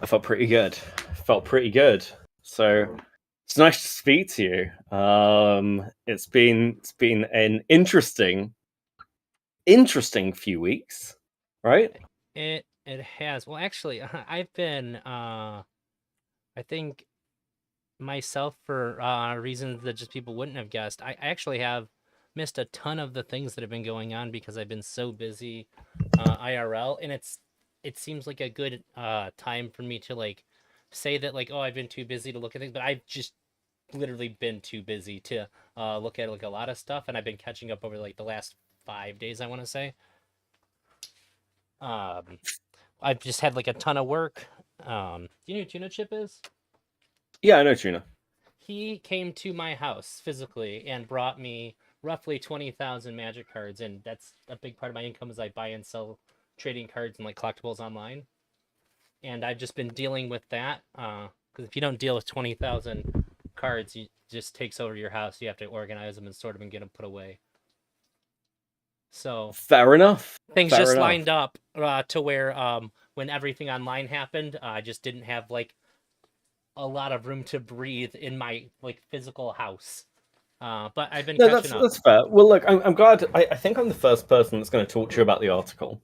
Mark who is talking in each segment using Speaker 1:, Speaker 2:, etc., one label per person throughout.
Speaker 1: I felt pretty good. Felt pretty good. So it's nice to speak to you. It's been an interesting few weeks, right?
Speaker 2: It has. Well, actually, I've been I think myself for reasons that just people wouldn't have guessed. I actually have missed a ton of the things that have been going on because I've been so busy IRL, and it seems like a good time for me to like say that like, oh, I've been too busy to look at things, but I've just literally been too busy to look at like a lot of stuff, and I've been catching up over like the last 5 days, I want to say. Um, I've just had like a ton of work. Do you know who Tuna Chip is?
Speaker 1: Yeah, I know Tuna.
Speaker 2: He came to my house physically and brought me roughly 20,000 magic cards, and that's a big part of my income is I buy and sell trading cards and like collectibles online. And I've just been dealing with that because if you don't deal with 20,000 cards, it just takes over your house. You have to organize them and sort them and get them put away. So
Speaker 1: Fair enough.
Speaker 2: things
Speaker 1: Fair
Speaker 2: just
Speaker 1: enough.
Speaker 2: lined up to where when everything online happened, I just didn't have like a lot of room to breathe in my like physical house. But I've been
Speaker 1: No,
Speaker 2: catching up.
Speaker 1: that's fair. Well, look, I'm glad. I think I'm the first person that's going to talk to you about the article.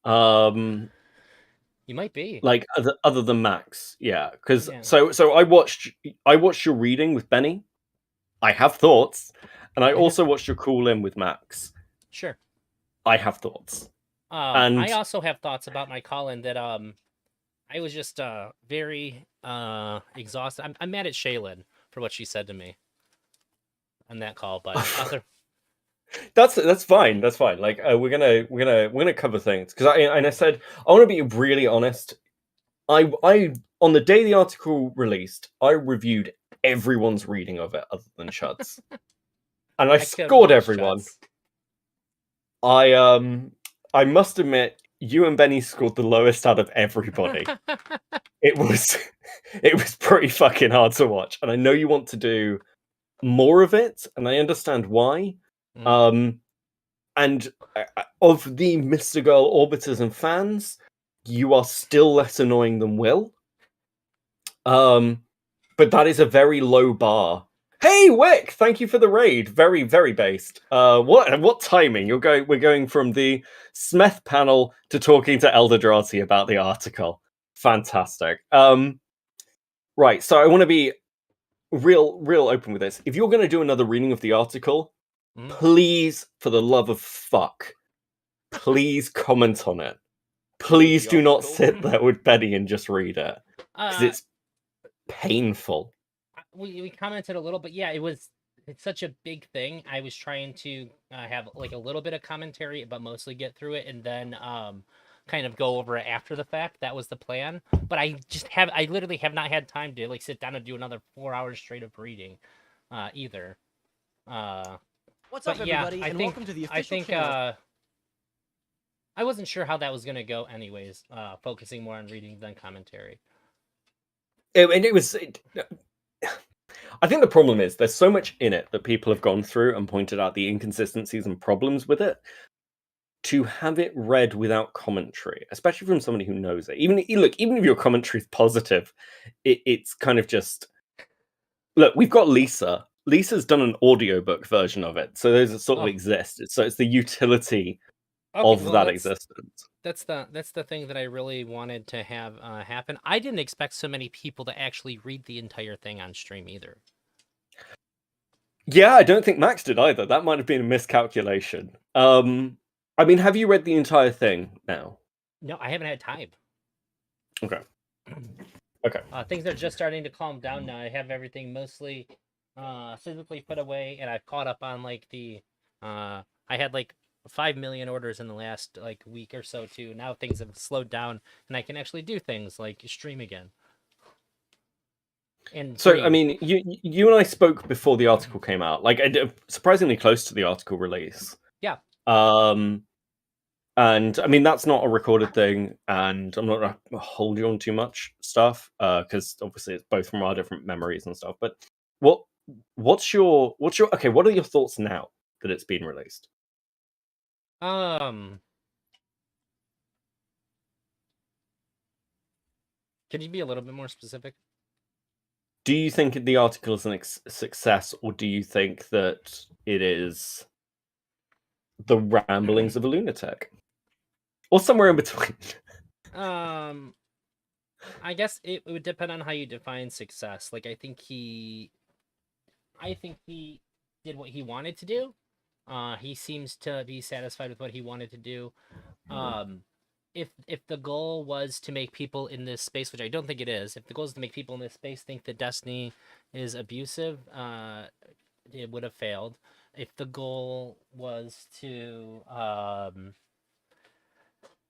Speaker 1: Um,
Speaker 2: You might be.
Speaker 1: like other than Max, yeah. Because
Speaker 2: Yeah.
Speaker 1: so I watched your reading with Benny. I have thoughts, and I also watched your call in with Max.
Speaker 2: Sure.
Speaker 1: I have thoughts,
Speaker 2: I
Speaker 1: and
Speaker 2: also have thoughts about my call-in that I was just very exhausted. I'm mad at Shaylin for what she said to me on that call, but other
Speaker 1: that's fine. That's fine. Like we're gonna cover things because I said I want to be really honest. I on the day the article released, I reviewed everyone's reading of it other than Chud's, and I
Speaker 2: I could
Speaker 1: scored
Speaker 2: watch
Speaker 1: everyone.
Speaker 2: Chuds.
Speaker 1: I I must admit, you and Benny scored the lowest out of everybody. It was it was pretty fucking hard to watch, and I know you want to do more of it, and I understand why.
Speaker 2: Mm.
Speaker 1: Um, and of the Mr. Girl orbiters and fans, you are still less annoying than Will. Um, but that is a very low bar. Hey Wick, thank you for the raid. Very, very based. What timing? We're going from the Smith panel to talking to Elderdrati about the article. Fantastic. Right, so I want to be real open with this. If you're gonna do another reading of the article,
Speaker 2: Mm.
Speaker 1: please, for the love of fuck, please comment on it.
Speaker 3: Read
Speaker 1: Please
Speaker 3: the
Speaker 1: do not
Speaker 3: article.
Speaker 1: sit there with Benny and just read it. Because
Speaker 2: Uh,
Speaker 1: it's painful.
Speaker 2: we commented a little, but yeah, it's such a big thing. I was trying to have like a little bit of commentary, but mostly get through it and then kind of go over it after the fact. That was the plan. But I literally have not had time to like sit down and do another 4 hours straight of reading either. Uh,
Speaker 3: What's up,
Speaker 2: but yeah,
Speaker 3: everybody, and welcome to the
Speaker 2: I
Speaker 3: official
Speaker 2: think
Speaker 3: channel.
Speaker 2: I wasn't sure how that was gonna go anyways, focusing more on reading than commentary.
Speaker 1: And it was. I think the problem is there's so much in it that people have gone through and pointed out the inconsistencies and problems with it. To have it read without commentary, especially from somebody who knows it, even if your commentary is positive, it's kind of just look. We've got Lisa. Lisa's done an audiobook version of it, so those sort of
Speaker 2: Oh,
Speaker 1: exist. So it's the utility
Speaker 2: okay.
Speaker 1: of
Speaker 2: Well,
Speaker 1: that existence.
Speaker 2: that's the thing that I really wanted to have happen. I didn't expect so many people to actually read the entire thing on stream either.
Speaker 1: Yeah, I don't think Max did either. That might have been a miscalculation. I mean, have you read the entire thing now?
Speaker 2: No, I haven't had time.
Speaker 1: Okay. Okay.
Speaker 2: Things are just starting to calm down now. I have everything mostly physically put away, and I've caught up on like the. I had like 5 million orders in the last like week or so too. Now things have slowed down, and I can actually do things like stream again and
Speaker 1: So, I
Speaker 2: breathe.
Speaker 1: mean, you and I spoke before the article came out, like surprisingly close to the article release.
Speaker 2: Yeah.
Speaker 1: Um, and I mean that's not a recorded thing, and I'm not gonna hold you on too much stuff, because obviously it's both from our different memories and stuff. But what what's your okay? What are your thoughts now that it's been released?
Speaker 2: Um. Can you be a little bit more specific?
Speaker 1: Do you think the article is a success, or do you think that it is the ramblings of a lunatic, or somewhere in between?
Speaker 2: Um, I guess it would depend on how you define success. Like, I think he did what he wanted to do. He seems to be satisfied with what he wanted to do. Um, if the goal was to make people in this space, which I don't think it is, if the goal is to make people in this space think that Destiny is abusive, it would have failed. If the goal was to,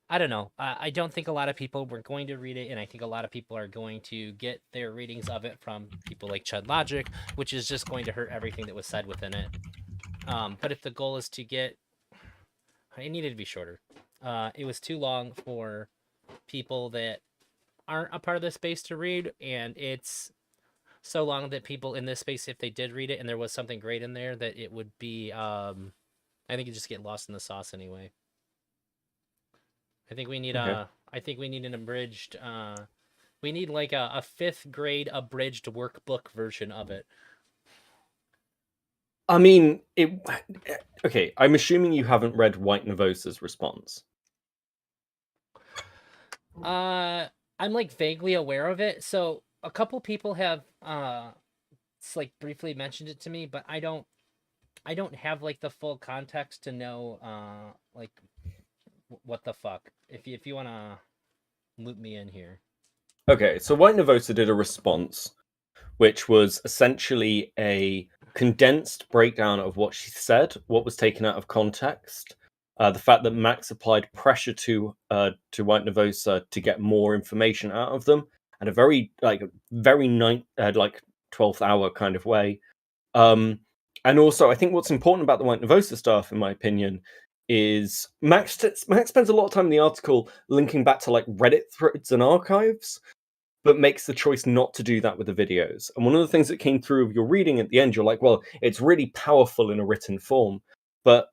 Speaker 2: I don't know. I don't think a lot of people were going to read it, and I think a lot of people are going to get their readings of it from people like Chud Logic, which is just going to hurt everything that was said within it. But if the goal is to get, it needed to be shorter. It was too long for people that aren't a part of the space to read, and it's so long that people in this space, if they did read it and there was something great in there, that it would be, I think it just get lost in the sauce anyway.
Speaker 1: Okay.
Speaker 2: I think we need an abridged, we need like a fifth grade abridged workbook version of it.
Speaker 1: I mean, it. Okay, I'm assuming you haven't read White Nervosa's response.
Speaker 2: I'm like vaguely aware of it. So a couple people have like briefly mentioned it to me, but I don't have like the full context to know like what the fuck. If you want to loop me in here.
Speaker 1: Okay, so White Nervosa did a response, which was essentially a condensed breakdown of what she said, what was taken out of context, the fact that Max applied pressure to White Nervosa to get more information out of them, and a very like 12th hour kind of way. And also, I think what's important about the White Nervosa stuff, in my opinion, is Max spends a lot of time in the article linking back to like Reddit threads and archives, but makes the choice not to do that with the videos. And one of the things that came through of your reading at the end, you're like, well, it's really powerful in a written form, but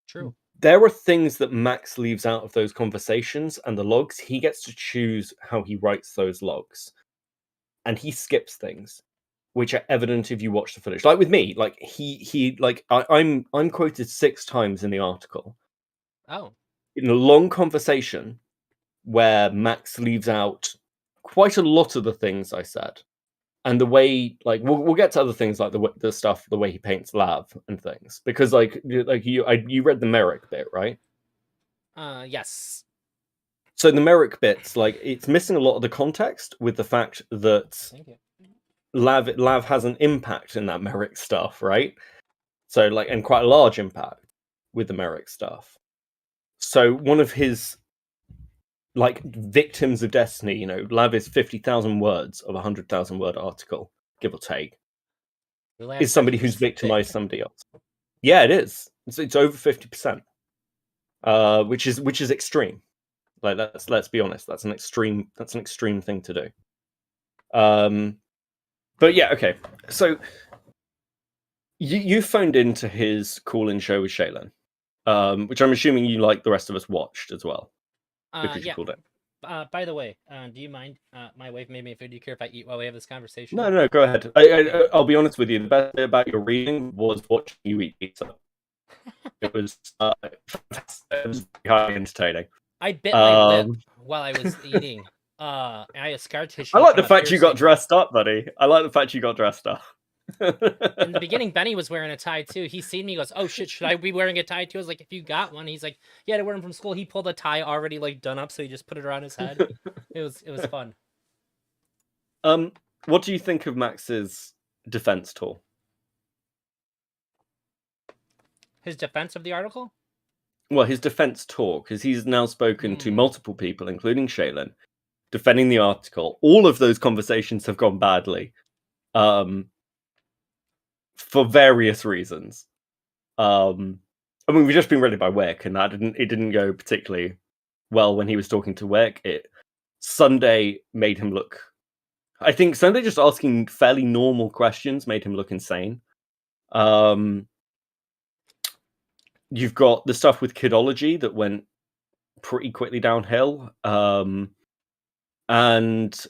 Speaker 2: True.
Speaker 1: there are things that Max leaves out of those conversations and the logs. He gets to choose how he writes those logs, and he skips things which are evident if you watch the footage. Like with me, like he like I'm quoted 6 times in the article
Speaker 2: Oh.
Speaker 1: in a long conversation where Max leaves out quite a lot of the things I said. And the way, like, we'll get to other things like the stuff, the way he paints Lav and things, because you read the Merrick bit, right?
Speaker 2: Yes.
Speaker 1: So the Merrick bits, like, it's missing a lot of the context with the fact that
Speaker 2: Thank you.
Speaker 1: Lav has an impact in that Merrick stuff, right? So like, and quite a large impact with the Merrick stuff. So one of his like victims of destiny, Lav is 50,000 words of a 100,000 word article, give or take,
Speaker 2: The last
Speaker 1: is somebody
Speaker 2: section
Speaker 1: who's
Speaker 2: is
Speaker 1: victimized
Speaker 2: thick.
Speaker 1: somebody else. Yeah, it is. It's over 50%, which is extreme. Like, let's be honest, that's an extreme thing to do. But yeah, okay. So you phoned into his call-in show with Shaylin, which I'm assuming you, like the rest of us, watched as well because you
Speaker 2: Yeah.
Speaker 1: called it.
Speaker 2: By the way, do you mind? My wife made me food. Do you care if I eat while we have this conversation?
Speaker 1: No, go ahead.
Speaker 2: Okay.
Speaker 1: I'll be honest with you. The best bit about your reading was watching you eat pizza. It was it was highly entertaining.
Speaker 2: I bit my lip
Speaker 1: Um,
Speaker 2: while I was eating. I have scar
Speaker 1: I
Speaker 2: tissue
Speaker 1: like
Speaker 2: from
Speaker 1: the
Speaker 2: a
Speaker 1: fact you got
Speaker 2: piercing.
Speaker 1: dressed up, buddy. I like the fact you got dressed up.
Speaker 2: In the beginning, Benny was wearing a tie too. He seen me, he goes, "Oh shit, should I be wearing a tie too?" I was like, "If you got one," he's like, "Yeah, to wear them from school." He pulled a tie already like done up, so he just put it around his head. It was fun.
Speaker 1: um, what do you think of Max's defense tour?
Speaker 2: His defense of the article.
Speaker 1: Well, his defense tour, because he's now spoken to
Speaker 2: Hmm.
Speaker 1: multiple people, including Shaylin, defending the article. All of those conversations have gone badly, for various reasons. I mean, we've just been read it by Wick, and it didn't go particularly well when he was talking to Wick. Sunday made him look. I think Sunday just asking fairly normal questions made him look insane. You've got the stuff with Kidology that went pretty quickly downhill. And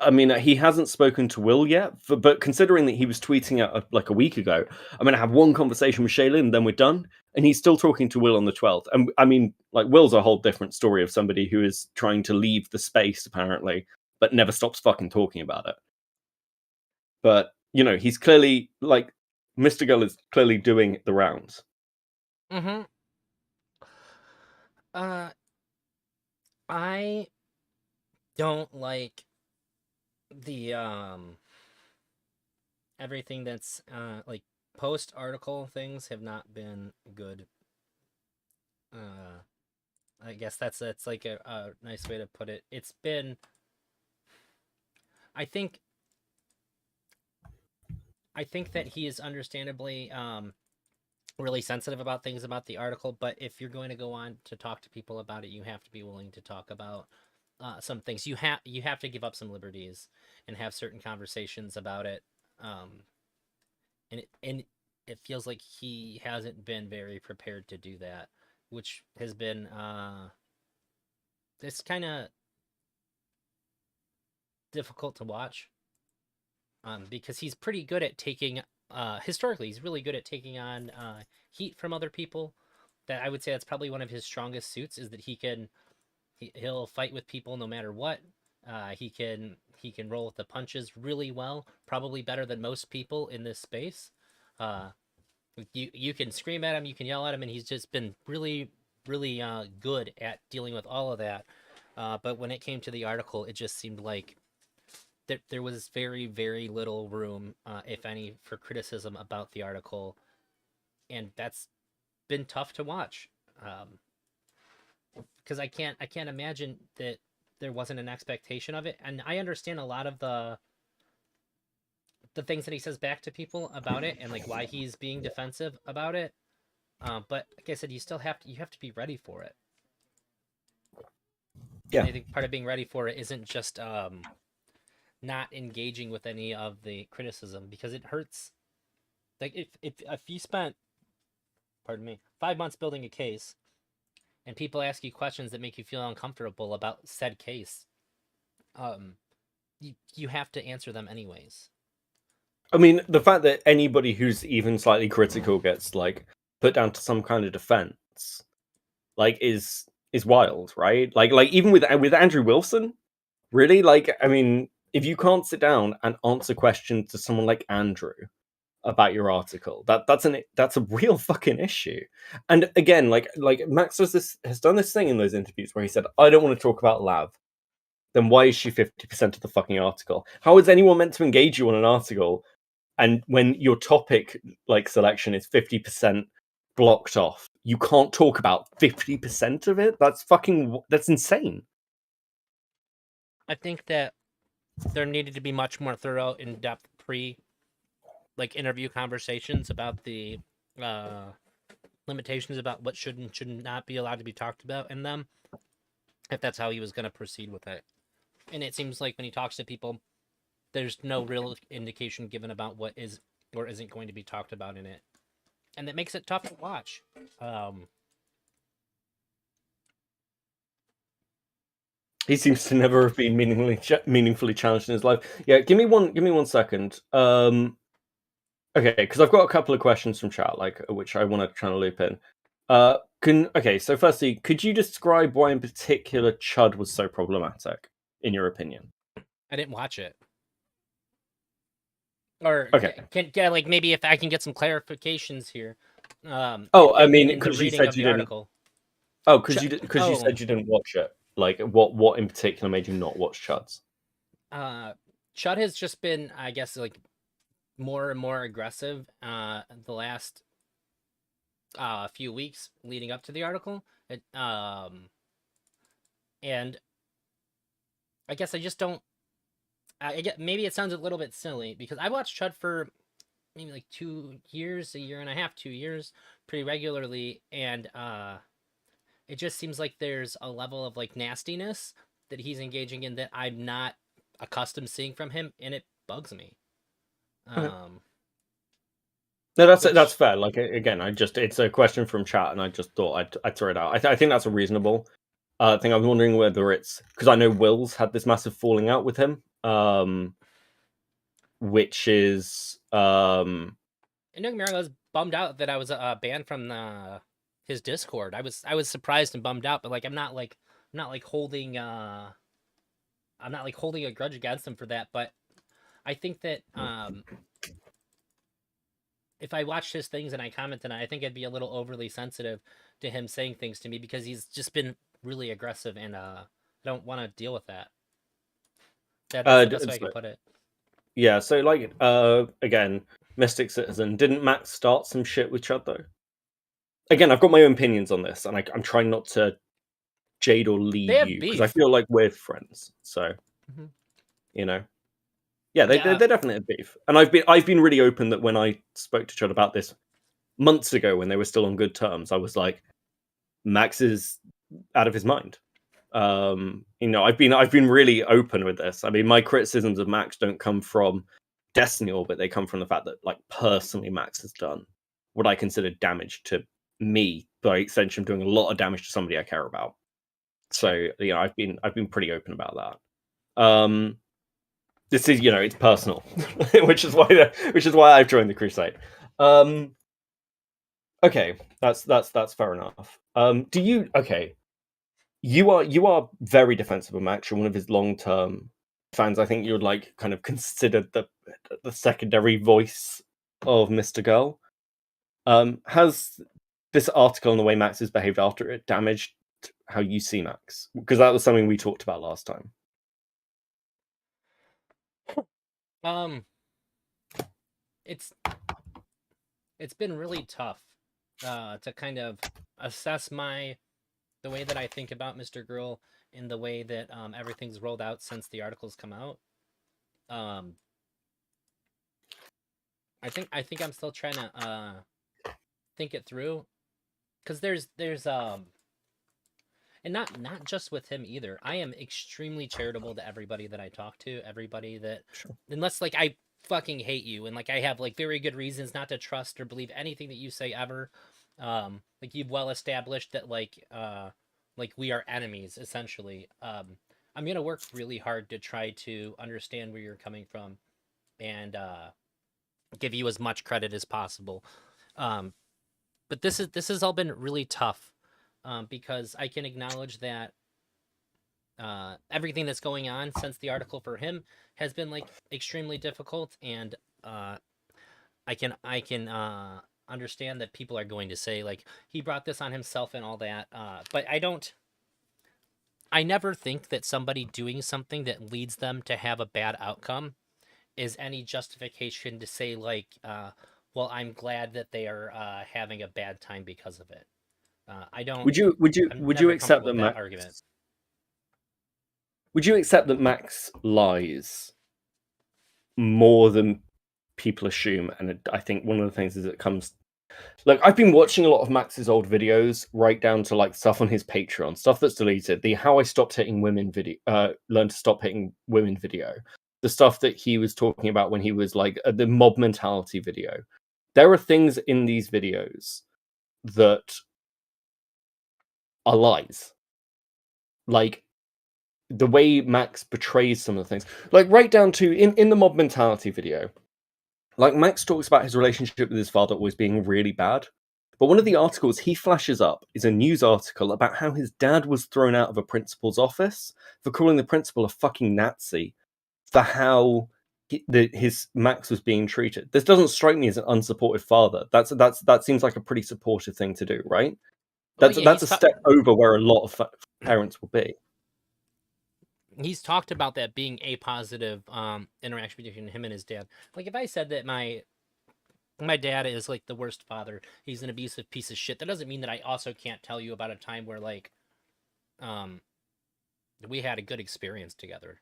Speaker 1: I mean, he hasn't spoken to Will yet, but considering that he was tweeting out like a week ago, I'm going to have one conversation with Shaylin, then we're done. And he's still talking to Will on the 12th. And I mean, like, Will's a whole different story of somebody who is trying to leave the space, apparently, but never stops fucking talking about it. But, you know, he's clearly, like, Mr. Gull is clearly doing the rounds.
Speaker 2: Mm-hmm. I don't like the everything that's like post article things have not been good. I guess that's like a nice way to put it. It's been, I think that he is understandably really sensitive about things about the article, but if you're going to go on to talk to people about it, you have to be willing to talk about some things. You have to give up some liberties and have certain conversations about it. And it feels like he hasn't been very prepared to do that, which has been it's kind of difficult to watch. Because he's pretty good at taking historically he's really good at taking on heat from other people. That I would say that's probably one of his strongest suits, is that he'll fight with people no matter what. He can roll with the punches really well, probably better than most people in this space. You can scream at him, you can yell at him, and he's just been really good at dealing with all of that. But when it came to the article, it just seemed like there was very little room, if any, for criticism about the article, and that's been tough to watch. Because I can't imagine that there wasn't an expectation of it, and I understand a lot of the things that he says back to people about it, and like why he's being defensive about it. But like I said, you have to be ready for it.
Speaker 1: Yeah,
Speaker 2: and I think part of being ready for it isn't just not engaging with any of the criticism, because it hurts. Like if you spent, pardon me, 5 months building a case, and people ask you questions that make you feel uncomfortable about said case, you have to answer them anyways.
Speaker 1: I mean, the fact that anybody who's even slightly critical gets like put down to some kind of defense, like, is wild, right? Like even with Andrew Wilson, really, like, I mean, if you can't sit down and answer questions to someone like Andrew about your article, that's a real fucking issue. And again, like Max has done this thing in those interviews where he said, I don't want to talk about Lav. Then why is she 50% of the fucking article? How is anyone meant to engage you on an article, and when your topic like selection is 50% blocked off, you can't talk about 50% of it? That's insane.
Speaker 2: I think that there needed to be much more thorough, in-depth like interview conversations about the limitations about what should and should not be allowed to be talked about in them, if that's how he was going to proceed with it. And it seems like when he talks to people, there's no real indication given about what is or isn't going to be talked about in it, and that makes it tough to watch.
Speaker 1: He seems to never have been meaningfully challenged in his life. Yeah, give me 1 second. Okay, because I've got a couple of questions from chat, like, which I want to try to loop in. So firstly, could you describe why in particular Chud was so problematic, in your opinion?
Speaker 2: I didn't watch it. Or
Speaker 1: Okay.
Speaker 2: like maybe if I can get some clarifications here.
Speaker 1: I mean,
Speaker 2: in the
Speaker 1: because you
Speaker 2: reading
Speaker 1: said
Speaker 2: of
Speaker 1: you
Speaker 2: the
Speaker 1: didn't.
Speaker 2: article.
Speaker 1: Oh, because you said you didn't watch it. Like, what in particular made you not watch Chud's?
Speaker 2: Chud has just been, I guess, like more and more aggressive the last few weeks leading up to the article. And I guess I just don't. I get, maybe it sounds a little bit silly, because I watched Chud for maybe like 2 years, a year and a half, 2 years, pretty regularly, and it just seems like there's a level of like nastiness that he's engaging in that I'm not accustomed seeing from him, and it bugs me.
Speaker 1: No, that's fair. Like, again, it's a question from chat, and I just thought I'd throw it out. I think that's a reasonable thing. I'm wondering whether it's because I know Will's had this massive falling out with him which is
Speaker 2: And don't get me wrong, I was bummed out that I was banned from his Discord. I was surprised and bummed out, but like I'm not like holding I'm not like holding a grudge against him for that. But I think that if I watched his things and I commented on it, I think I'd be a little overly sensitive to him saying things to me because he's just been really aggressive, and I don't want to deal with that. That's the best way I can put it.
Speaker 1: yeah, so like again, Mystic Citizen, didn't Max start some shit with Chud though? Again, I've got my own opinions on this, and I'm trying not to jade or
Speaker 2: They
Speaker 1: lead
Speaker 2: have
Speaker 1: you because I
Speaker 2: beef.
Speaker 1: feel like we're friends. So
Speaker 2: Mhm.
Speaker 1: you know, yeah, they
Speaker 2: Yeah,
Speaker 1: definitely have beef, and I've been really open that when I spoke to Chud about this months ago when they were still on good terms, I was like, Max is out of his mind. I've been really open with this. I mean, my criticisms of Max don't come from Destiny Orbit; they come from the fact that, like, personally, Max has done what I consider damage to me, by extension, doing a lot of damage to somebody I care about. So,
Speaker 2: sure.
Speaker 1: I've been pretty open about that. This is, it's personal, which is why I've joined the Crusade. Okay, that's fair enough. Do you okay? You are very defensive of Max. You're one of his long term fans. I think you're like kind of considered the secondary voice of Mr. Girl. Has this article and the way Max has behaved after it damaged how you see Max? Because that was something we talked about last time.
Speaker 2: Um, it's it's been really tough to kind of assess the way that I think about Mr. Girl and the way that everything's rolled out since the articles come out. Um, I think I'm still trying to think it through because there's and not just with him either. I am extremely charitable to everybody that I talk to, everybody that
Speaker 1: Sure.
Speaker 2: unless like I fucking hate you and like I have like very good reasons not to trust or believe anything that you say ever. Like you've well established that like we are enemies essentially. I'm gonna work really hard to try to understand where you're coming from and give you as much credit as possible. Um, but this has all been really tough because I can acknowledge that everything that's going on since the article for him has been like extremely difficult, and I can understand that people are going to say like he brought this on himself and all that. But I don't. I never think that somebody doing something that leads them to have a bad outcome is any justification to say like, well, I'm glad that they are having a bad time because of it. I don't. I'm
Speaker 1: Would you
Speaker 2: never
Speaker 1: accept
Speaker 2: comfortable
Speaker 1: that
Speaker 2: with that argument.
Speaker 1: Max lies more than people assume? And I think one of the things is it comes. Like, I've been watching a lot of Max's old videos, right down to like stuff on his Patreon, stuff that's deleted. The how I stopped hitting women video, learn to stop hitting women video, the stuff that he was talking about when he was like the mob mentality video. There are things in these videos that are lies. Like the way Max betrays some of the things, like right down to in the mob mentality video. Like Max talks about his relationship with his father always being really bad. But one of the articles he flashes up is a news article about how his dad was thrown out of a principal's office for calling the principal a fucking Nazi for how his Max was being treated. This doesn't strike me as an unsupportive father. That seems like a pretty supportive thing to do, right?
Speaker 2: Well,
Speaker 1: That's
Speaker 2: yeah,
Speaker 1: that's a step over where a lot of parents will be.
Speaker 2: he's talked about that being a positive interaction between him and his dad. Like if I said that my dad is like the worst father, he's an abusive piece of shit, that doesn't mean that I also can't tell you about a time where like um we had a good experience together.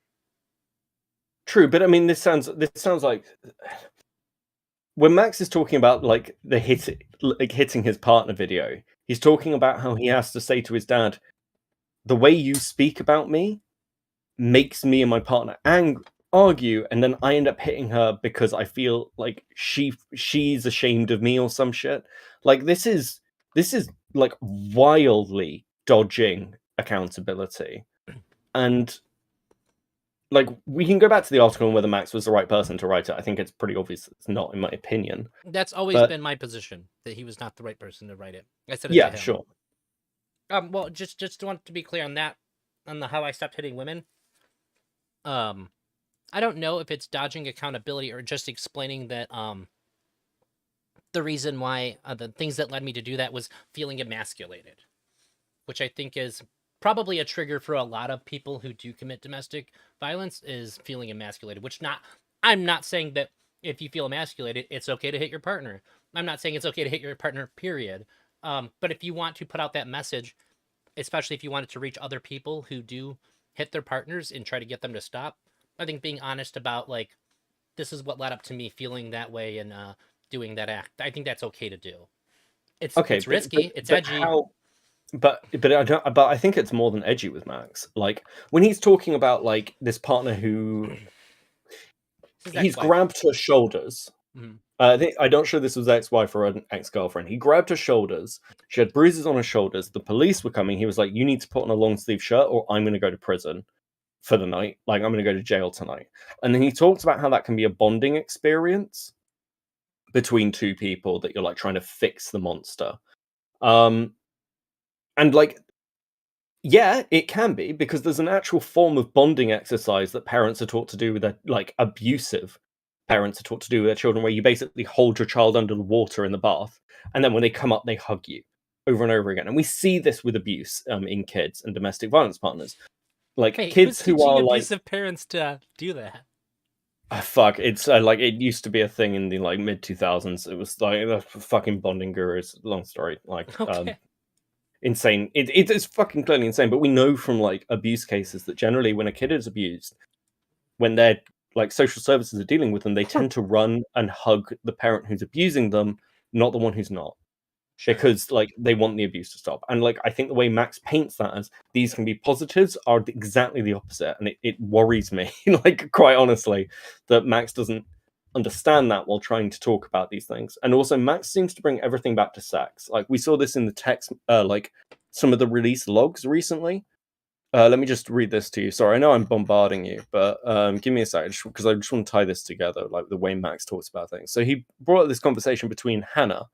Speaker 1: True, but I mean, this sounds like when Max is talking about like hitting his partner video, he's talking about how he has to say to his dad, "The way you speak about me makes me and my partner argue, and then I end up hitting her because I feel like she's ashamed of me or some shit." Like this is like wildly dodging accountability, and like we can go back to the article on whether Max was the right person to write it. I think it's pretty obvious it's not, in my opinion.
Speaker 2: That's always
Speaker 1: But
Speaker 2: been my position, that he was not the right person to write it. I said it to
Speaker 1: yeah,
Speaker 2: him.
Speaker 1: sure.
Speaker 2: Well, just want to be clear on that, on the how I stopped hitting women. Um, I don't know if it's dodging accountability or just explaining that the reason why the things that led me to do that was feeling emasculated, which I think is probably a trigger for a lot of people who do commit domestic violence, is feeling emasculated. I'm not saying that if you feel emasculated, it's okay to hit your partner. I'm not saying it's okay to hit your partner, period. But if you want to put out that message, especially if you want it to reach other people who do hit their partners and try to get them to stop, I think being honest about, like, this is what led up to me feeling that way and doing that act, I think that's okay to do.
Speaker 1: Okay,
Speaker 2: It's risky, it's edgy.
Speaker 1: how? But I think it's more than edgy with Max. Like when he's talking about like this partner who
Speaker 2: It's his
Speaker 1: he's
Speaker 2: ex-wife.
Speaker 1: grabbed her shoulders.
Speaker 2: Mhm.
Speaker 1: I don't sure this was ex-wife or an ex-girlfriend. He grabbed her shoulders. She had bruises on her shoulders. The police were coming. He was like, "You need to put on a long sleeve shirt, or I'm going to go to prison for the night. Like I'm going to go to jail tonight." And then he talked about how that can be a bonding experience between two people that you're like trying to fix the monster. Um, and like yeah, it can be because there's an actual form of bonding exercise that parents are taught to do with their like abusive parents are taught to do with their children, where you basically hold your child under the water in the bath, and then when they come up, they hug you over and over again. And we see this with abuse in kids and domestic violence partners, like
Speaker 2: Wait, who's
Speaker 1: kids who
Speaker 2: teaching
Speaker 1: are like,
Speaker 2: abusive parents to do that?
Speaker 1: fuck, it's like it used to be a thing in the like mid 2000s. It was like the fucking bonding gurus. Long story, like
Speaker 2: Okay.
Speaker 1: insane. It is fucking clearly insane. But we know from like abuse cases that generally when a kid is abused, when they're like social services are dealing with them, they tend to run and hug the parent who's abusing them, not the one who's not.
Speaker 2: Sure.
Speaker 1: Because like they want the abuse to stop. And like I think the way Max paints that as these can be positives are exactly the opposite. And it worries me, like quite honestly, that Max doesn't understand that while trying to talk about these things. And also Max seems to bring everything back to sex. Like we saw this in the text, like some of the release logs recently. Let me just read this to you. Sorry, I know I'm bombarding you, but give me a second because I just want to tie this together, like the way Max talks about things. So he brought up this conversation between Hannah,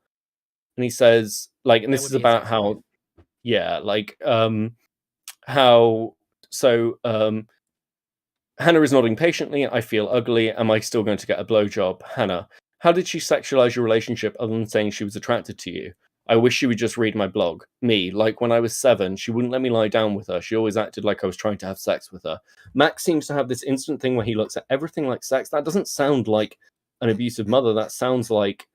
Speaker 1: and he says, like, and
Speaker 2: That
Speaker 1: this
Speaker 2: would
Speaker 1: is
Speaker 2: be his
Speaker 1: about
Speaker 2: ex-wife.
Speaker 1: how, yeah, like, how so Hannah is nodding patiently. I feel ugly. Am I still going to get a blowjob? Hannah, how did she sexualize your relationship other than saying she was attracted to you? I wish she would just read my blog. Me, like when I was 7, she wouldn't let me lie down with her. She always acted like I was trying to have sex with her. Max seems to have this instant thing where he looks at everything like sex. That doesn't sound like an abusive mother. That sounds like,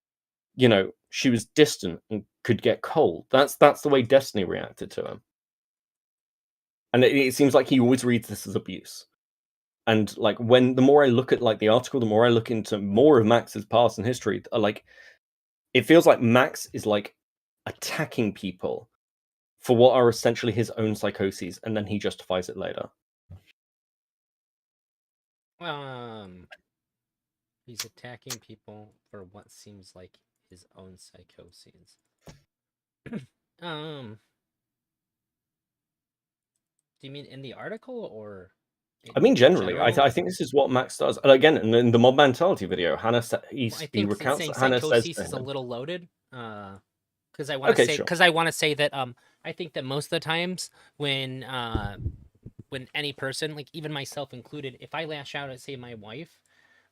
Speaker 1: she was distant and could get cold. That's the way Destiny reacted to him. And it seems like he always reads this as abuse. And like when the more I look at like the article, the more I look into more of Max's past and history, like it feels like Max is like attacking people for what are essentially his own psychoses, and then he justifies it later.
Speaker 2: Um, he's attacking people for what seems like his own psychoses. um, do you mean in the article or
Speaker 1: I mean,
Speaker 2: in
Speaker 1: generally,
Speaker 2: general?
Speaker 1: I think this is what Max does. And again, in the mob mentality video,
Speaker 2: Well, I
Speaker 1: he
Speaker 2: think
Speaker 1: recounts
Speaker 2: saying
Speaker 1: that Hannah says
Speaker 2: psychosis
Speaker 1: to
Speaker 2: is a
Speaker 1: him,
Speaker 2: little loaded. Because I want to
Speaker 1: "Okay,
Speaker 2: say
Speaker 1: sure."
Speaker 2: because I want to say that I think that most of the times when any person, like even myself included, if I lash out at say my wife,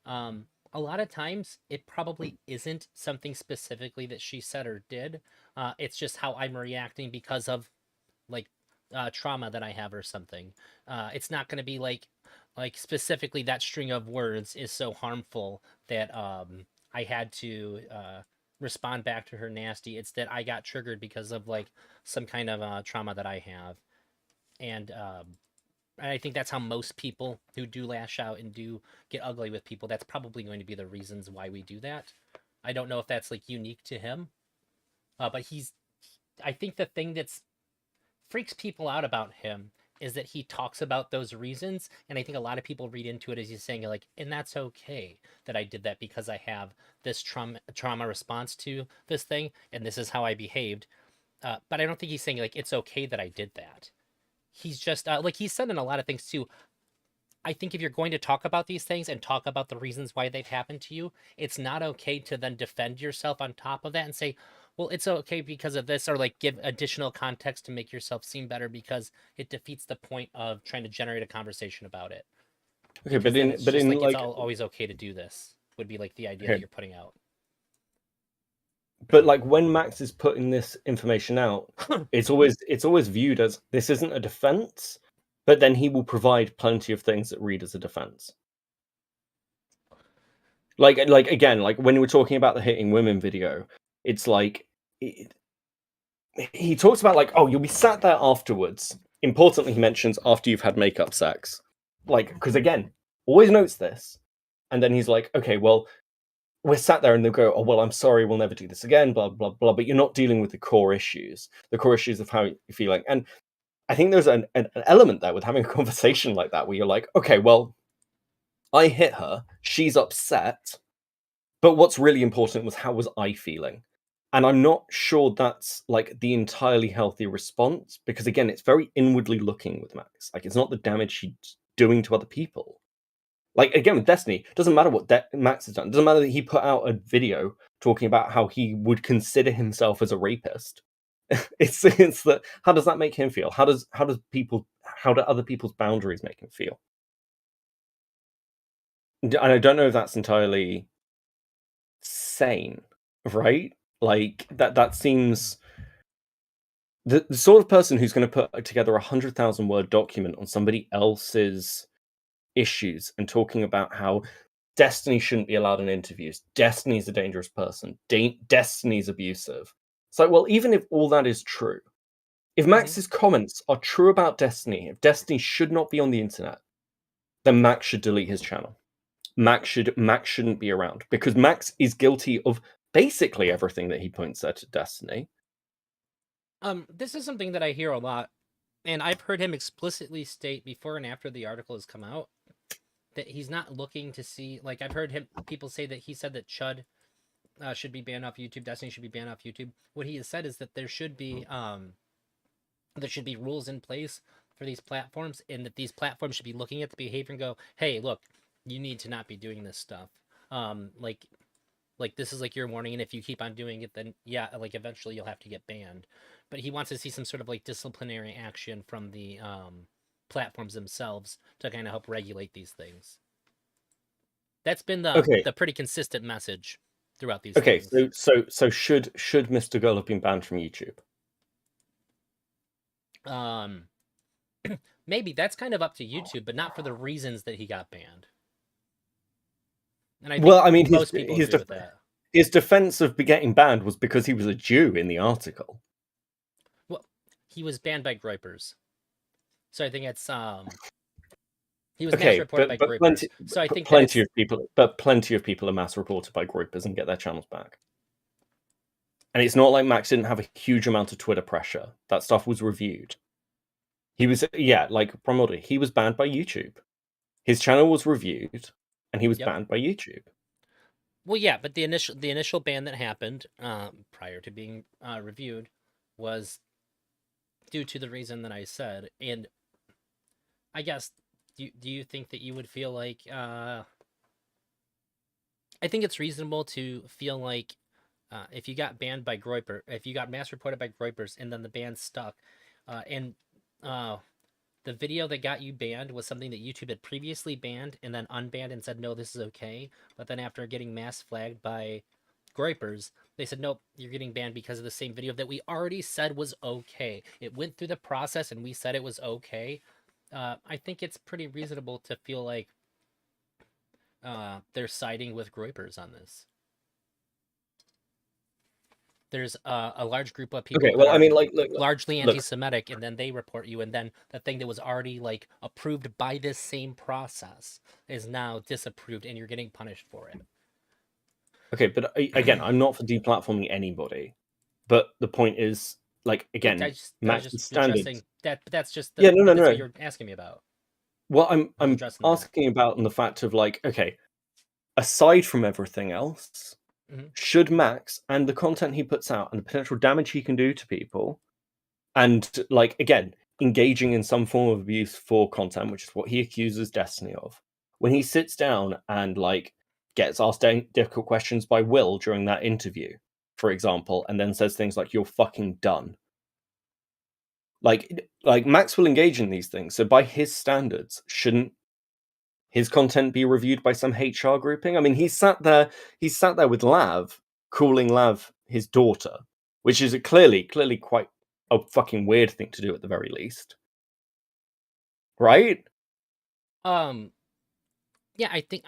Speaker 2: um a lot of times it probably isn't something specifically that she said or did. It's just how I'm reacting because of like trauma that I have or something. It's not going to be like specifically that string of words is so harmful that I had to respond back to her nasty. It's that I got triggered because of like some kind of trauma that I have, and I think that's how most people who do lash out and do get ugly with people. That's probably going to be the reasons why we do that. I don't know if that's like unique to him, but he's. I think the thing that's freaks people out about him is that he talks about those reasons, and I think a lot of people read into it as he's saying like, and that's okay that I did that because I have this trauma response to this thing, and this is how I behaved. But I don't think he's saying like it's okay that I did that. He's just like he's said in a lot of things too. I think if you're going to talk about these things and talk about the reasons why they've happened to you, it's not okay to then defend yourself on top of that and say, well, it's okay because of this, or like give additional context to make yourself seem better, because it defeats the point of trying to generate a conversation about it.
Speaker 1: Okay,
Speaker 2: Because then it's
Speaker 1: but
Speaker 2: just
Speaker 1: in
Speaker 2: like it's
Speaker 1: like,
Speaker 2: all always okay to do this, would be like the idea that
Speaker 1: okay,
Speaker 2: you're putting out.
Speaker 1: but like when Max is putting this information out, it's always viewed as this isn't a defense, but then he will provide plenty of things that read as a defense. Like again, like when we're talking about the hitting women video, it's like he talks about like, oh, you'll be sat there afterwards. Importantly, he mentions after you've had makeup sex, like because again, always notes this, and then he's like, okay, well, we're sat there and they'll go, oh, well, I'm sorry, we'll never do this again, blah, blah, blah. But you're not dealing with the core issues of how you're feeling. And I think there's an element there with having a conversation like that where you're like, okay, well, I hit her, she's upset. But what's really important was how was I feeling? And I'm not sure that's like the entirely healthy response because, again, it's very inwardly looking with Max. Like, it's not the damage she's doing to other people. Like again with Destiny, it doesn't matter what Max has done. It doesn't matter that he put out a video talking about how he would consider himself as a rapist. It's that how does that make him feel? How do other people's boundaries make him feel? And I don't know if that's entirely sane, right? Like that seems the sort of person who's going to put together 100,000 word document on somebody else's issues and talking about how Destiny shouldn't be allowed in interviews. Destiny's a dangerous person. Destiny's abusive. It's like, well, even if all that is true, if
Speaker 2: Mm-hmm.
Speaker 1: Max's comments are true about Destiny, if Destiny should not be on the internet, then Max should delete his channel. Max shouldn't be around because Max is guilty of basically everything that he points at Destiny.
Speaker 2: This is something that I hear a lot, and I've heard him explicitly state before and after the article has come out that he's not looking to see. Like I've heard people say that he said that Chud should be banned off YouTube, Destiny should be banned off YouTube. What he has said is that there should be rules in place for these platforms, and that these platforms should be looking at the behavior and go, hey, look, you need to not be doing this stuff. Like this is like your warning, and if you keep on doing it, then yeah, like eventually you'll have to get banned. But he wants to see some sort of like disciplinary action from the platforms themselves to kind of help regulate these things. That's been
Speaker 1: Okay,
Speaker 2: the pretty consistent message throughout these
Speaker 1: okay.
Speaker 2: things.
Speaker 1: So should Mr. Girl have been banned from YouTube?
Speaker 2: Um, Maybe that's kind of up to YouTube, but not for the reasons that he got banned. And I think
Speaker 1: Well, I mean,
Speaker 2: most people agree with that.
Speaker 1: his defense of getting banned was because he was a Jew in the article.
Speaker 2: Well, he was banned by Groypers, so I think it's he was mass
Speaker 1: Okay,
Speaker 2: reported by
Speaker 1: but
Speaker 2: Groypers. So I think that
Speaker 1: plenty
Speaker 2: it's
Speaker 1: of people, are mass reported by groupers and get their channels back. And it's not like Max didn't have a huge amount of Twitter pressure. That stuff was reviewed. He was, yeah, like Promodi, he was banned by YouTube. His channel was reviewed, and he was
Speaker 2: yep.
Speaker 1: banned by YouTube.
Speaker 2: Well, yeah, but the initial ban that happened prior to being reviewed was due to the reason that I said. And I guess do you think that you would feel like I think it's reasonable to feel like if you got banned by Groyper, if you got mass reported by Groypers and then the ban stuck, and the video that got you banned was something that YouTube had previously banned and then unbanned and said, no, this is okay. But then after getting mass flagged by Groypers, they said, nope, you're getting banned because of the same video that we already said was okay. It went through the process and we said it was okay. I think it's pretty reasonable to feel like they're siding with Groypers on this. There's a large group of people
Speaker 1: Okay,
Speaker 2: that
Speaker 1: well, I
Speaker 2: are
Speaker 1: mean, like,
Speaker 2: largely
Speaker 1: look.
Speaker 2: anti-Semitic, and then they report you, and then the thing that was already like approved by this same process is now disapproved, and you're getting punished for it.
Speaker 1: Okay, but again, I'm not for deplatforming anybody. But the point is, like,
Speaker 2: I
Speaker 1: again,
Speaker 2: was just
Speaker 1: Max's
Speaker 2: addressing
Speaker 1: standards.
Speaker 2: that, but that's just
Speaker 1: Yeah, no, no,
Speaker 2: that's what
Speaker 1: no.
Speaker 2: you're asking me about.
Speaker 1: Well,
Speaker 2: I was
Speaker 1: I'm
Speaker 2: addressing that.
Speaker 1: asking about the fact of like, okay, aside from everything else,
Speaker 2: Mm-hmm.
Speaker 1: should Max and the content he puts out and the potential damage he can do to people, and like again, engaging in some form of abuse for content, which is what he accuses Destiny of, when he sits down and like gets asked difficult questions by Will during that interview, for example, and then says things like, "You're fucking done." Like Max will engage in these things. So by his standards, shouldn't his content be reviewed by some HR grouping? I mean, he's sat there with Lav, calling Lav his daughter, which is clearly quite a fucking weird thing to do at the very least. Right?
Speaker 2: Yeah, I think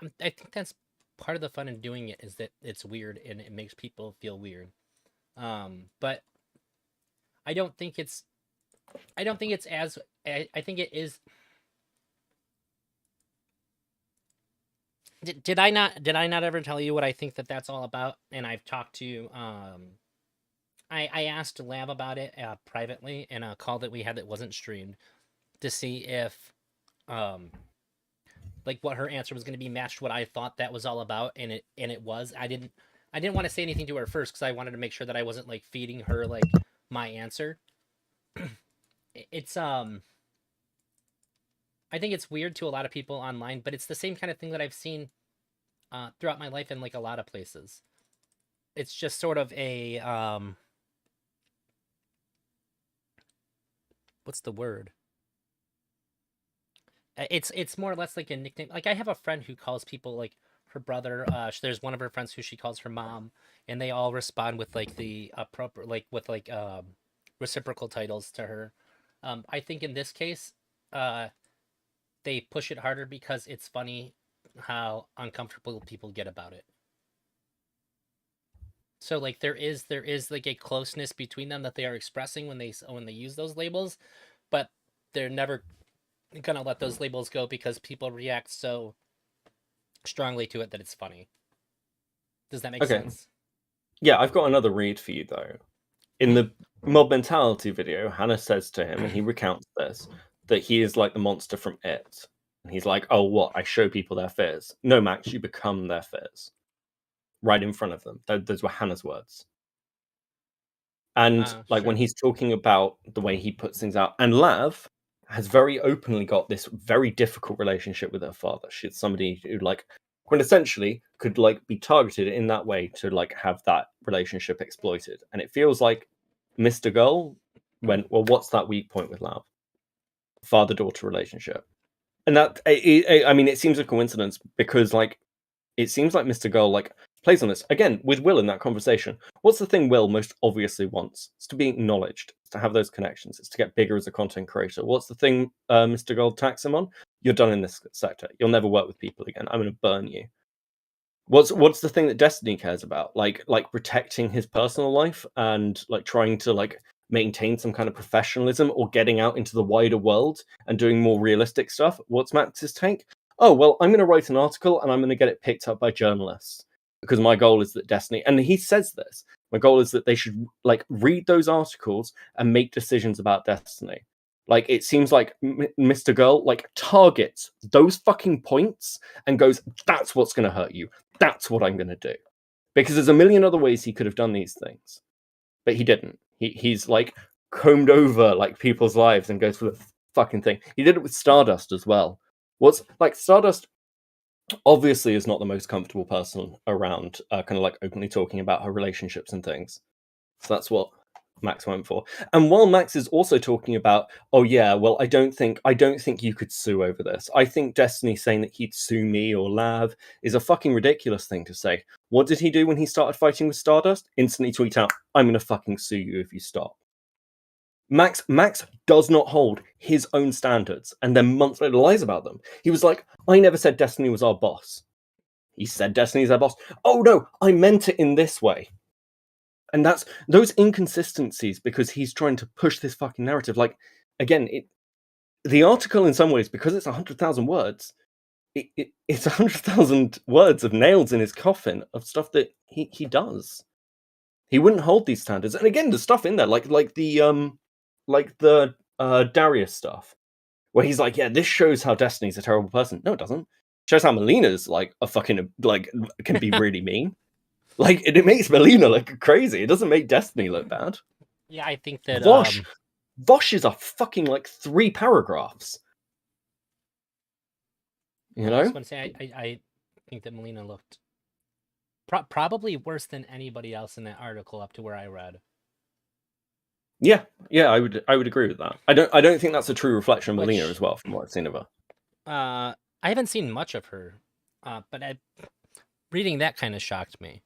Speaker 2: that's part of the fun in doing it, is that it's weird and it makes people feel weird. But I don't think it's as I think it is. Did I not ever tell you what I think that's all about? And I've talked to I asked Lab about it privately in a call that we had that wasn't streamed, to see if like what her answer was going to be matched what I thought that was all about, and it was. I didn't want to say anything to her first because I wanted to make sure that I wasn't like feeding her like my answer. It's I think it's weird to a lot of people online, but it's the same kind of thing that I've seen throughout my life in like a lot of places. It's just sort of a what's the word? It's more or less like a nickname. Like I have a friend who calls people like her brother. There's one of her friends who she calls her mom, and they all respond with like the appropriate, like with like reciprocal titles to her. I think in this case, they push it harder because it's funny how uncomfortable people get about it. So like there is like a closeness between them that they are expressing when they use those labels, but they're never gonna let those labels go because people react so strongly to it that it's funny. Does that make sense?
Speaker 1: Yeah, I've got another read for you though. In the Mob Mentality video, Hannah says to him, and he recounts this, that he is like the monster from It. And he's like, "Oh, what? I show people their fears." No, Max, you become their fears. Right in front of them. Those were Hannah's words. And like
Speaker 2: Sure.
Speaker 1: when he's talking about the way he puts things out, and Lav has very openly got this very difficult relationship with her father. She's somebody who like quintessentially could like be targeted in that way to like have that relationship exploited. And it feels like Mr. Girl went, well, what's that weak point with Lav? Father-daughter relationship. And that I mean, it seems a coincidence because like it seems like Mr. Girl like plays on this again with Will in that conversation. What's the thing Will most obviously wants? It's to be acknowledged. It's to have those connections. It's to get bigger as a content creator. What's the thing Mr. Girl attacks him on? You're done in this sector. You'll never work with people again. I'm going to burn you. What's the thing that Destiny cares about? Like protecting his personal life and like trying to like maintain some kind of professionalism or getting out into the wider world and doing more realistic stuff. What's Max's take? Oh, well, I'm going to write an article and I'm going to get it picked up by journalists because my goal is that Destiny, and he says this, my goal is that they should like read those articles and make decisions about Destiny. Like it seems like Mr. Girl like targets those fucking points and goes, that's what's going to hurt you. That's what I'm going to do. Because there's a million other ways he could have done these things, but he didn't. He's like combed over like people's lives and goes for the fucking thing. He did it with Stardust as well. What's like Stardust obviously is not the most comfortable person around, kind of like openly talking about her relationships and things. So that's what Max went for. And while Max is also talking about, oh yeah, well, I don't think you could sue over this. I think Destiny saying that he'd sue me or Lav is a fucking ridiculous thing to say. What did he do when he started fighting with Stardust? Instantly tweet out, I'm gonna fucking sue you if you stop. Max does not hold his own standards and then months later lies about them. He was like, I never said Destiny was our boss. He said Destiny's our boss. Oh no, I meant it in this way. And that's those inconsistencies because he's trying to push this fucking narrative. Like, again, the article in some ways, because it's 100,000 words, it's 100,000 words of nails in his coffin of stuff that he does. He wouldn't hold these standards. And again, there's stuff in there, like the Darius stuff, where he's like, yeah, this shows how Destiny's a terrible person. No, it doesn't. It shows how Melina's like a fucking like can be really mean. Like it makes Melina look crazy. It doesn't make Destiny look bad.
Speaker 2: Yeah, I think that
Speaker 1: Vosh, Vosh's are fucking like 3 paragraphs. You
Speaker 2: I just
Speaker 1: know?
Speaker 2: want to say I think that Melina looked probably worse than anybody else in that article up to where I read.
Speaker 1: Yeah, I would agree with that. I don't think that's a true reflection of Melina
Speaker 2: Which
Speaker 1: as well, from what I've seen of her.
Speaker 2: I haven't seen much of her, but reading that kind of shocked me.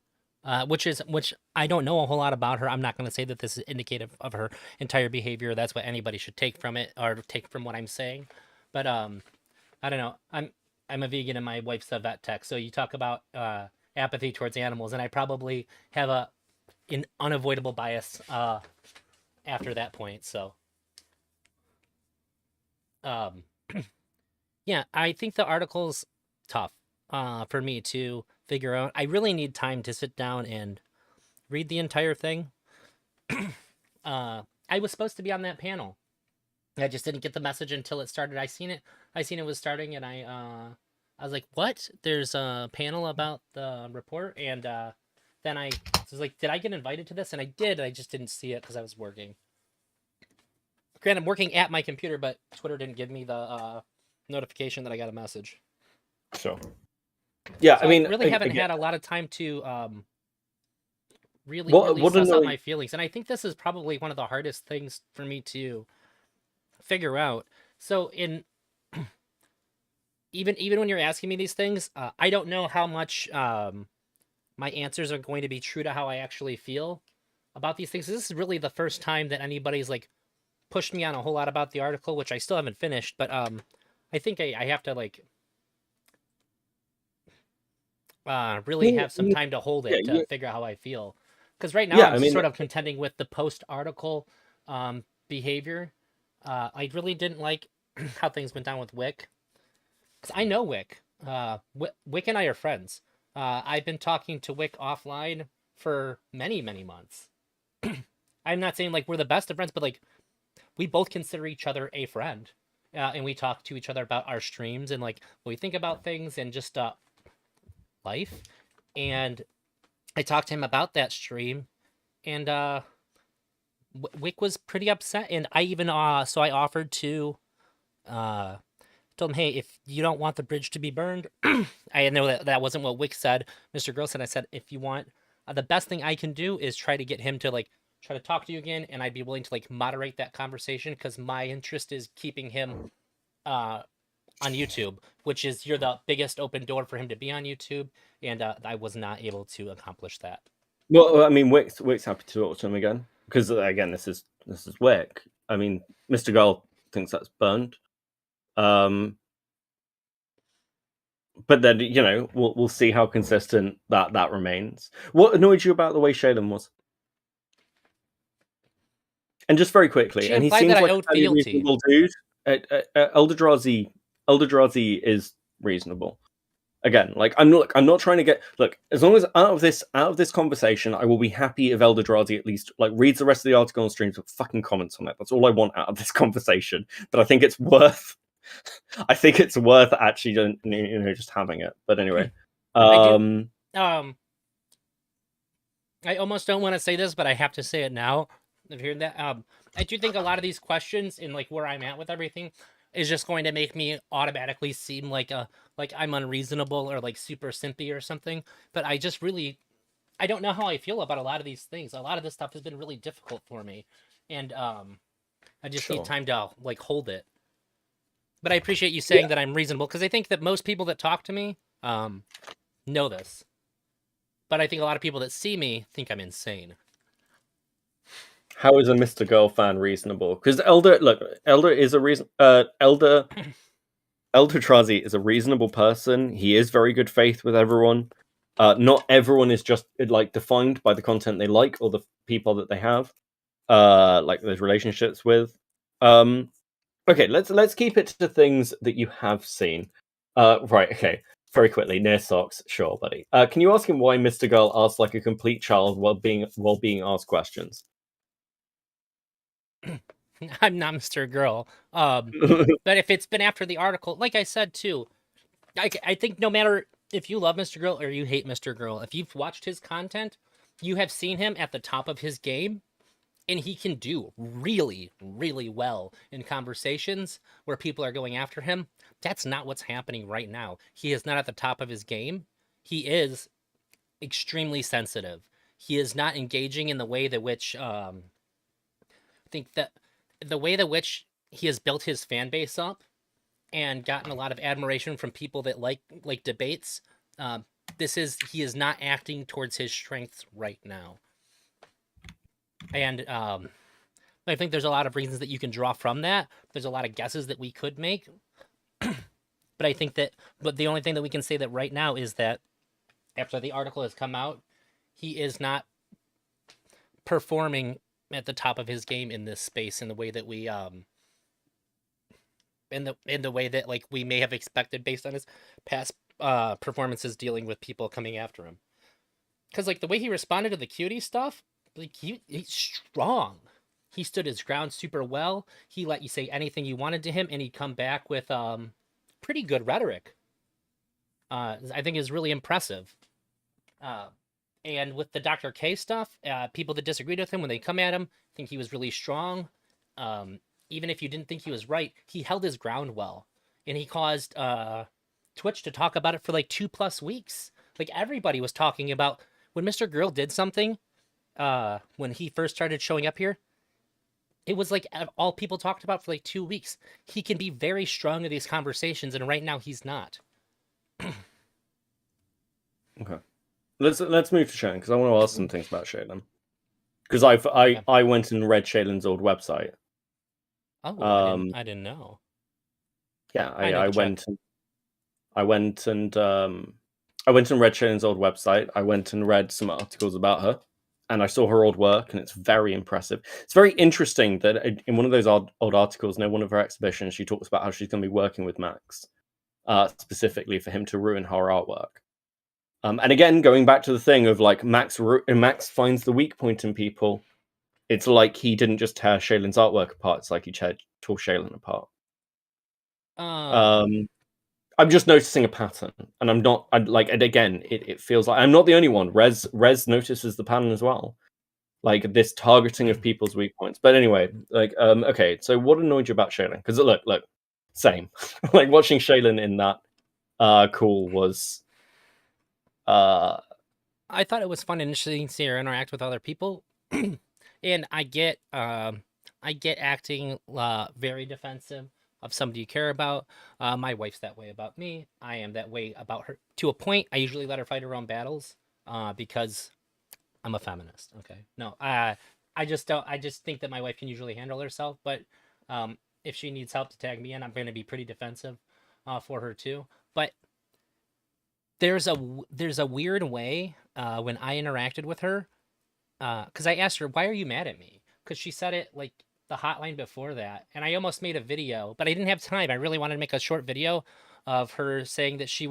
Speaker 2: Which I don't know a whole lot about her. I'm not going to say that this is indicative of her entire behavior. That's what anybody should take from it or take from what I'm saying. But I don't know. I'm a vegan and my wife's a vet tech. So you talk about apathy towards animals, and I probably have an unavoidable bias after that point. So um, yeah, I think the article's tough for me to figure out. I really need time to sit down and read the entire thing. I was supposed to be on that panel. I just didn't get the message until it started. I seen it was starting, and I was like, "What? There's a panel about the report." And then I was like, "Did I get invited to this?" And I did. I just didn't see it because I was working. Granted, I'm working at my computer, but Twitter didn't give me the notification that I got a message.
Speaker 1: Sure. Yeah,
Speaker 2: So
Speaker 1: I mean,
Speaker 2: I really haven't
Speaker 1: again,
Speaker 2: had a lot of time to really
Speaker 1: what
Speaker 2: suss out
Speaker 1: annoys
Speaker 2: my feelings, and I think this is probably one of the hardest things for me to figure out. So in even when you're asking me these things, I don't know how much my answers are going to be true to how I actually feel about these things. This is really the first time that anybody's like pushed me on a whole lot about the article, which I still haven't finished. But I think I have to like really
Speaker 1: well,
Speaker 2: have some time to hold
Speaker 1: yeah,
Speaker 2: it to figure out how I feel. Because right now
Speaker 1: yeah,
Speaker 2: I'm
Speaker 1: I mean,
Speaker 2: sort of contending with the post article behavior. I really didn't like how things went down with Wick. Because I know Wick. Wick and I are friends. I've been talking to Wick offline for many, many months. I'm not saying like we're the best of friends, but like we both consider each other a friend. And we talk to each other about our streams and like what we think about things and just life. And I talked to him about that stream, and Wick was pretty upset. And I even so I offered to uh told him, hey, if you don't want the bridge to be burned, I know that that wasn't what Wick said. Mr. Girl said, I said, if you want, the best thing I can do is try to get him to like try to talk to you again, and I'd be willing to like moderate that conversation because my interest is keeping him uh on YouTube, which is you're the biggest open door for him to be on YouTube, and I was not able to accomplish that.
Speaker 1: well, I mean, Wick's happy to talk to him again because again, this is Wick. I mean, Mr. Gull thinks that's burned. But then we'll see how consistent that remains. What annoyed you about the way Shaylin was? And just very quickly,
Speaker 2: She
Speaker 1: and he
Speaker 2: implied that
Speaker 1: seems
Speaker 2: I
Speaker 1: like
Speaker 2: owed
Speaker 1: a fairly
Speaker 2: fealty.
Speaker 1: reasonable dude. Eldrazi is reasonable. Again, like I'm not trying to get look. As long as out of this conversation, I will be happy if Eldrazi at least like reads the rest of the article and streams with fucking comments on it. That's all I want out of this conversation. But I think it's worth. I think it's worth actually, just having it. But anyway,
Speaker 2: I do.
Speaker 1: um,
Speaker 2: I almost don't want to say this, but I have to say it now. I've heard that. I do think a lot of these questions and like where I'm at with everything is just going to make me automatically seem like I'm unreasonable or like super simpy or something. But I just really I don't know how I feel about a lot of these things. A lot of this stuff has been really difficult for me, and I just need
Speaker 1: sure.
Speaker 2: time to like hold it. But I appreciate you
Speaker 1: Yeah.
Speaker 2: saying that I'm reasonable because I think that most people that talk to me know this. But I think a lot of people that see me think I'm insane.
Speaker 1: How is a Mr. Girl fan reasonable? Because Elder is a reason. Elder Trazi is a reasonable person. He is very good faith with everyone. Not everyone is just like defined by the content they like or the people that they have, like those relationships with. Okay, let's keep it to things that you have seen. Right. Okay. Very quickly, near socks. Sure, buddy. Can you ask him why Mr. Girl asks like a complete child while being asked questions?
Speaker 2: I'm not Mr. Girl. But if it's been after the article, like I said too, I think no matter if you love Mr. Girl or you hate Mr. Girl, if you've watched his content, you have seen him at the top of his game, and he can do really, really well in conversations where people are going after him. That's not what's happening right now. He is not at the top of his game. He is extremely sensitive. He is not engaging in the way that which I think that the way that which he has built his fan base up and gotten a lot of admiration from people that like debates. Um, he is not acting towards his strengths right now, and I think there's a lot of reasons that you can draw from that. There's a lot of guesses that we could make, but I think that but the only thing that we can say that right now is that after the article has come out, he is not performing at the top of his game in this space in the way that we in the way that like we may have expected based on his past performances dealing with people coming after him. Because like the way he responded to the cutie stuff, like he's strong. He stood his ground super well. He let you say anything you wanted to him, and he'd come back with pretty good rhetoric. I think is really impressive. Uh, and with the Dr. K stuff, people that disagreed with him when they come at him think he was really strong. Even if you didn't think he was right, he held his ground well, and he caused Twitch to talk about it for like 2+ weeks. Like everybody was talking about when Mr. Grill did something. When he first started showing up here, it was like all people talked about for like 2 weeks. He can be very strong in these conversations, and right now he's not.
Speaker 1: Okay. Let's move to Shaylin because I want to ask some things about Shaylin. Because
Speaker 2: Okay.
Speaker 1: I went and read Shaylin's old website.
Speaker 2: Oh, I didn't know.
Speaker 1: Yeah,
Speaker 2: I know
Speaker 1: I
Speaker 2: the chat.
Speaker 1: went and I went and I went and read Shaylin's old website. I went and read some articles about her, and I saw her old work, and it's very impressive. It's very interesting that in one of those old articles, one of her exhibitions, she talks about how she's going to be working with Max, specifically for him to ruin her artwork. And again, going back to the thing of like Max finds the weak point in people. It's like he didn't just tear Shaylin's artwork apart. It's like he tore Shaylin apart.
Speaker 2: Um,
Speaker 1: Um, I'm just noticing a pattern, and I'm not. I like, and again, it feels like I'm not the only one. Rez notices the pattern as well, like this targeting of people's weak points. But anyway, like, okay. So what annoyed you about Shaylin? Because look, same. Like watching Shaylin in that call was
Speaker 2: I thought it was fun and interesting to see her interact with other people, and I get acting very defensive of somebody you care about. My wife's that way about me. I am that way about her to a point. I usually let her fight her own battles, because I'm a feminist. Okay, no, I just don't. I just think that my wife can usually handle herself, but if she needs help to tag me in, I'm going to be pretty defensive for her too. But there's a weird way when I interacted with her, because I asked her, why are you mad at me? Because she said it like the hotline before that, and I almost made a video, but I didn't have time. I really wanted to make a short video of her saying that she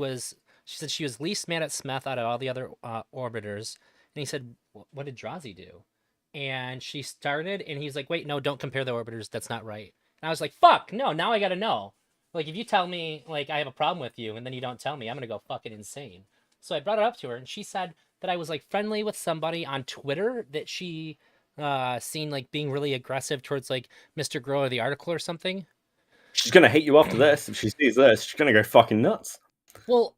Speaker 2: said she was least mad at Smith out of all the other orbiters, and he said, what did Drazi do? And she started, and he's like, wait, no, don't compare the orbiters, that's not right. And I was like, fuck no, now I gotta know. Like, if you tell me like I have a problem with you and then you don't tell me, I'm gonna go fucking insane. So I brought it up to her, and she said that I was like friendly with somebody on Twitter that she seen like being really aggressive towards like Mr. Grow or the article or something.
Speaker 1: she's gonna hate you after this. If she sees this, she's gonna go fucking nuts.
Speaker 2: Well,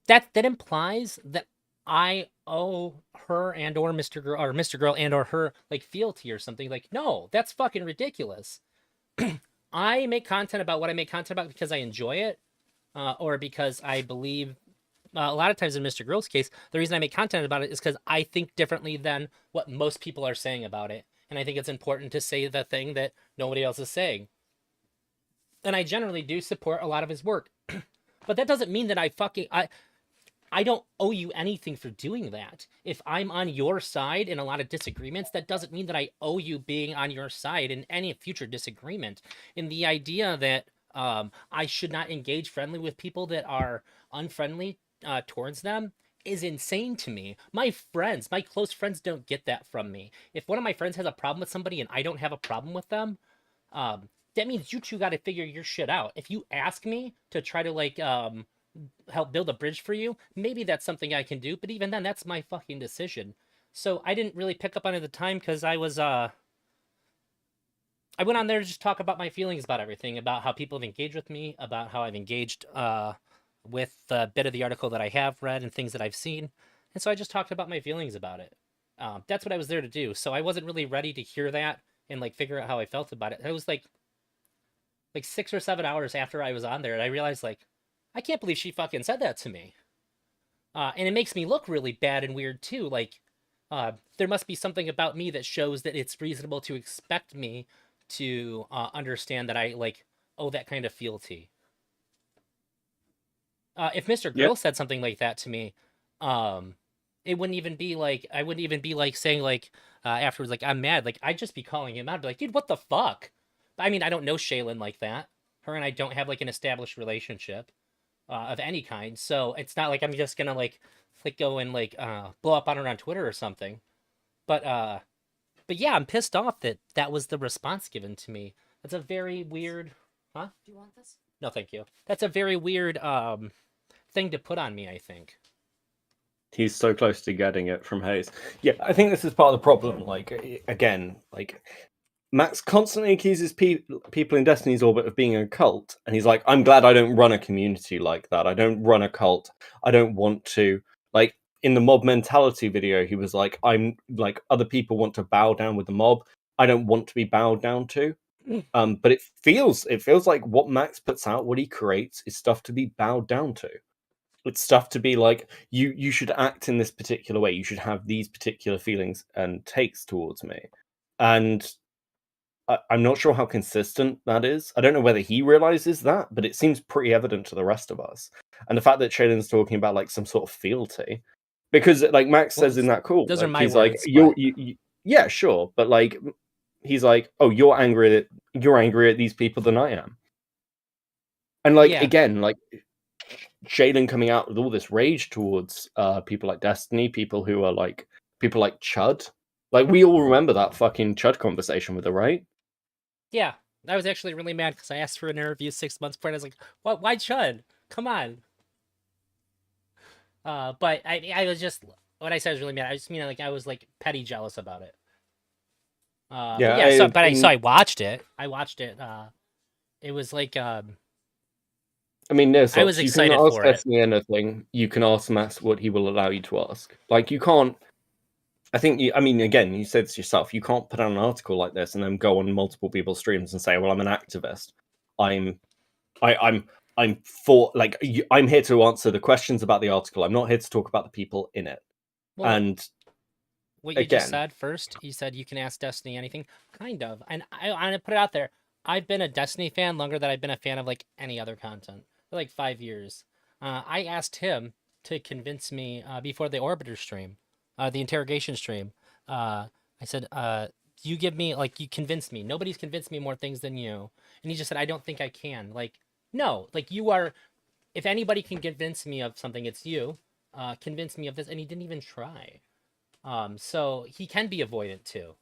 Speaker 2: that implies that I owe her and or Mr. Girl and or her like fealty or something. Like, no, that's fucking ridiculous. I make content about what I make content about because I enjoy it, or because I believe. A lot of times in Mr. Grill's case, the reason I make content about it is because I think differently than what most people are saying about it, and I think it's important to say the thing that nobody else is saying. And I generally do support a lot of his work, but that doesn't mean that I don't owe you anything for doing that. If I'm on your side in a lot of disagreements, that doesn't mean that I owe you being on your side in any future disagreement. And the idea that I should not engage friendly with people that are unfriendly towards them is insane to me. My friends, my close friends, don't get that from me. If one of my friends has a problem with somebody and I don't have a problem with them, that means you two got to figure your shit out. If you ask me to try to like help build a bridge for you, maybe that's something I can do, but even then that's my fucking decision. So I didn't really pick up on it at the time because I was I went on there to just talk about my feelings about everything, about how people have engaged with me, about how I've engaged with the bit of the article that I have read and things that I've seen. And so I just talked about my feelings about it. That's what I was there to do. So I wasn't really ready to hear that and like figure out how I felt about it. It was like 6 or 7 hours after I was on there, and I realized like I can't believe she fucking said that to me. And it makes me look really bad and weird too. Like, there must be something about me that shows that it's reasonable to expect me to understand that I like owe that kind of fealty. If Mr.
Speaker 1: Yeah.
Speaker 2: Girl said something like that to me, um, it wouldn't even be like I wouldn't even be like saying like afterwards like I'm mad. Like I'd just be calling him out, I'd be like, dude, what the fuck? I mean, I don't know Shaylin like that. Her and I don't have like an established relationship of any kind. So it's not like I'm just gonna like go and like blow up on her on Twitter or something. But but yeah, I'm pissed off that that was the response given to me. That's a very weird. Huh? Do you want this? No, thank you. That's a very weird thing to put on me, I think.
Speaker 1: He's so close to getting it from Hayes. Yeah, I think this is part of the problem. Like, again, like Max constantly accuses people in Destiny's orbit of being a cult, and he's like, "I'm glad I don't run a community like that. I don't run a cult. I don't want to." Like in the mob mentality video, he was like, "I'm like other people want to bow down with the mob. I don't want to be bowed down to." But it feels like what Max puts out, what he creates, is stuff to be bowed down to. It's stuff to be like, you should act in this particular way. You should have these particular feelings and takes towards me. And I'm not sure how consistent that is. I don't know whether he realizes that, but it seems pretty evident to the rest of us. And the fact that Shaylin's talking about like some sort of fealty, because like Max
Speaker 2: Well,
Speaker 1: says in that call,
Speaker 2: those are
Speaker 1: like
Speaker 2: my
Speaker 1: he's like,
Speaker 2: words, but
Speaker 1: yeah, sure, but like he's like, oh, you're angry at these people than I am, and like
Speaker 2: yeah,
Speaker 1: again, like Shaylin coming out with all this rage towards people like Destiny, people like Chud. Like we all remember that fucking Chud conversation with her, right?
Speaker 2: yeah. I was actually really mad because I asked for an interview 6 months prior. And I was like, "What? Why Chud? Come on!" But I was just what I said was really mad. I just mean like I was like petty jealous about it. But
Speaker 1: Yeah,
Speaker 2: yeah, so
Speaker 1: in
Speaker 2: I watched it. I watched it. It was like
Speaker 1: I mean, no
Speaker 2: I was
Speaker 1: socks. You can
Speaker 2: excited
Speaker 1: ask
Speaker 2: for it.
Speaker 1: Destiny anything. You can ask Max what he will allow you to ask. Like you can't. I think. I mean, again, you said this yourself. You can't put out an article like this and then go on multiple people's streams and say, "Well, I'm an activist. I'm, I'm, I'm for like I'm here to answer the questions about the article. I'm not here to talk about the people in it."
Speaker 2: Well,
Speaker 1: And
Speaker 2: what you just
Speaker 1: again,
Speaker 2: said first, you said you can ask Destiny anything, kind of, and I'm gonna put it out there. I've been a Destiny fan longer than I've been a fan of like any other content for like 5 years. I asked him to convince me before the Orbiter stream, the interrogation stream. I said, "You give me like you convinced me. Nobody's convinced me more things than you." And he just said, "I don't think I can." Like, no, like you are. If anybody can convince me of something, it's you. Convince me of this, and he didn't even try. So he can be avoidant too.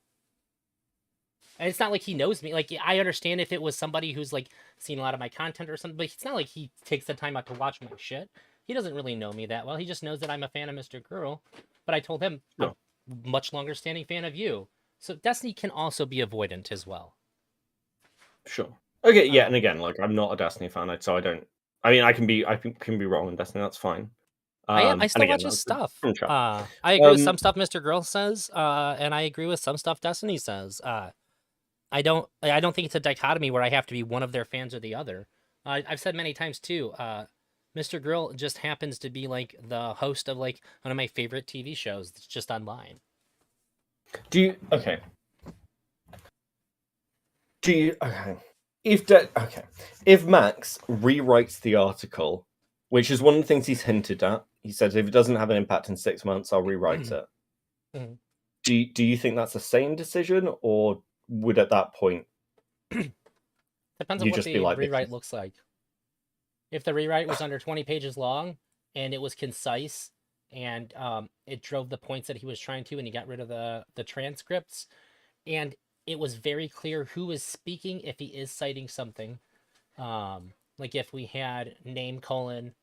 Speaker 2: And it's not like he knows me. Like I understand if it was somebody who's like seen a lot of my content or something, but it's not like he takes the time out to watch my shit. He doesn't really know me that well. He just knows that I'm a fan of Mr. Girl. But I told him I'm
Speaker 1: sure,
Speaker 2: a much longer standing fan of you. So Destiny can also be avoidant as well.
Speaker 1: sure. Okay, yeah, and
Speaker 2: Um,
Speaker 1: again, like I'm not a Destiny fan, so I don't. I mean, I can be wrong in Destiny. That's fine.
Speaker 2: I
Speaker 1: And
Speaker 2: still
Speaker 1: again,
Speaker 2: watch his
Speaker 1: that's
Speaker 2: stuff.
Speaker 1: from chat.
Speaker 2: I agree with
Speaker 1: Um,
Speaker 2: some stuff Mr. Girl says, and I agree with some stuff Destiny says. I don't think it's a dichotomy where I have to be one of their fans or the other. I've said many times too. Mr. Grill just happens to be like the host of like one of my favorite TV shows that's just online.
Speaker 1: do you okay? Do you okay? Okay, if Max rewrites the article, which is one of the things he's hinted at, he says if it doesn't have an impact in 6 months, I'll rewrite it.
Speaker 2: Mhm.
Speaker 1: Do you think that's a sane decision, or would at that point
Speaker 2: Depends on
Speaker 1: you
Speaker 2: what
Speaker 1: just be
Speaker 2: the
Speaker 1: like, this
Speaker 2: rewrite
Speaker 1: is
Speaker 2: looks like. If the rewrite was under 20 pages long and it was concise and it drove the points that he was trying to, and he got rid of the transcripts, and it was very clear who is speaking if he is citing something. Like if we had name colon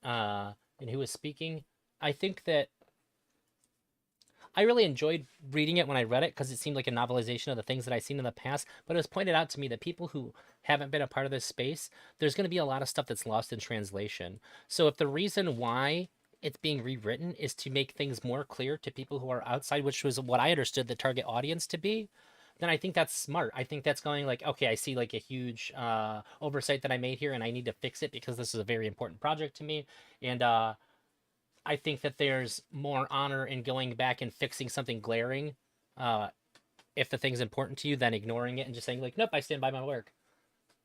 Speaker 2: and who was speaking, I think that I really enjoyed reading it when I read it because it seemed like a novelization of the things that I've seen in the past. But it was pointed out to me that people who haven't been a part of this space, there's going to be a lot of stuff that's lost in translation. So if the reason why it's being rewritten is to make things more clear to people who are outside, which was what I understood the target audience to be, then I think that's smart. I think that's going like, okay, I see like a huge oversight that I made here and I need to fix it because this is a very important project to me. And I think that there's more honor in going back and fixing something glaring, uh, if the thing's important to you, than ignoring it and just saying like, nope, I stand by my work.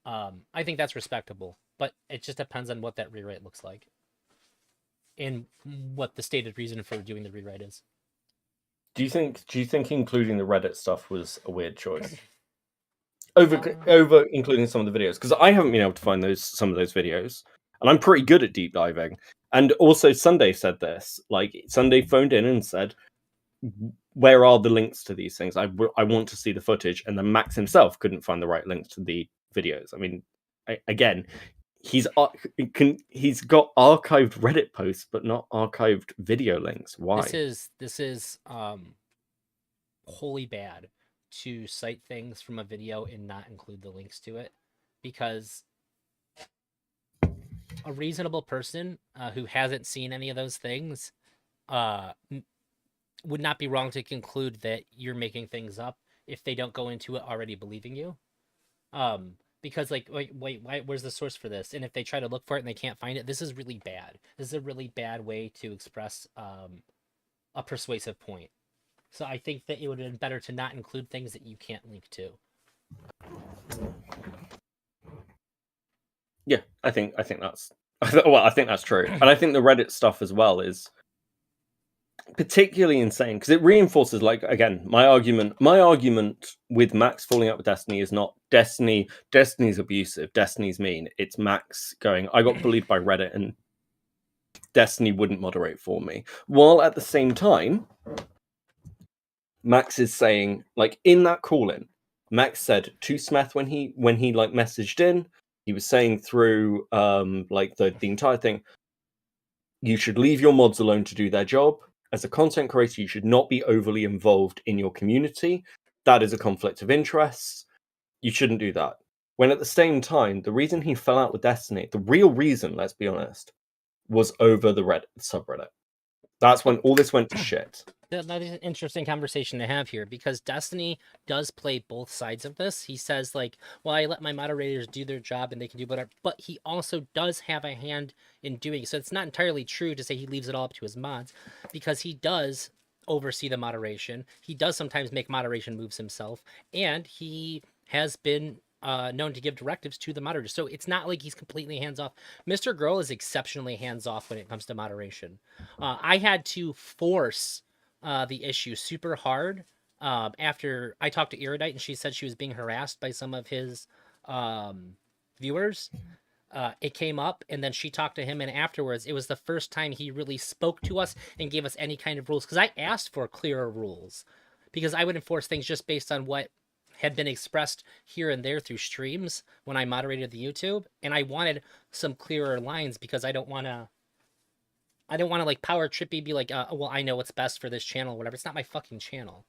Speaker 2: I think that's respectable, but it just depends on what that rewrite looks like and what the stated reason for doing the rewrite is.
Speaker 1: Do you think including the Reddit stuff was a weird choice?
Speaker 2: Uh,
Speaker 1: Over including some of the videos, because I haven't been able to find some of those videos, and I'm pretty good at deep diving. And also, Sunday said this. Like, Sunday phoned in and said, "Where are the links to these things? I want to see the footage." And then Max himself couldn't find the right links to the videos. I mean, again, he's got archived Reddit posts, but not archived video links. Why?
Speaker 2: this is wholly bad to cite things from a video and not include the links to it, because a reasonable person who hasn't seen any of those things uh, would not be wrong to conclude that you're making things up if they don't go into it already believing you. Because like, wait, where's the source for this? And if they try to look for it and they can't find it, this is really bad. This is a really bad way to express a persuasive point. So I think that it would have been better to not include things that you can't link to.
Speaker 1: Yeah, I think that's well, I think that's true, and I think the Reddit stuff as well is particularly insane because it reinforces, like, again, my argument with Max falling out with Destiny is not Destiny's abusive, Destiny's mean. It's Max going, I got bullied by Reddit and Destiny wouldn't moderate for me, while at the same time Max is saying, like, in that call-in, Max said to Smeth when he like messaged in, he was saying through like the entire thing, you should leave your mods alone to do their job. As a content creator, you should not be overly involved in your community. That is a conflict of interest. You shouldn't do that. When at the same time, the reason he fell out with Destiny, the real reason, let's be honest, was over the Reddit subreddit. That's when all this went to shit.
Speaker 2: That is an interesting conversation to have here, because Destiny does play both sides of this. He says like, well, I let my moderators do their job and they can do whatever, but he also does have a hand in doing it. So it's not entirely true to say he leaves it all up to his mods, because he does oversee the moderation. He does sometimes make moderation moves himself, and he has been known to give directives to the moderators. So it's not like he's completely hands off. Mr. Girl is exceptionally hands off when it comes to moderation. I had to force the issue super hard after I talked to Iridite and she said she was being harassed by some of his viewers. It came up, and then she talked to him, and afterwards it was the first time he really spoke to us and gave us any kind of rules, because I asked for clearer rules, because I would enforce things just based on what had been expressed here and there through streams when I moderated the YouTube, and I wanted some clearer lines because I don't want to like power trippy be like, well, I know what's best for this channel or whatever. It's not my fucking channel.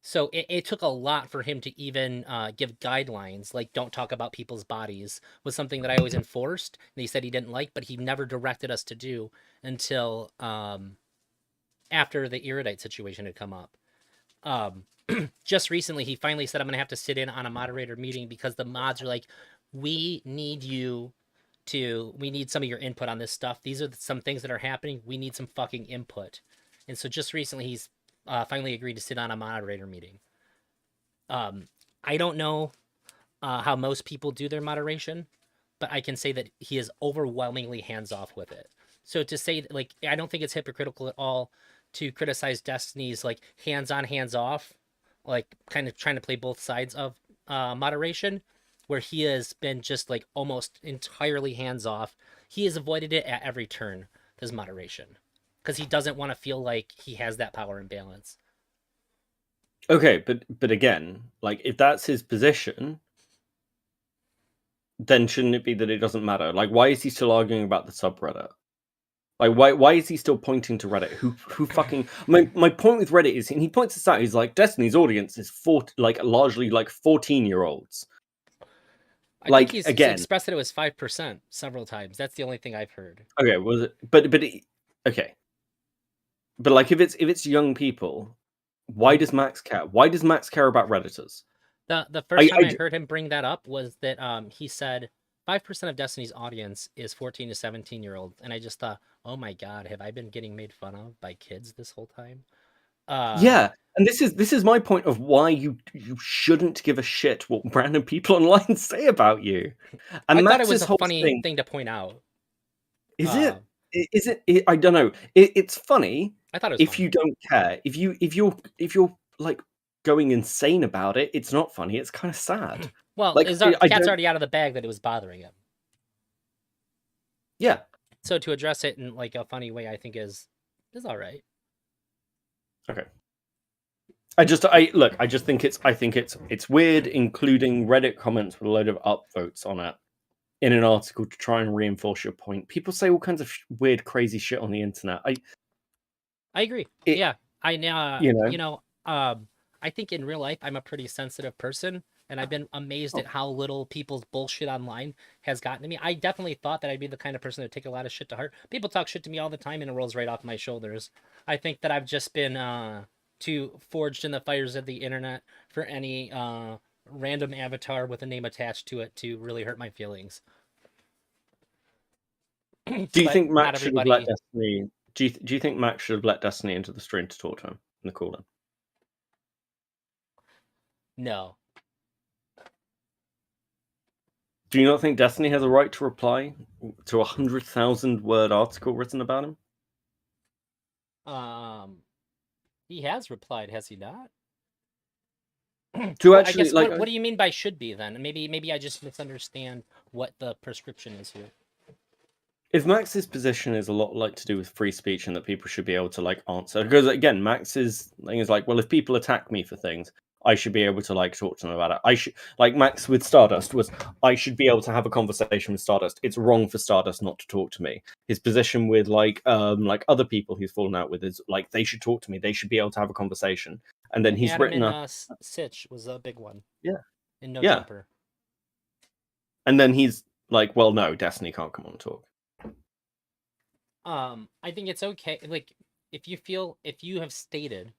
Speaker 2: So it took a lot for him to even give guidelines, like don't talk about people's bodies, was something that I always enforced, and he said he didn't like, but he never directed us to do until after the Iridite situation had come up. Just recently, he finally said, I'm going to have to sit in on a moderator meeting because the mods are like, we need some of your input on this stuff. These are some things that are happening. We need some fucking input. And so just recently, he's finally agreed to sit on a moderator meeting. I don't know how most people do their moderation, but I can say that he is overwhelmingly hands-off with it. So to say, like, I don't think it's hypocritical at all to criticize Destiny's, like, hands-on, hands-off, like, kind of trying to play both sides of moderation, where he has been just, like, almost entirely hands-off. He has avoided it at every turn, his moderation, because he doesn't want to feel like he has that power imbalance.
Speaker 1: Okay, but again, like, if that's his position, then shouldn't it be that it doesn't matter? Like, why is he still arguing about the subreddit? Like, why is he still pointing to Reddit? Who fucking... My point with Reddit is, and he points this out, he's like, Destiny's audience is largely like 14-year-olds.
Speaker 2: I think
Speaker 1: Like,
Speaker 2: he's
Speaker 1: again,
Speaker 2: expressed that it was 5% several times. That's the only thing I've heard.
Speaker 1: okay, was it? Okay, but like, if it's young people, why does Max care? Why does Max care about Redditors?
Speaker 2: The first time I heard him bring that up was that he said 5% of Destiny's audience is 14 to 17-year-olds, and I just thought, oh my god, have I been getting made fun of by kids this whole time?
Speaker 1: Yeah, and this is my point of why you shouldn't give a shit what random people online say about you. And
Speaker 2: I thought it was
Speaker 1: Max's
Speaker 2: a
Speaker 1: whole
Speaker 2: funny thing to point out.
Speaker 1: is it? Is it? I don't know. It's funny.
Speaker 2: I thought it was
Speaker 1: If
Speaker 2: funny.
Speaker 1: you don't care, if you're like going insane about it, it's not funny. It's kind of sad.
Speaker 2: Well,
Speaker 1: Like,
Speaker 2: the cat's already out of the bag that it was bothering him.
Speaker 1: Yeah.
Speaker 2: So to address it in like a funny way, I think is all right.
Speaker 1: Okay. I just think it's weird including Reddit comments with a load of upvotes on it in an article to try and reinforce your point. People say all kinds of weird, crazy shit on the internet.
Speaker 2: I agree. Yeah, I I think in real life I'm a pretty sensitive person, and I've been amazed at how little people's bullshit online has gotten to me. I definitely thought that I'd be the kind of person to take a lot of shit to heart. People talk shit to me all the time, and it rolls right off my shoulders. I think that I've just been too forged in the fires of the internet for any random avatar with a name attached to it to really hurt my feelings.
Speaker 1: Do you think Max should have let Destiny? Do you think Max should have let Destiny into the stream to talk to him in the call-in?
Speaker 2: No.
Speaker 1: Do you not think Destiny has a right to reply to a 100,000-word article written about him?
Speaker 2: He has replied, has he not?
Speaker 1: To actually,
Speaker 2: I guess, what do you mean by should be then? Maybe I just misunderstand what the prescription is here.
Speaker 1: If Max's position is a lot like to do with free speech and that people should be able to like answer, because again, Max's thing is like, well, if people attack me for things, I should be able to like talk to them about it. I should, like Max with Stardust was, I should be able to have a conversation with Stardust. It's wrong for Stardust not to talk to me. His position with like other people he's fallen out with is like, they should talk to me. They should be able to have a conversation. And then he's written up.
Speaker 2: Sitch was a big one.
Speaker 1: Yeah.
Speaker 2: In No Jumper.
Speaker 1: And then he's like, well, no, Destiny can't come on and talk.
Speaker 2: I think it's okay. Like, if you have stated,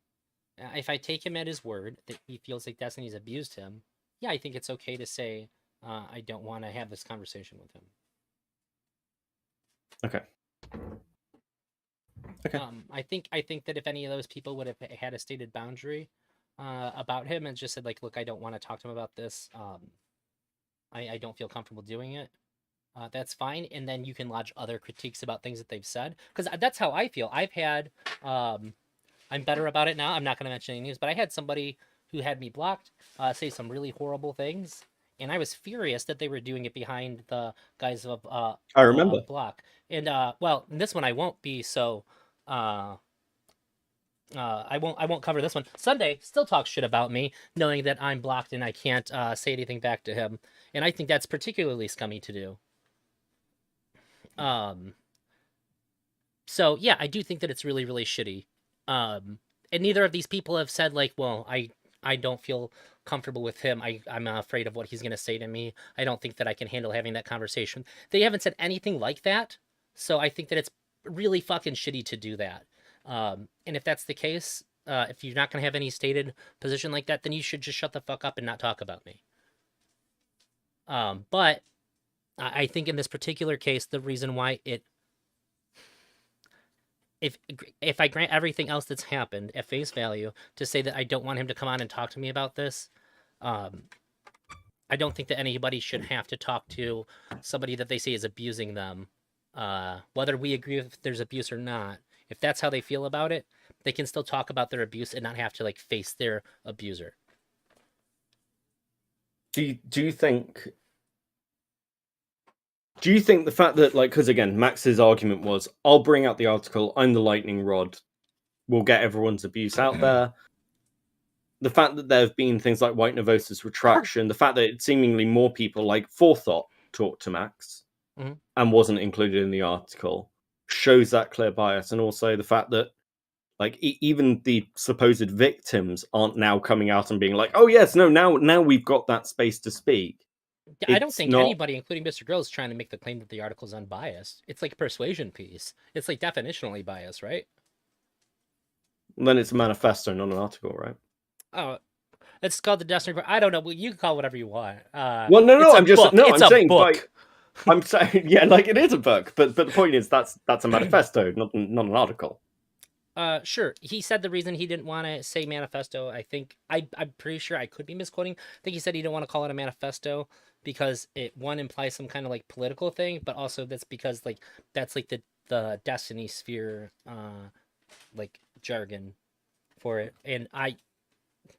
Speaker 2: if I take him at his word that he feels like Destiny's abused him, yeah, I think it's okay to say, I don't want to have this conversation with him.
Speaker 1: Okay. Okay.
Speaker 2: I think that if any of those people would have had a stated boundary about him and just said like, look, I don't want to talk to him about this. I don't feel comfortable doing it. That's fine, and then you can lodge other critiques about things that they've said, because that's how I feel. I've had, I'm better about it now. I'm not going to mention any names, but I had somebody who had me blocked say some really horrible things, and I was furious that they were doing it behind the guise of
Speaker 1: I remember
Speaker 2: block. And well, in this one I won't be so. I won't cover this one. Sunday still talks shit about me, knowing that I'm blocked and I can't say anything back to him, and I think that's particularly scummy to do. So yeah, I do think that it's really, really shitty. And neither of these people have said like, well, I don't feel comfortable with him. I'm afraid of what he's going to say to me. I don't think that I can handle having that conversation. They haven't said anything like that. So I think that it's really fucking shitty to do that. And if that's the case, if you're not going to have any stated position like that, then you should just shut the fuck up and not talk about me. But I think in this particular case, the reason why if I grant everything else that's happened at face value to say that I don't want him to come on and talk to me about this, I don't think that anybody should have to talk to somebody that they say is abusing them, whether we agree if there's abuse or not. If that's how they feel about it, they can still talk about their abuse and not have to like face their abuser.
Speaker 1: Do you think the fact that, like, because again, Max's argument was, I'll bring out the article, I'm the lightning rod, we'll get everyone's abuse out there. The fact that there have been things like White Nervosa's retraction, the fact that seemingly more people, like Forethought, talked to Max and wasn't included in the article, shows that clear bias, and also the fact that like even the supposed victims aren't now coming out and being like, "Oh yes, no, now we've got that space to speak."
Speaker 2: Yeah, I don't
Speaker 1: It's
Speaker 2: think
Speaker 1: not.
Speaker 2: anybody, including Mr. Grill, is trying to make the claim that the article's unbiased. It's like a persuasion piece. It's like definitionally biased, right?
Speaker 1: Then it's a manifesto, not an article, right?
Speaker 2: Oh, it's called the Destiny Report. I don't know. You can call it whatever you want.
Speaker 1: Well, no,
Speaker 2: It's
Speaker 1: no,
Speaker 2: a
Speaker 1: I'm just
Speaker 2: book.
Speaker 1: no,
Speaker 2: It's
Speaker 1: I'm
Speaker 2: a
Speaker 1: saying by
Speaker 2: book.
Speaker 1: I'm saying yeah, like it is a book, but the point is that's a manifesto, not an article.
Speaker 2: Sure. He said the reason he didn't want to say manifesto, I think I'm pretty sure I could be misquoting. I think he said he didn't want to call it a manifesto because it one implies some kind of like political thing, but also that's because like that's like the Destiny sphere like jargon for it. And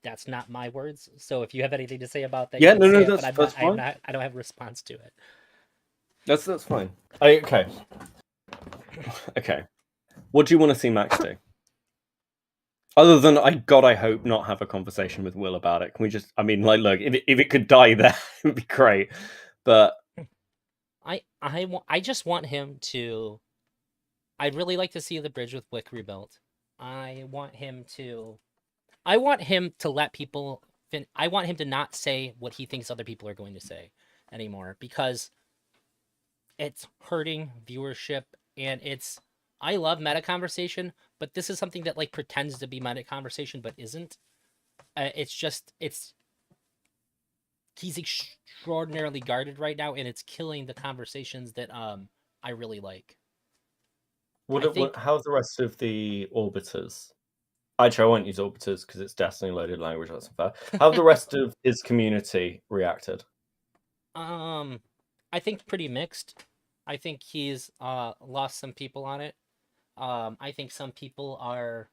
Speaker 2: that's not my words. So if you have anything to say about that, you
Speaker 1: Yeah,
Speaker 2: can
Speaker 1: no,
Speaker 2: say
Speaker 1: no,
Speaker 2: it, but
Speaker 1: that's fine.
Speaker 2: I don't have a response to it.
Speaker 1: That's fine. Okay. Okay. What do you want to see Max do? Other than I hope not have a conversation with Will about it. Can we just? I mean, like, look, if it could die there, it'd be great. But
Speaker 2: I just want him to. I'd really like to see the bridge with Wick rebuilt. I want him to. I want him to let people. I want him to not say what he thinks other people are going to say anymore because it's hurting viewership and it's. I love meta conversation, but this is something that like pretends to be meta conversation but isn't. It's just it's he's extraordinarily guarded right now, and it's killing the conversations that I really like. I think
Speaker 1: how's the rest of the orbiters? Actually, I won't use orbiters because it's Destiny loaded language. That's unfair. How have the rest of his community reacted?
Speaker 2: I think pretty mixed. I think he's lost some people on it. I think some people are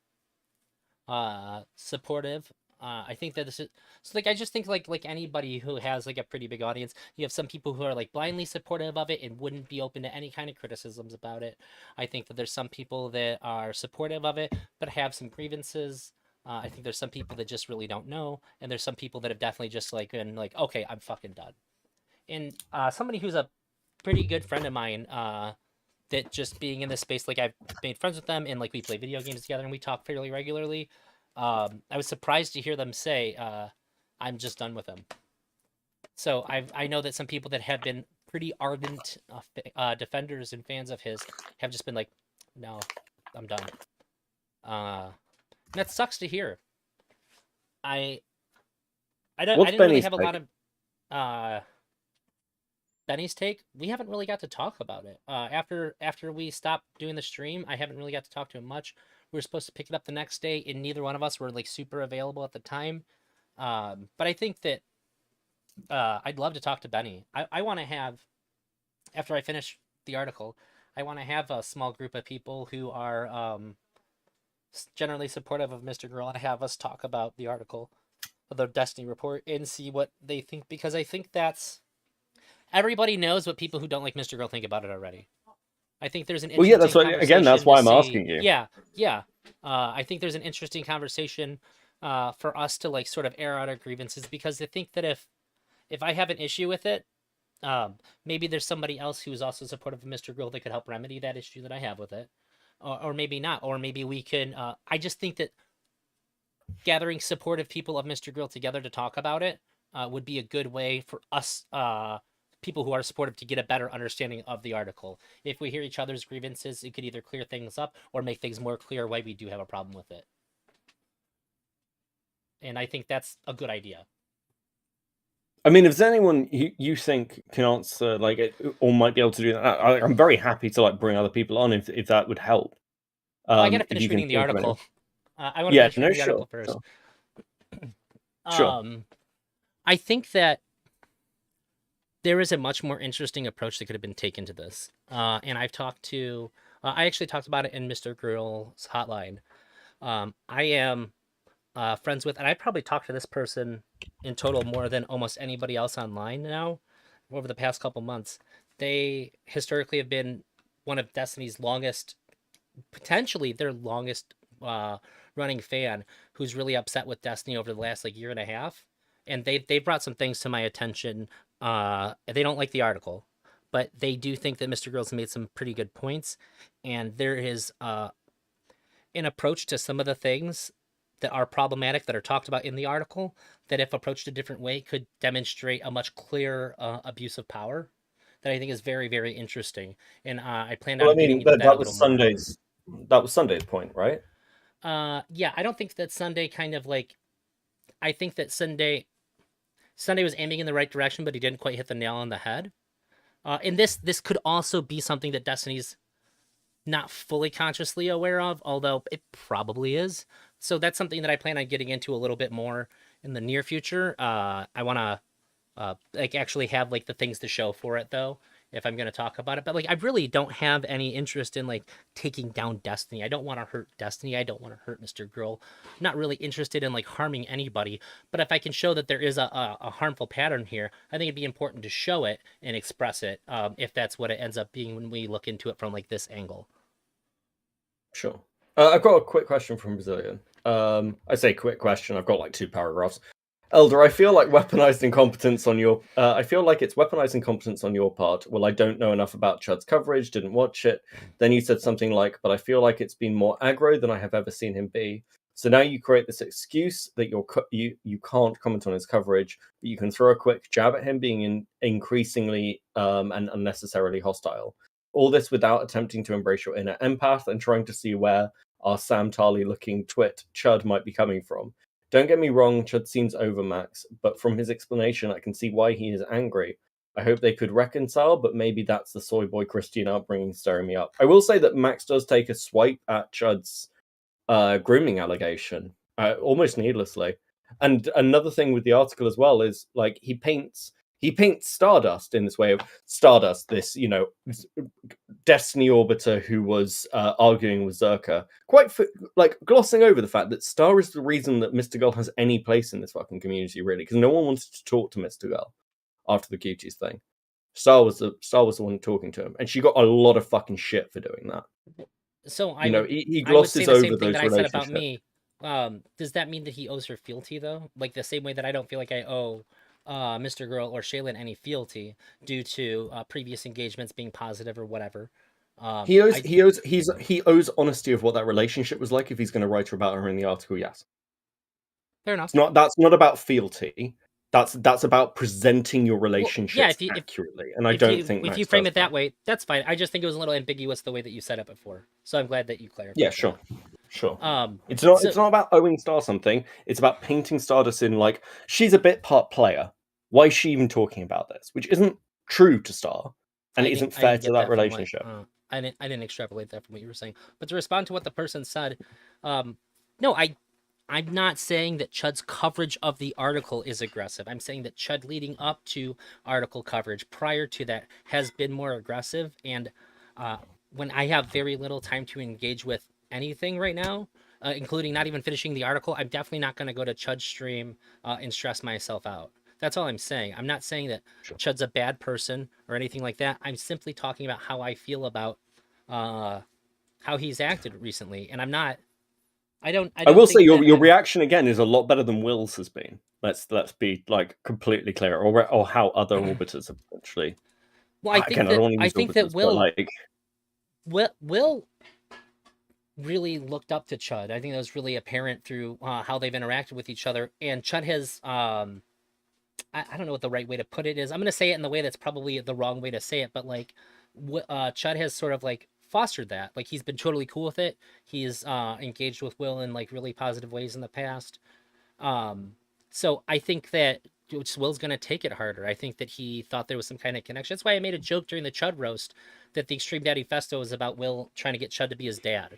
Speaker 2: supportive. I think that this is so like I just think like anybody who has like a pretty big audience, you have some people who are like blindly supportive of it and wouldn't be open to any kind of criticisms about it. I think that there's some people that are supportive of it but have some grievances. I think there's some people that just really don't know, and there's some people that have definitely just like been like, okay, I'm fucking done. And somebody who's a pretty good friend of mine, that just being in this space, like I've made friends with them and like we play video games together and we talk fairly regularly. I was surprised to hear them say, "I'm just done with him." So I know that some people that have been pretty ardent defenders and fans of his have just been like, "No, I'm done." That sucks to hear. I I
Speaker 1: What's
Speaker 2: didn't really
Speaker 1: Benny's
Speaker 2: have a
Speaker 1: take?
Speaker 2: lot of uh Benny's take. We haven't really got to talk about it. After we stopped doing the stream, I haven't really got to talk to him much. We were supposed to pick it up the next day, and neither one of us were like super available at the time. But I think that I'd love to talk to Benny. I want to have after I finish the article, I want to have a small group of people who are generally supportive of Mr. Girl and have us talk about the article, the Destiny report, and see what they think because I think that's everybody knows what people who don't like Mr. Girl think about it already. I think there's an
Speaker 1: Well, yeah, that's
Speaker 2: interesting
Speaker 1: what, again, that's
Speaker 2: conversation to
Speaker 1: why I'm
Speaker 2: see.
Speaker 1: asking you.
Speaker 2: Yeah, yeah. I think there's an interesting conversation for us to like sort of air out our grievances because I think that if I have an issue with it, maybe there's somebody else who is also supportive of Mr. Grill that could help remedy that issue that I have with it, or maybe not, or maybe we can. I just think that gathering supportive people of Mr. Grill together to talk about it would be a good way for us, people who are supportive, to get a better understanding of the article. If we hear each other's grievances, it could either clear things up or make things more clear why we do have a problem with it. And I think that's a good idea.
Speaker 1: I mean, if there's anyone you think can answer like it, or might be able to do that, I'm very happy to like bring other people on if that would help.
Speaker 2: Well, I got to
Speaker 1: If you
Speaker 2: finish
Speaker 1: can
Speaker 2: reading the
Speaker 1: think of anyone.
Speaker 2: article. I want to
Speaker 1: Yeah,
Speaker 2: finish
Speaker 1: no,
Speaker 2: reading the
Speaker 1: sure,
Speaker 2: article first.
Speaker 1: sure, sure.
Speaker 2: I think that there is a much more interesting approach that could have been taken to this. And I've talked to, I actually talked about it in Mr. Grill's hotline. I am friends with, and I probably talked to this person in total more than almost anybody else online now over the past couple months. They historically have been one of Destiny's longest, potentially their longest running fan, who's really upset with Destiny over the last like year and a half. And they brought some things to my attention. They don't like the article, but they do think that Mr. Girl's made some pretty good points, and there is an approach to some of the things that are problematic that are talked about in the article that, if approached a different way, could demonstrate a much clearer abuse of power that I think is very, very interesting. And I planned
Speaker 1: Well, I
Speaker 2: on getting
Speaker 1: mean,
Speaker 2: into that a
Speaker 1: that
Speaker 2: little
Speaker 1: was
Speaker 2: more.
Speaker 1: Sunday's point, right?
Speaker 2: Yeah, I don't think that Sunday kind of like. I think that Sunday was aiming in the right direction, but he didn't quite hit the nail on the head. And this could also be something that Destiny's not fully consciously aware of, although it probably is. So that's something that I plan on getting into a little bit more in the near future. I want to like actually have like the things to show for it though, if I'm going to talk about it. But like I really don't have any interest in like taking down Destiny. I don't want to hurt Destiny. I don't want to hurt Mr. Girl. I'm not really interested in like harming anybody. But if I can show that there is a harmful pattern here, I think it'd be important to show it and express it, if that's what it ends up being when we look into it from like this angle.
Speaker 1: Sure. I've got a quick question from Brazilian. I say quick question. I've got like 2 paragraphs. Elder, I feel like weaponized incompetence on your. I feel like it's weaponized incompetence on your part. Well, I don't know enough about Chud's coverage. Didn't watch it. Then you said something like, "But I feel like it's been more aggro than I have ever seen him be." So now you create this excuse that you can't comment on his coverage, but you can throw a quick jab at him being increasingly and unnecessarily hostile. All this without attempting to embrace your inner empath and trying to see where our Sam Tarly looking twit Chud might be coming from. Don't get me wrong, Chud seems overmax, but from his explanation, I can see why he is angry. I hope they could reconcile, but maybe that's the soy boy Christian upbringing stirring me up. I will say that Max does take a swipe at Chud's grooming allegation, almost needlessly. And another thing with the article as well is like he paints Stardust in this way of Stardust, this Destiny Orbiter who was arguing with Zerka, like glossing over the fact that Star is the reason that Mr. Girl has any place in this fucking community, really, because no one wanted to talk to Mr. Girl after the Cuties thing. Star was the one talking to him, and she got a lot of fucking shit for doing that.
Speaker 2: So
Speaker 1: He
Speaker 2: I would say
Speaker 1: glosses
Speaker 2: the same
Speaker 1: over
Speaker 2: thing that
Speaker 1: those
Speaker 2: I said about
Speaker 1: relationships.
Speaker 2: me. Does that mean that he owes her fealty though? Like the same way that I don't feel like I owe Mr. Girl or Shaylin any fealty due to previous engagements being positive or whatever. I
Speaker 1: He owes honesty of what that relationship was like if he's going to write about her in the article. Yes,
Speaker 2: Fair
Speaker 1: it's
Speaker 2: enough.
Speaker 1: not. That's not about fealty. That's about presenting your
Speaker 2: Well, yeah,
Speaker 1: relationships
Speaker 2: if you
Speaker 1: accurately, and I don't think
Speaker 2: if you
Speaker 1: Max
Speaker 2: frame
Speaker 1: does
Speaker 2: it
Speaker 1: that.
Speaker 2: that way, that's fine. I just think it was a little ambiguous the way that you said it before. So I'm glad that you
Speaker 1: Yeah,
Speaker 2: clarified that.
Speaker 1: sure, sure.
Speaker 2: Um,
Speaker 1: It's not.
Speaker 2: so
Speaker 1: It's not about owing Star something. It's about painting Stardust in like she's a bit part player. Why is she even talking about this? Which isn't true to Star, and it isn't
Speaker 2: I
Speaker 1: fair
Speaker 2: didn't
Speaker 1: to
Speaker 2: get
Speaker 1: that
Speaker 2: that from what
Speaker 1: relationship.
Speaker 2: I didn't extrapolate that from what you were saying. But to respond to what the person said, um, no, I'm not saying that Chud's coverage of the article is aggressive. I'm saying that Chud leading up to article coverage prior to that has been more aggressive. And uh, when I have very little time to engage with anything right now, including not even finishing the article, I'm definitely not going to go to Chud's stream and stress myself out. That's all I'm saying. I'm not saying that
Speaker 1: Sure.
Speaker 2: Chud's a bad person or anything like that. I'm simply talking about how I feel about uh, how he's acted recently, and I'm not. I
Speaker 1: I
Speaker 2: don't
Speaker 1: will say
Speaker 2: think that
Speaker 1: your
Speaker 2: I'm.
Speaker 1: reaction again is a lot better than Will's has been. Let's be like completely clear, or how other orbiters have actually.
Speaker 2: Well,
Speaker 1: Again, I don't want to
Speaker 2: I
Speaker 1: use
Speaker 2: think that
Speaker 1: orbiters, but like
Speaker 2: Will really looked up to Chud. I think that was really apparent through how they've interacted with each other. And Chud has I don't know what the right way to put it is. I'm gonna say it in the way that's probably the wrong way to say it, but like Chud has sort of like fostered that. Like he's been totally cool with it. He's engaged with Will in like really positive ways in the past. Um, so I think that Will's gonna take it harder. I think that he thought there was some kind of connection. That's why I made a joke during the Chud roast that the Extreme Daddy Festo is about Will trying to get Chud to be his dad.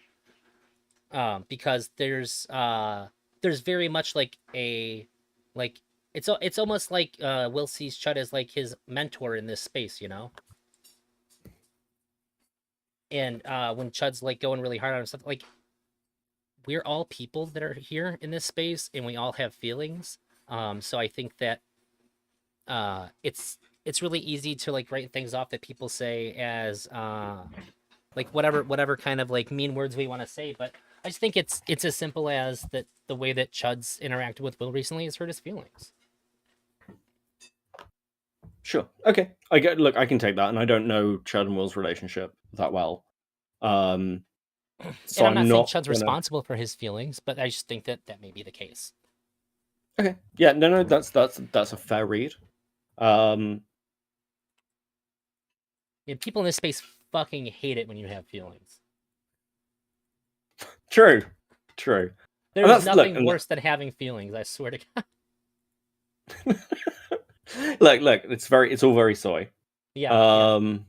Speaker 2: Because there's very much like a like it's almost like Will sees Chud as like his mentor in this space, you know. And when Chud's like going really hard on stuff, like we're all people that are here in this space, and we all have feelings. So I think that it's really easy to like write things off that people say as like whatever kind of like mean words we want to say, but I just think it's as simple as that the way that Chud's interacted with Will recently has hurt his feelings.
Speaker 1: Sure. Okay. I get. Look, I can take that, and I don't know Chud and Will's relationship that well. Um,
Speaker 2: And
Speaker 1: so
Speaker 2: I'm not
Speaker 1: I'm
Speaker 2: saying
Speaker 1: not
Speaker 2: Chud's
Speaker 1: gonna.
Speaker 2: responsible for his feelings, but I just think that that may be the case.
Speaker 1: Okay. Yeah. No. No. That's a fair read. Um,
Speaker 2: And people in this space fucking hate it when you have feelings.
Speaker 1: true. True. And
Speaker 2: There's
Speaker 1: that's look.
Speaker 2: nothing
Speaker 1: And
Speaker 2: worse than having feelings, I swear to God.
Speaker 1: look. It's very. It's all very soy.
Speaker 2: Yeah, yeah.
Speaker 1: Um.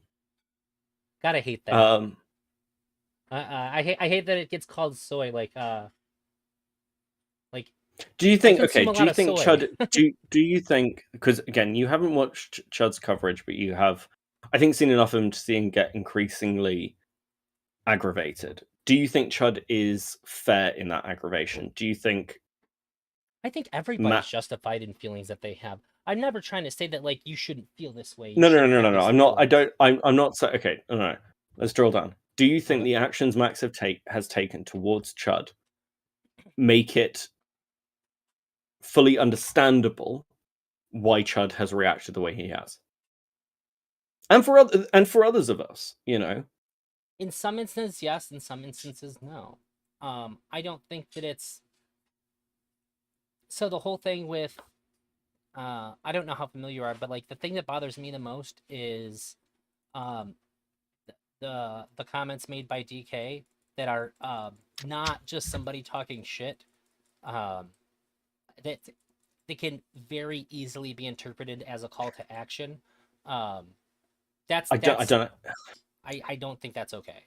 Speaker 2: Gotta hate that.
Speaker 1: Um.
Speaker 2: I hate that it gets called soy. Like
Speaker 1: Do you
Speaker 2: I
Speaker 1: think?
Speaker 2: consume
Speaker 1: Okay.
Speaker 2: a
Speaker 1: Do
Speaker 2: lot
Speaker 1: you
Speaker 2: of
Speaker 1: think
Speaker 2: soy.
Speaker 1: Chud? Do you think? Because again, you haven't watched Chud's coverage, but you have. I think seen enough of him to see him get increasingly aggravated. Do you think Chud is fair in that aggravation? Do you think
Speaker 2: I think everybody's
Speaker 1: Matt?
Speaker 2: justified in feelings that they have. I'm never trying to say that like you shouldn't feel this way. You
Speaker 1: No, no,
Speaker 2: shouldn't
Speaker 1: no,
Speaker 2: have
Speaker 1: no, no.
Speaker 2: these
Speaker 1: I'm not. I
Speaker 2: feelings.
Speaker 1: don't. I'm not. So okay. No, no. Let's drill down. Do you think
Speaker 2: Okay.
Speaker 1: the actions Max has taken towards Chud make it fully understandable why Chud has reacted the way he has, and for others of us, you know?
Speaker 2: In some instances, yes. In some instances, no. I don't think that it's so. The whole thing with I don't know how familiar you are, but like the thing that bothers me the most is um the comments made by DK that are not just somebody talking shit. Um, that they can very easily be interpreted as a call to action. Um, that's
Speaker 1: I
Speaker 2: that's
Speaker 1: don't.
Speaker 2: I don't think that's okay.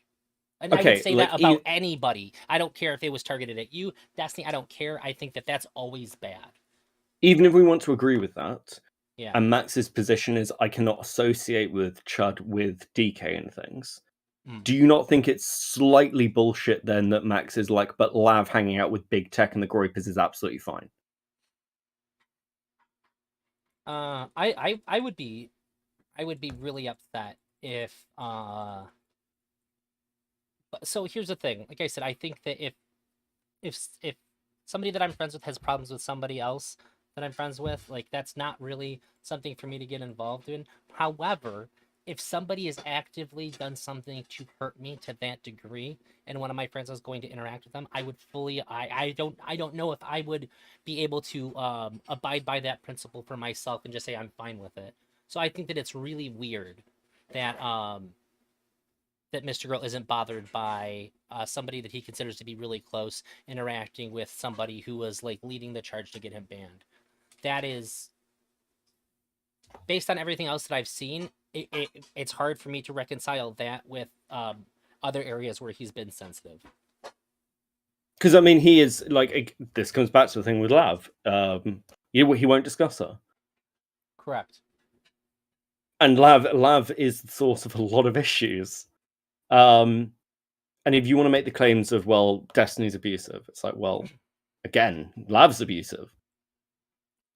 Speaker 2: And I would
Speaker 1: Okay,
Speaker 2: say that
Speaker 1: like
Speaker 2: about anybody. I don't care if it was targeted at you, Destiny. I don't care. I think that that's always bad.
Speaker 1: even if we want to agree with that,
Speaker 2: Yeah.
Speaker 1: and Max's position is I cannot associate with Chud with DK and things.
Speaker 2: Mm.
Speaker 1: Do you not think it's slightly bullshit then that Max is like, but Lav hanging out with Big Tech and the Groypers is absolutely fine?
Speaker 2: I would be really upset if so here's the thing. Like I said, I think that if somebody that I'm friends with has problems with somebody else that I'm friends with, like that's not really something for me to get involved in. However, if somebody has actively done something to hurt me to that degree, and one of my friends is going to interact with them, I would fully. I don't know if I would be able to abide by that principle for myself and just say I'm fine with it. So I think that it's really weird that that Mr. Girl isn't bothered by somebody that he considers to be really close interacting with somebody who was like leading the charge to get him banned. That is based on everything else that I've seen. It's hard for me to reconcile that with other areas where he's been sensitive.
Speaker 1: Because I mean, he is like this comes back to the thing with Lav. He won't discuss her,
Speaker 2: Correct.
Speaker 1: and Lav is the source of a lot of issues. Um, and if you want to make the claims of well, Destiny's abusive, it's like well, again, Lav's abusive.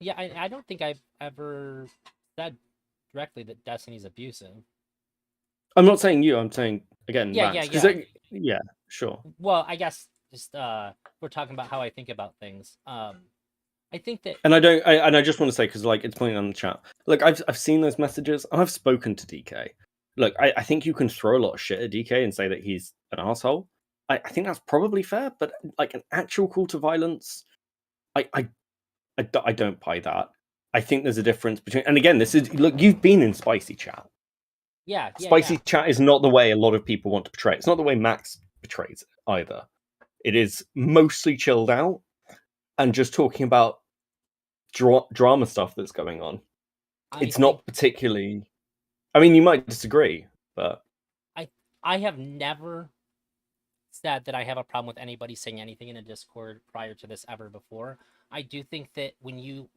Speaker 2: Yeah, I don't think I've ever said directly that Destiny's abusive.
Speaker 1: I'm not saying you. I'm saying again,
Speaker 2: Yeah, yeah,
Speaker 1: Max. Because
Speaker 2: yeah.
Speaker 1: yeah, sure.
Speaker 2: Well, I guess just we're talking about how I think about things. I think that
Speaker 1: And I don't. And I just want to say because like it's pointing on the chat. Look, I've seen those messages. And I've spoken to DK. Look, I think you can throw a lot of shit at DK and say that he's an asshole. I think that's probably fair, but like an actual call to violence, I I, I don't buy that. I think there's a difference between. And again, this is look. You've been in spicy chat.
Speaker 2: yeah, yeah, yeah.
Speaker 1: Spicy chat is not the way a lot of people want to portray it. It's not the way Max portrays it either. It is mostly chilled out and just talking about drama stuff that's going on.
Speaker 2: I
Speaker 1: It's
Speaker 2: I
Speaker 1: not particularly. I mean, you might disagree, but
Speaker 2: I I have never said that I have a problem with anybody saying anything in a Discord prior to this ever before. I do think that when you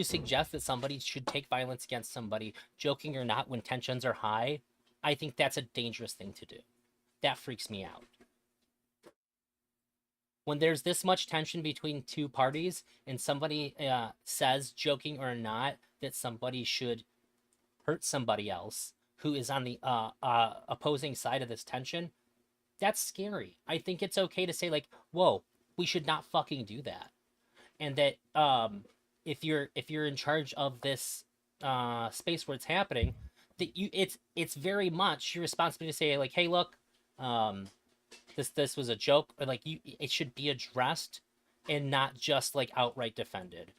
Speaker 2: suggest that somebody should take violence against somebody, joking or not, when tensions are high, I think that's a dangerous thing to do. That freaks me out. When there's this much tension between two parties and somebody says, joking or not, that somebody should hurt somebody else who is on the opposing side of this tension, that's scary. I think it's okay to say like, "Whoa, we should not fucking do that," and that if you're in charge of this space where it's happening, that it's very much your responsibility to say like, hey, look, um, this was a joke, or like it should be addressed and not just like outright defended,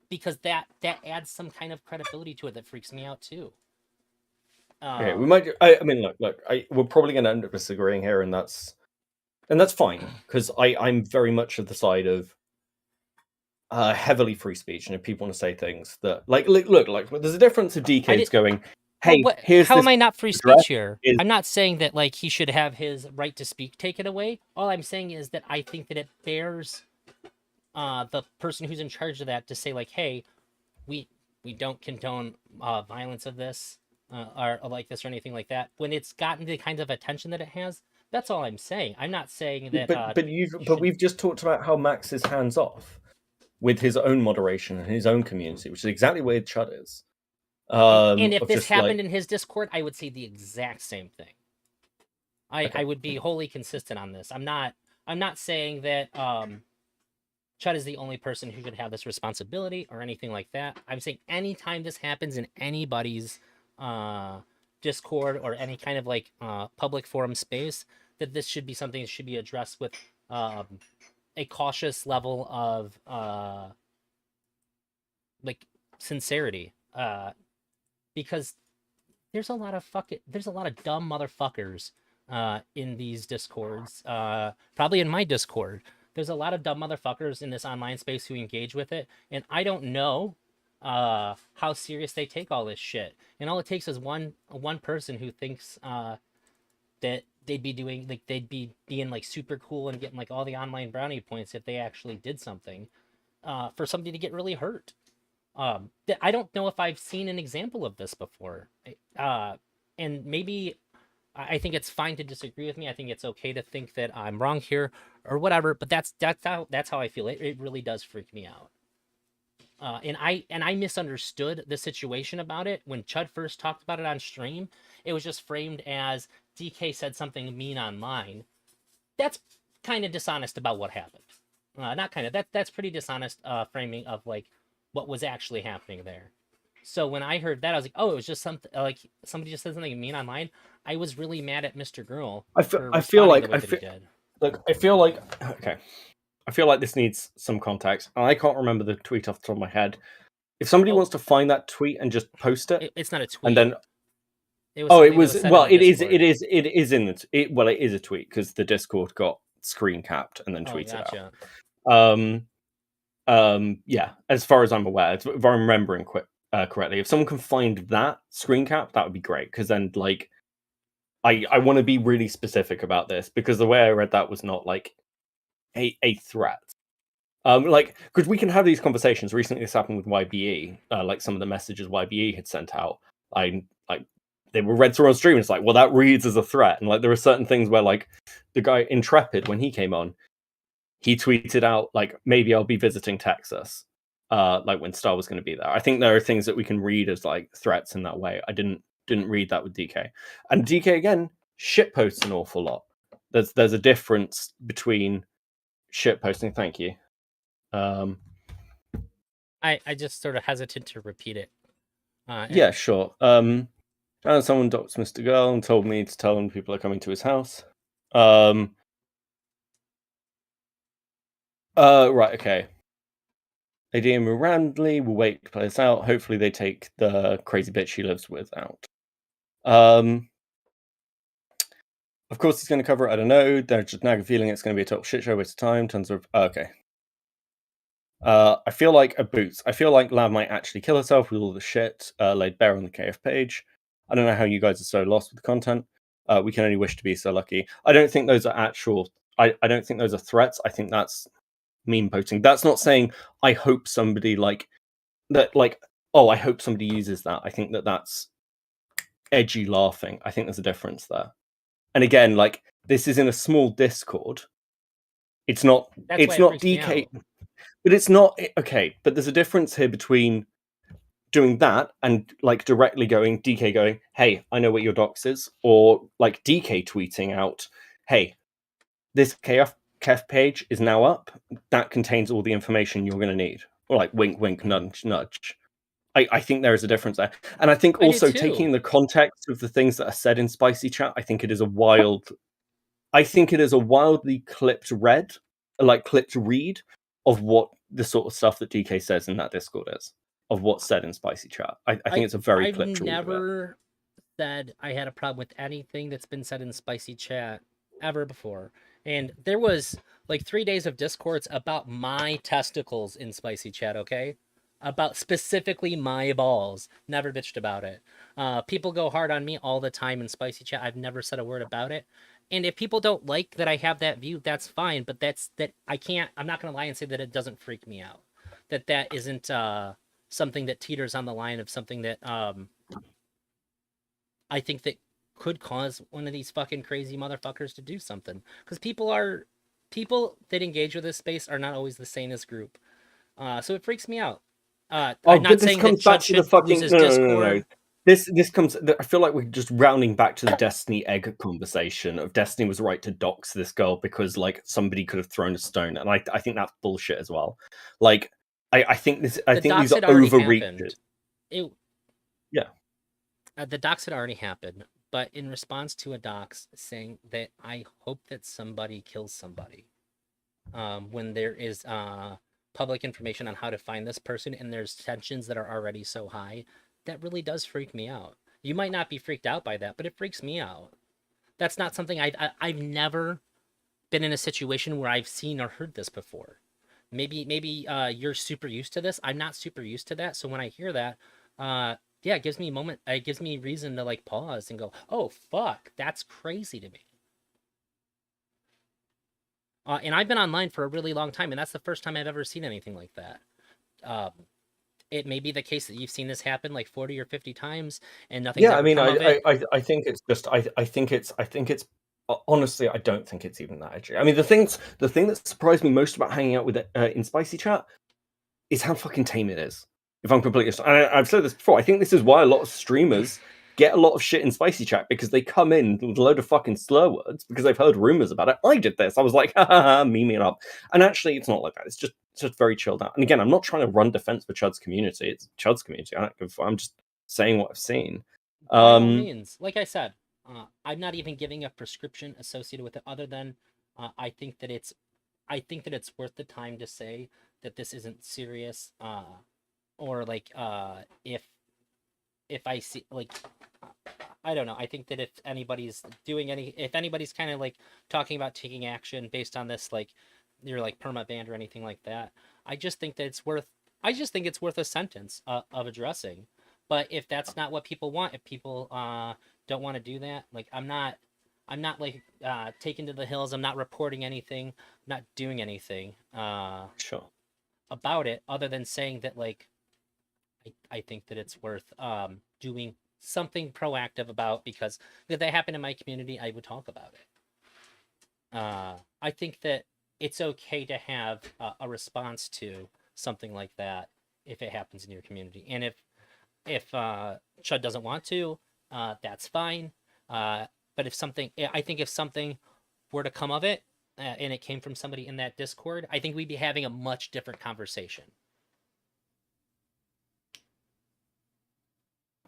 Speaker 2: because that adds some kind of credibility to it that freaks me out too.
Speaker 1: Okay, we
Speaker 2: Um,
Speaker 1: might. I mean, look. We're probably going to end up disagreeing here, and that's fine because I'm very much of the side of heavily free speech, and if people want to say things that look, like there's a difference of
Speaker 2: I
Speaker 1: decades
Speaker 2: did.
Speaker 1: going,
Speaker 2: Well,
Speaker 1: hey,
Speaker 2: what?
Speaker 1: here's
Speaker 2: How am
Speaker 1: this
Speaker 2: I not free
Speaker 1: address
Speaker 2: speech here?
Speaker 1: is
Speaker 2: I'm not saying that like he should have his right to speak taken away. All I'm saying is that I think that it bears the person who's in charge of that to say like, hey, we we don't condone violence of this or like this or anything like that. When it's gotten the kind of attention that it has, that's all I'm saying. I'm not saying that you
Speaker 1: but
Speaker 2: should.
Speaker 1: we've just talked about how Max is hands off with his own moderation and his own community, which is exactly where Chud is.
Speaker 2: And if
Speaker 1: Of
Speaker 2: this
Speaker 1: just like
Speaker 2: happened in his Discord, I would say the exact same thing. I
Speaker 1: okay,
Speaker 2: would be wholly consistent on this. I'm not saying that Chud is the only person who should have this responsibility or anything like that. I'm saying anytime this happens in anybody's uh, Discord or any kind of like public forum space, that this should be something that should be addressed with um, a cautious level of like sincerity. Because there's a lot of dumb motherfuckers in these discords. Probably in my Discord, there's a lot of dumb motherfuckers in this online space who engage with it, and I don't know how serious they take all this shit. And all it takes is one person who thinks that they'd be doing like they'd be being like super cool and getting like all the online brownie points if they actually did something for somebody to get really hurt. I don't know if I've seen an example of this before. Uh, and maybe I think it's fine to disagree with me. I think it's okay to think that I'm wrong here or whatever. But that's how I feel. It really does freak me out. And I misunderstood the situation about it when Chud first talked about it on stream. It was just framed as DK said something mean online. That's kind of dishonest about what happened. Not kind of that's pretty dishonest framing of like what was actually happening there. So when I heard that, I was like, oh, it was just something like somebody just said something mean online. I was really mad at Mr. Girl for
Speaker 1: I feel
Speaker 2: responding the
Speaker 1: like
Speaker 2: way that he did.
Speaker 1: look, I feel like okay, I feel like this needs some context, and I can't remember the tweet off the top of my head. If somebody
Speaker 2: Oh,
Speaker 1: wants to find that tweet and just post it,
Speaker 2: it's not a
Speaker 1: and
Speaker 2: tweet.
Speaker 1: then
Speaker 2: It was
Speaker 1: oh, it
Speaker 2: something that
Speaker 1: was
Speaker 2: was said in the
Speaker 1: it
Speaker 2: Discord.
Speaker 1: is it is in well, it is a tweet because the Discord got screen capped and then
Speaker 2: Oh,
Speaker 1: tweeted out.
Speaker 2: gotcha.
Speaker 1: Um, yeah, as far as I'm aware, if I'm remembering correctly, if someone can find that screen cap, that would be great because then like I want to be really specific about this because the way I read that was not like a threat. Like because we can have these conversations. Recently, this happened with YBE. Like some of the messages YBE had sent out, I like they were read through on stream. It's like, well, that reads as a threat, and like there are certain things where like the guy Intrepid when he came on, he tweeted out like maybe I'll be visiting Texas, like when Star was going to be there. I think there are things that we can read as like threats in that way. I didn't read that with DK, and DK again shit posts an awful lot. There's a difference between shit posting. Thank you. Um,
Speaker 2: I just sort of hesitant to repeat it.
Speaker 1: yeah, sure. And someone doxed Mr. Girl and told me to tell him people are coming to his house. Right, okay. AD and Mirandley will wait to play this out. Hopefully they take the crazy bitch she lives with out. Of course he's going to cover it. I don't know. There's just nagging feeling it's going to be a total shit show, waste of time. Tons of okay. I feel like a boots. I feel like Lav might actually kill herself with all the shit laid bare on the KF page. I don't know how you guys are so lost with the content. We can only wish to be so lucky. I don't think those are actual. I don't think those are threats. I think that's meme posting. That's not saying I hope somebody like that. Like, oh, I hope somebody uses that. I think that's edgy laughing. I think there's a difference there. And again, like this is in a small Discord. It's not.
Speaker 2: That's why
Speaker 1: It's
Speaker 2: it
Speaker 1: not
Speaker 2: freaks me
Speaker 1: DK.
Speaker 2: out.
Speaker 1: But it's not okay. But there's a difference here between doing that and like directly going DK going, hey, I know what your docs is, or like DK tweeting out, hey, this KF page is now up. That contains all the information you're going to need. Or like wink, wink, nudge, nudge. I think there is a difference there. And I think
Speaker 2: I do
Speaker 1: also
Speaker 2: too.
Speaker 1: taking the context of the things that are said in Spicy Chat, I think it is a wildly clipped read of what the sort of stuff that DK says in that Discord is, of what's said in Spicy Chat. I think it's a very
Speaker 2: I've
Speaker 1: clipped read of it.
Speaker 2: never said I had a problem with anything that's been said in Spicy Chat ever before. And there was like 3 days of discords about my testicles in Spicy Chat, okay? About specifically my balls. Never bitched about it. People go hard on me all the time in Spicy Chat. I've never said a word about it. And if people don't like that I have that view, that's fine. But I'm not gonna lie and say that it doesn't freak me out. That isn't something that teeters on the line of something that I think that could cause one of these fucking crazy motherfuckers to do something. Because people that engage with this space are not always the same as group. So it freaks me out.
Speaker 1: Oh,
Speaker 2: I'm
Speaker 1: but
Speaker 2: not
Speaker 1: this
Speaker 2: saying that
Speaker 1: comes back
Speaker 2: Chud
Speaker 1: to the
Speaker 2: should lose
Speaker 1: fucking
Speaker 2: his
Speaker 1: no.
Speaker 2: Discord.
Speaker 1: This comes. I feel like we're just rounding back to the Destiny egg conversation of Destiny was right to dox this girl because like somebody could have thrown a stone, and I think that's bullshit as well. Like I think
Speaker 2: The
Speaker 1: these
Speaker 2: docs
Speaker 1: are
Speaker 2: had already
Speaker 1: overreaches.
Speaker 2: happened. It
Speaker 1: Yeah.
Speaker 2: The docs had already happened, but in response to a docs saying that I hope that somebody kills somebody, when there is public information on how to find this person and there's tensions that are already so high, that really does freak me out. You might not be freaked out by that, but it freaks me out. That's not something I've never been in a situation where I've seen or heard this before. Maybe you're super used to this. I'm not super used to that. So when I hear that, yeah, it gives me a moment. It gives me reason to like pause and go, "Oh fuck, that's crazy to me." And I've been online for a really long time, and that's the first time I've ever seen anything like that. Um, it may be the case that you've seen this happen like 40 or 50 times, and nothing's
Speaker 1: Yeah, I
Speaker 2: ever
Speaker 1: mean,
Speaker 2: come of it.
Speaker 1: I think it's just, I think it's honestly, I don't think it's even that edgy. I mean, the thing that surprised me most about hanging out with it in Spicy Chat is how fucking tame it is. If I'm completely honest, and I've said this before, I think this is why a lot of streamers get a lot of shit in Spicy Chat because they come in with a load of fucking slur words because they've heard rumors about it. I did this. I was like, ha ha ha, memeing up. And actually, it's not like that. It's just very chilled out. And again, I'm not trying to run defense for Chud's community. It's Chud's community. I don't give a fuck. I'm just saying what I've seen.
Speaker 2: By all
Speaker 1: Um,
Speaker 2: means, like I said, I'm not even giving a prescription associated with it, other than I think that it's worth the time to say that this isn't serious, or like if I see like I don't know. I think that if anybody's kind of like talking about taking action based on this, like you're like perma banned or anything like that, I just think that it's worth a sentence of addressing. But if that's not what people want, if people don't want to do that, like I'm not like taken to the hills. I'm not reporting anything, not doing anything
Speaker 1: sure.
Speaker 2: about it, other than saying that like I think that it's worth doing something proactive about, because if that happened in my community, I would talk about it. I think that it's okay to have a response to something like that if it happens in your community, and if Chud doesn't want to, that's fine. But I think if something were to come of it, and it came from somebody in that Discord, I think we'd be having a much different conversation.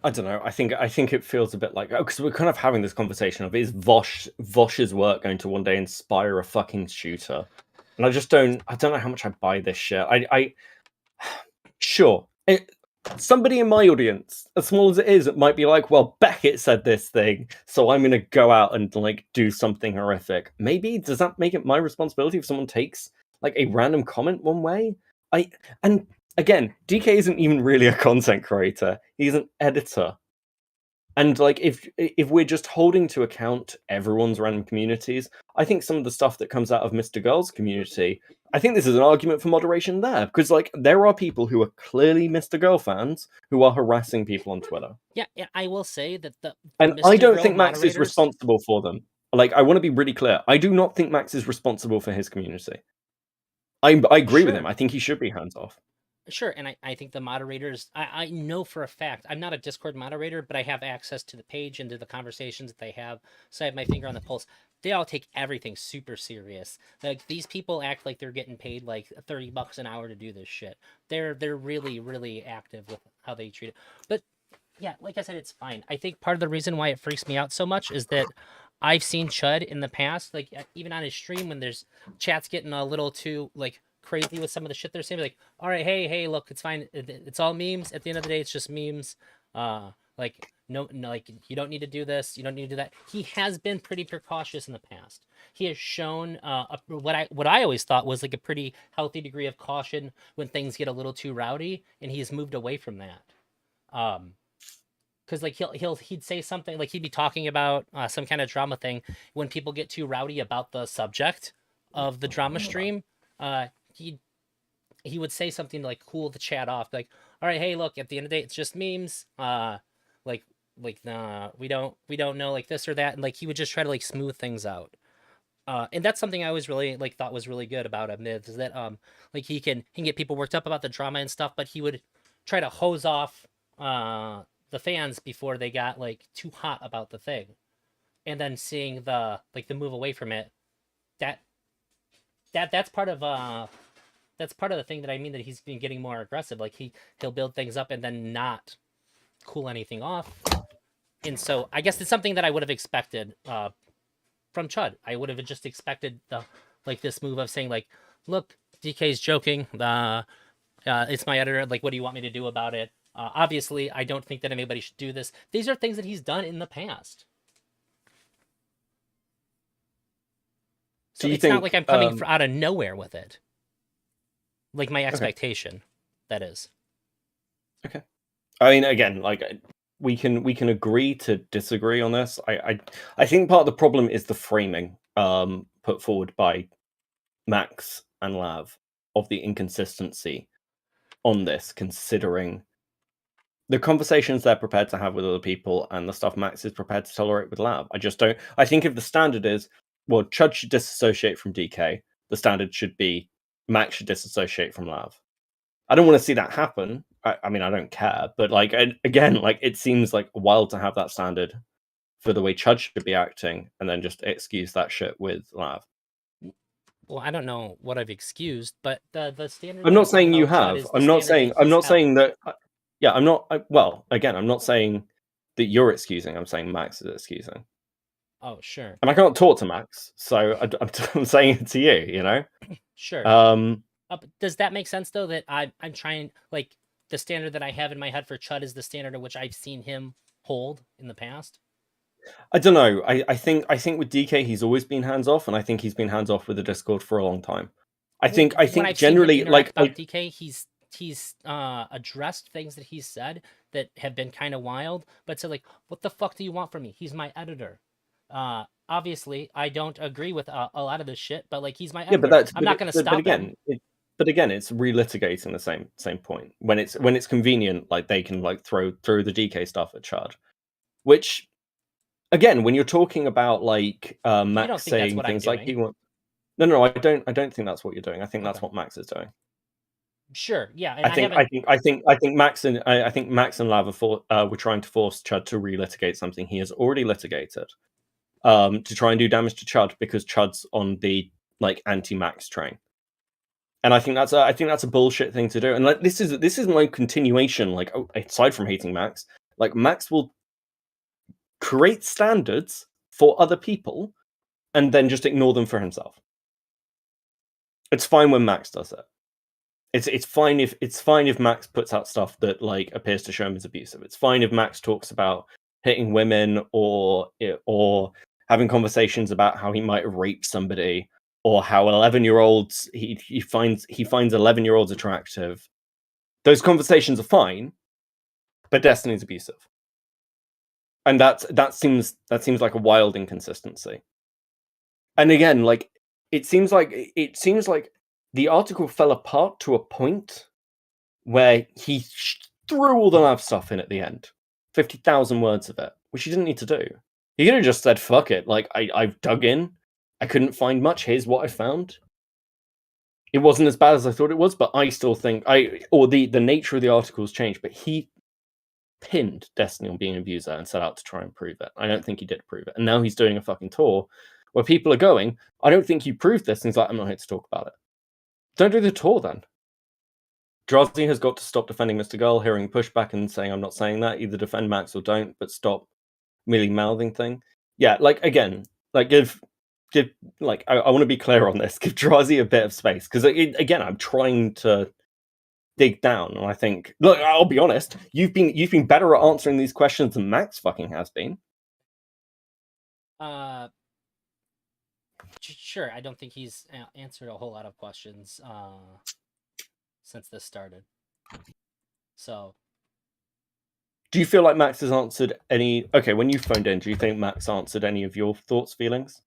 Speaker 1: I don't know. I think it feels a bit like, because we're kind of having this conversation of, is Vosh's work going to one day inspire a fucking shooter? And I don't know how much I buy this shit. I sure. Somebody in my audience, as small as it is, it might be like, well, Beckett said this thing, so I'm gonna go out and like do something horrific. Maybe does that make it my responsibility if someone takes like a random comment one way? I and again, DK isn't even really a content creator. He's an editor. And like if we're just holding to account everyone's random communities, I think some of the stuff that comes out of Mr. Girl's community, I think this is an argument for moderation there. Because like there are people who are clearly Mr. Girl fans who are harassing people on Twitter.
Speaker 2: Yeah, I will say that the
Speaker 1: And I
Speaker 2: Mr.
Speaker 1: don't
Speaker 2: Girl
Speaker 1: think Max is
Speaker 2: moderators.
Speaker 1: responsible for them. Like I want to be really clear. I do not think Max is responsible for his community. I agree with him.
Speaker 2: Sure,
Speaker 1: I think he should be hands off.
Speaker 2: sure, and I think the moderators. I know for a fact I'm not a Discord moderator, but I have access to the page and to the conversations that they have, so I have my finger on the pulse. They all take everything super serious. Like these people act like they're getting paid like $30 an hour to do this shit. They're really really active with how they treat it. But yeah, like I said, it's fine. I think part of the reason why it freaks me out so much is that I've seen Chud in the past, like even on his stream when there's chats getting a little too like crazy with some of the shit they're saying, like, all right, hey, look, it's fine. It's all memes. At the end of the day, it's just memes. Like no, like you don't need to do this. You don't need to do that. He has been pretty precautious in the past. He has shown what I always thought was like a pretty healthy degree of caution when things get a little too rowdy, and he has moved away from that. Because like he'd say something like he'd be talking about some kind of drama thing when people get too rowdy about the subject of the drama stream. He would say something to like cool the chat off, like, all right, hey, look, at the end of the day, it's just memes. Like we don't know like this or that, and like he would just try to like smooth things out. And that's something I always really like thought was really good about him, is that like he can get people worked up about the drama and stuff, but he would try to hose off the fans before they got like too hot about the thing, and then seeing the like the move away from it, that's part of the thing that I mean, that he's been getting more aggressive. Like he'll build things up and then not cool anything off. And so I guess it's something that I would have expected from Chud. I would have just expected the like this move of saying like, look, DK's joking. It's my editor. Like, what do you want me to do about it? Obviously, I don't think that anybody should do this. These are things that he's done in the past. So it's not like I'm coming out of nowhere with it. Like my expectation, that is.
Speaker 1: Okay. I mean, again, like we can agree to disagree on this. I think part of the problem is the framing put forward by Max and Lav of the inconsistency on this, considering the conversations they're prepared to have with other people and the stuff Max is prepared to tolerate with Lav. I just don't. I think if the standard is, well, Chud should disassociate from DK, the standard should be Max should disassociate from Lav. I don't want to see that happen. I mean, I don't care, but like again, like it seems like wild to have that standard for the way Chud should be acting, and then just excuse that shit with Lav.
Speaker 2: Well, I don't know what I've excused, but the standard.
Speaker 1: I'm not saying you have. I'm not saying that. Yeah, I'm not. Well, again, I'm not saying that you're excusing. I'm saying Max is excusing.
Speaker 2: Oh, sure.
Speaker 1: And I can't talk to Max, so I'm saying it to you. You know.
Speaker 2: Sure. Does that make sense though? That I'm trying, like, the standard that I have in my head for Chud is the standard at which I've seen him hold in the past.
Speaker 1: I don't know. I think with DK he's always been hands off, and I think he's been hands off with the Discord for a long time. I think generally, like
Speaker 2: DK, he's addressed things that he's said that have been kind of wild, but said like, what the fuck do you want from me? He's my editor. Obviously, I don't agree with a lot of this shit, but like, he's my editor.
Speaker 1: Yeah, but
Speaker 2: I'm not going to stop him.
Speaker 1: But again, it's relitigating the same point. When it's convenient, like they can like throw the DK stuff at Chud, which again, when you're talking about like Max saying things like he wants. No, I don't think that's what you're doing. I think that's what Max is doing.
Speaker 2: Sure, yeah. And
Speaker 1: I think Max and Lava were trying to force Chud to relitigate something he has already litigated, to try and do damage to Chud because Chud's on the like anti-Max train. And I think that's a bullshit thing to do. And like this is my continuation. Like, aside from hating Max, like Max will create standards for other people and then just ignore them for himself. It's fine when Max does it. It's fine if Max puts out stuff that like appears to show him as abusive. It's fine if Max talks about hitting women or having conversations about how he might have raped somebody, or how 11-year-olds he finds 11-year-olds attractive. Those conversations are fine, but Destiny's abusive. And that seems like a wild inconsistency. And again, like it seems like the article fell apart to a point where he threw all the lab stuff in at the end, 50,000 words of it, which he didn't need to do. He could have just said, "Fuck it, like I've dug in, I couldn't find much. Here's what I found. It wasn't as bad as I thought it was, but I still think the nature of the articles changed, but he pinned Destiny on being an abuser and set out to try and prove it. I don't think he did prove it. And now he's doing a fucking tour where people are going, I don't think you proved this. And he's like, I'm not here to talk about it. Don't do the tour then. Drazi has got to stop defending Mr. Girl, hearing pushback and saying, I'm not saying that. Either defend Max or don't, but stop merely mouthing thing. Yeah, like, again, like, give, like, I want to be clear on this. Give Drazi a bit of space. Because, again, I'm trying to dig down. And I think, look, I'll be honest, you've been better at answering these questions than Max fucking has been.
Speaker 2: Sure. I don't think he's answered a whole lot of questions since this started. So,
Speaker 1: do you feel like Max has answered any? Okay, when you phoned in, do you think Max answered any of your thoughts, feelings?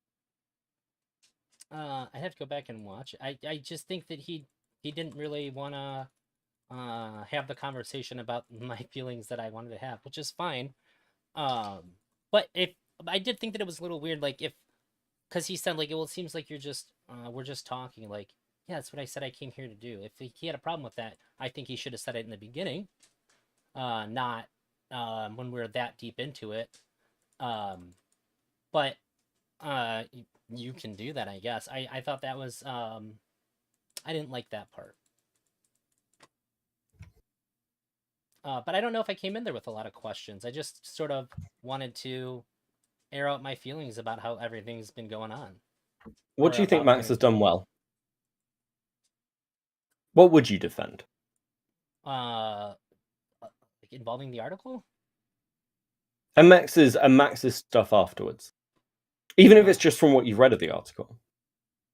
Speaker 2: I have to go back and watch. I just think that he didn't really want to have the conversation about my feelings that I wanted to have, which is fine. But if I did think that it was a little weird, like if because he said like, well, it seems like you're just we're just talking. Like, yeah, that's what I said I came here to do. If he had a problem with that, I think he should have said it in the beginning, not when we are that deep into it. But you can do that, I guess. I thought that was I didn't like that part. But I don't know if I came in there with a lot of questions. I just sort of wanted to air out my feelings about how everything's been going on.
Speaker 1: What do you think Max has done well? What would you defend?
Speaker 2: Like involving the article?
Speaker 1: And Max's stuff afterwards. Even if it's just from what you've read of the article.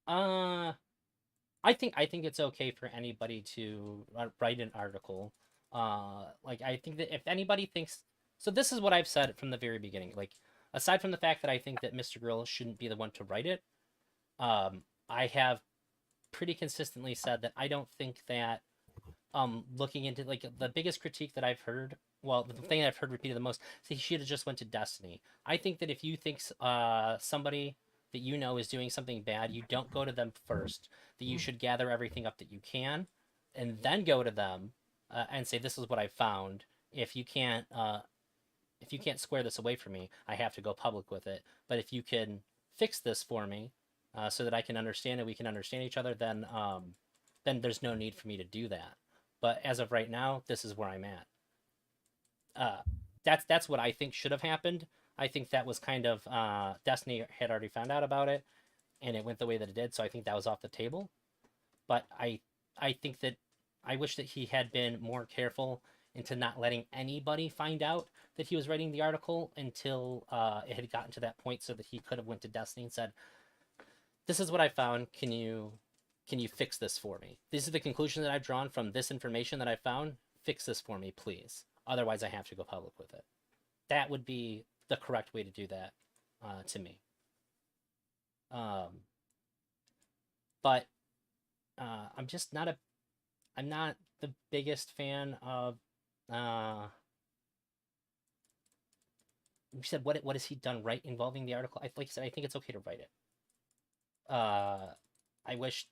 Speaker 2: I think it's okay for anybody to write an article. Like I think that if anybody thinks so, this is what I've said from the very beginning. Like aside from the fact that I think that Mr. Grill shouldn't be the one to write it, I have pretty consistently said that I don't think that looking into like the biggest critique that I've heard, well, the thing that I've heard repeated the most is he should have just went to Destiny. I think that if you think somebody that you know is doing something bad, you don't go to them first. That you should gather everything up that you can, and then go to them and say, "This is what I found. If you can't square this away from me, I have to go public with it. But if you can fix this for me, so that I can understand it, we can understand each other, then there's no need for me to do that. But as of right now, this is where I'm at. That's what I think should have happened. I think that was kind of Destiny had already found out about it, and it went the way that it did. So I think that was off the table. But I think that I wish that he had been more careful into not letting anybody find out that he was writing the article until it had gotten to that point, so that he could have went to Destiny and said, "This is what I found. Can you fix this for me? These are the conclusions that I've drawn from this information that I found. Fix this for me, please. Otherwise, I have to go public with it." That would be the correct way to do that, to me. But I'm just not a. I'm not the biggest fan of. You said what has he done right involving the article? Like I said, I think it's okay to write it. I wish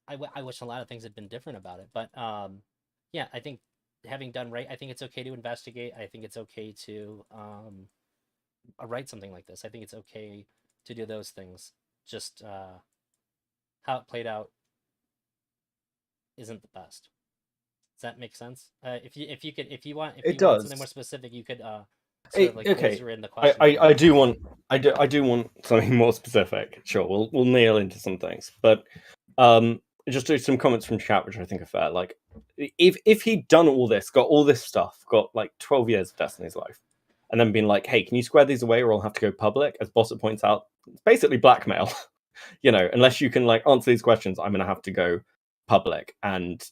Speaker 2: I wish a lot of things had been different about it, but yeah, I think having done right, I think it's okay to investigate. I think it's okay to write something like this. I think it's okay to do those things. Just how it played out isn't the best. Does that make sense? If you want something more specific, you could sort of like
Speaker 1: okay.
Speaker 2: in the question.
Speaker 1: I do want something more specific. Sure, we'll nail into some things, but just do some comments from chat, which I think are fair. Like, if he'd done all this, got all this stuff, got like 12 years of Destiny's life, and then been like, hey, can you square these away or I'll have to go public? As Bossett points out, it's basically blackmail. You know, unless you can like answer these questions, I'm gonna have to go public, and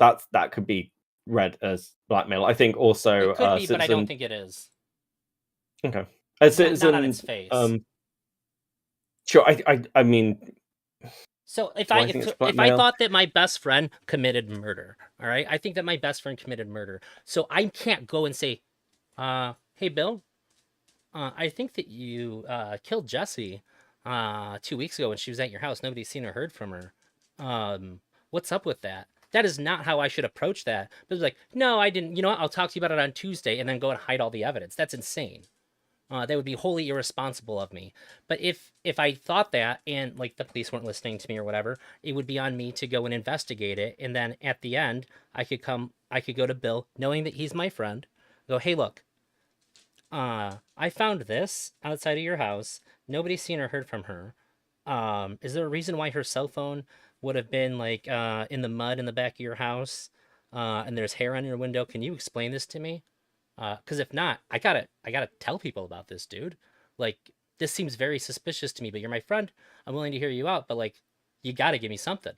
Speaker 1: that could be read as blackmail. I think also
Speaker 2: it could be, but I don't think it is.
Speaker 1: Okay,
Speaker 2: not on its face.
Speaker 1: Sure. I mean,
Speaker 2: so if I thought that my best friend committed murder, all right, I think that my best friend committed murder. So I can't go and say, "Hey, Bill, I think that you killed Jessie 2 weeks ago when she was at your house. Nobody's seen or heard from her. What's up with that?" That is not how I should approach that. But it's like, no, I didn't. You know what? I'll talk to you about it on Tuesday, and then go and hide all the evidence. That's insane. That would be wholly irresponsible of me. But if I thought that and like the police weren't listening to me or whatever, it would be on me to go and investigate it. And then at the end, I could go to Bill, knowing that he's my friend, go, hey, look, I found this outside of your house. Nobody's seen or heard from her. Is there a reason why her cell phone would have been like in the mud in the back of your house? And there's hair on your window. Can you explain this to me? Because if not, I gotta tell people about this, dude. Like, this seems very suspicious to me. But you're my friend. I'm willing to hear you out. But like, you gotta give me something.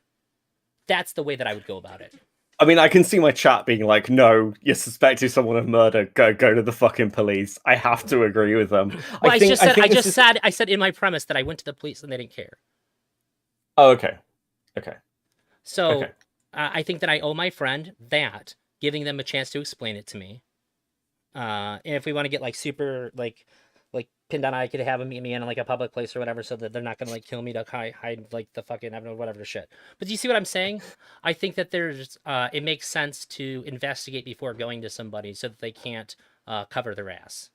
Speaker 2: That's the way that I would go about it.
Speaker 1: I mean, I can see my chat being like, "No, you're suspecting someone of murder. Go to the fucking police." I have to agree with them.
Speaker 2: Well,
Speaker 1: I
Speaker 2: I said in my premise that I went to the police and they didn't care.
Speaker 1: Oh, okay, okay,
Speaker 2: So
Speaker 1: okay.
Speaker 2: I think that I owe my friend that, giving them a chance to explain it to me. And if we want to get like super like pinned on, I could have them meet me in like a public place or whatever, so that they're not gonna like kill me to hide like the fucking I don't know whatever shit. But do you see what I'm saying? I think that there's it makes sense to investigate before going to somebody so that they can't cover their ass.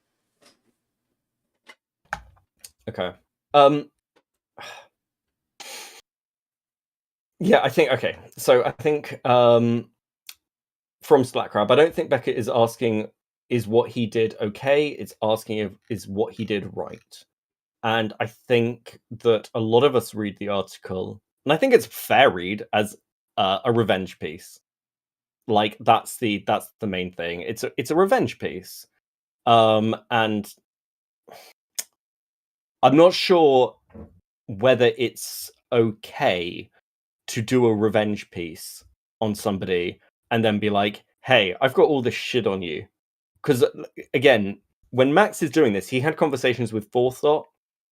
Speaker 1: Okay. Yeah, I think okay. So I think from Slackcrab, I don't think Beckett is asking is what he did okay. It's asking if is what he did right. And I think that a lot of us read the article, and I think it's fair read as a revenge piece. Like that's the main thing. It's a revenge piece. And I'm not sure whether it's okay to do a revenge piece on somebody and then be like, "Hey, I've got all this shit on you." Because again, when Max is doing this, he had conversations with Forethought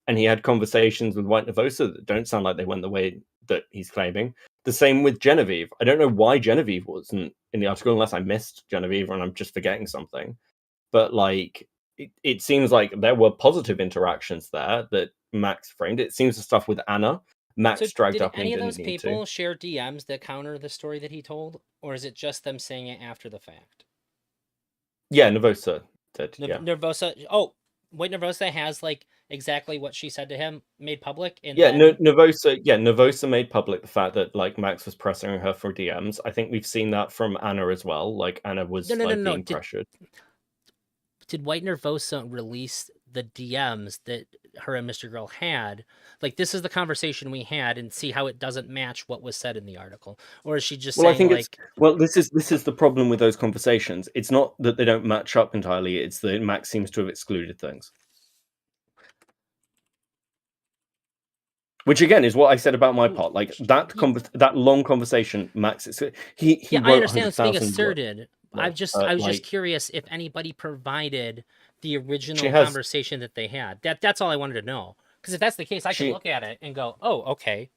Speaker 1: and he had conversations with White Nervosa that don't sound like they went the way that he's claiming. The same with Genevieve. I don't know why Genevieve wasn't in the article unless I missed Genevieve and I'm just forgetting something. But like, it seems like there were positive interactions there that Max framed. It seems the stuff with Anna,
Speaker 2: So
Speaker 1: Max dragged
Speaker 2: did
Speaker 1: up and he
Speaker 2: any of
Speaker 1: didn't
Speaker 2: those
Speaker 1: need to.
Speaker 2: people share DMs that counter the story that he told, or is it just them saying it after the fact?
Speaker 1: Yeah, Nervosa did. Yeah.
Speaker 2: Nervosa. Oh, wait, Nervosa has like exactly what she said to him made public, and
Speaker 1: Yeah,
Speaker 2: then
Speaker 1: Nervosa. Yeah, Nervosa made public the fact that like Max was pressing her for DMs. I think we've seen that from Anna as well. Like Anna
Speaker 2: no,
Speaker 1: was
Speaker 2: no, no,
Speaker 1: like
Speaker 2: no.
Speaker 1: being pressured.
Speaker 2: Did White Nervosa release the DMs that her and Mr. Girl had? Like, this is the conversation we had, and see how it doesn't match what was said in the article, or is she just
Speaker 1: Well, I
Speaker 2: saying
Speaker 1: think it's
Speaker 2: like,
Speaker 1: well. This is the problem with those conversations. It's not that they don't match up entirely. It's that Max seems to have excluded things. Which again is what I said about my part. Like that long conversation, Max. He
Speaker 2: yeah, I
Speaker 1: wrote
Speaker 2: understand it's being
Speaker 1: 100,000
Speaker 2: asserted.
Speaker 1: words.
Speaker 2: I was just
Speaker 1: Like
Speaker 2: curious if anybody provided the
Speaker 1: she
Speaker 2: original
Speaker 1: has
Speaker 2: conversation that they had. That's all I wanted to know. Because if that's the case, I can
Speaker 1: she
Speaker 2: look at it and go, oh, okay,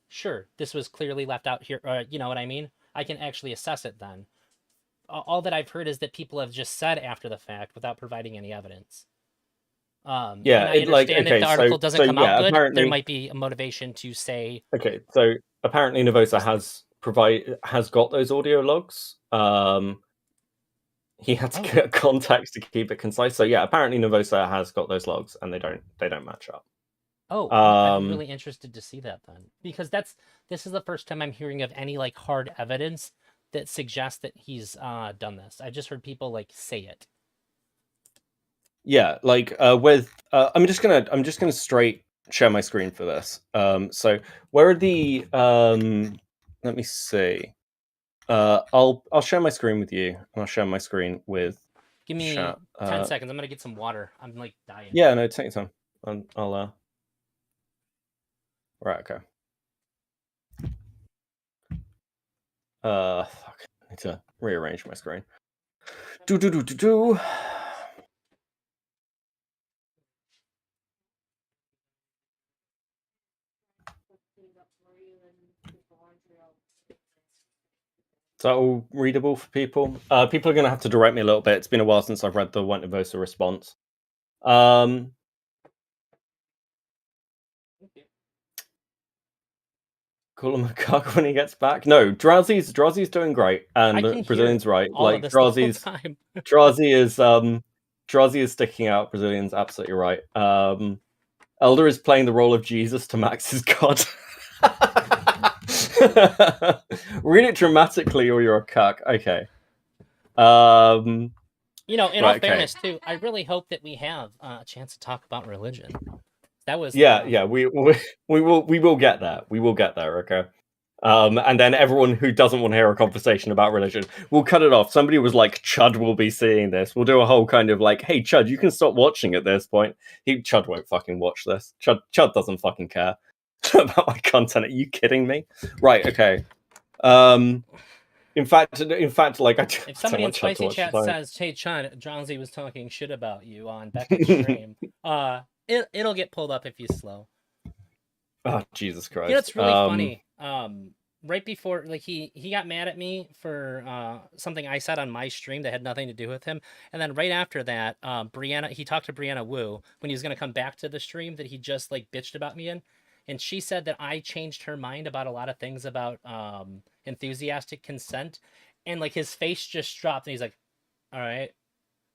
Speaker 2: sure, this was clearly left out here. You know what I mean? I can actually assess it then. All that I've heard is that people have just said after the fact without providing any evidence.
Speaker 1: yeah.
Speaker 2: And I
Speaker 1: It like
Speaker 2: understand if
Speaker 1: okay.
Speaker 2: the article
Speaker 1: So
Speaker 2: doesn't come out
Speaker 1: yeah.
Speaker 2: good, there
Speaker 1: Apparently
Speaker 2: might be a motivation to say,
Speaker 1: okay. So apparently Nervosa
Speaker 2: this,
Speaker 1: has got those audio logs. He had to
Speaker 2: oh,
Speaker 1: get contacts to keep it concise. So yeah, apparently Nervosa has got those logs, and they don't match up.
Speaker 2: oh, I'd be
Speaker 1: Um,
Speaker 2: really interested to see that then, because this is the first time I'm hearing of any like hard evidence that suggests that he's done this. I've just heard people like say it.
Speaker 1: yeah, like with I'm just gonna straight share my screen for this. So where are the let me see. I'll share my screen with you, and I'll share my screen with
Speaker 2: Give me
Speaker 1: chat.
Speaker 2: 10 seconds. I'm gonna get some water. I'm like dying.
Speaker 1: Yeah, no, take your time. I'll right, okay. Fuck. I need to rearrange my screen. Do. Is that all readable for people? People are going to have to direct me a little bit. It's been a while since I've read the White Nervosa response. Call him a cuck when he gets back. No, Drowsy's doing great,
Speaker 2: I
Speaker 1: and
Speaker 2: can hear
Speaker 1: Brazilian's right.
Speaker 2: all of
Speaker 1: Like
Speaker 2: this the whole time.
Speaker 1: Drazi is Drazi is sticking out. Brazilian's absolutely right. Elder is playing the role of Jesus to Max's God. Read it dramatically, or you're a cuck. Okay.
Speaker 2: You know, in all
Speaker 1: Right. Okay.
Speaker 2: fairness, too, I really hope that we have a chance to talk about religion. That was
Speaker 1: Yeah. We will get there. We will get there. Okay. And then everyone who doesn't want to hear a conversation about religion, we'll cut it off. Somebody was like, Chud will be seeing this. We'll do a whole kind of like, hey, Chud, you can stop watching at this point. Chud won't fucking watch this. Chud doesn't fucking care about my content. Are you kidding me? Right, okay. In fact, like,
Speaker 2: if somebody in Spicy Chat says, hey, Chud, Johnsy was talking shit about you on Beckett's stream, it'll get pulled up if he's slow.
Speaker 1: Oh, Jesus Christ.
Speaker 2: You know, it's really funny. Right before, like, he got mad at me for something I said on my stream that had nothing to do with him, and then right after that, he talked to Brianna Wu when he was going to come back to the stream that he just, like, bitched about me in, and she said that I changed her mind about a lot of things about enthusiastic consent, and, like, his face just dropped, and he's like, all right,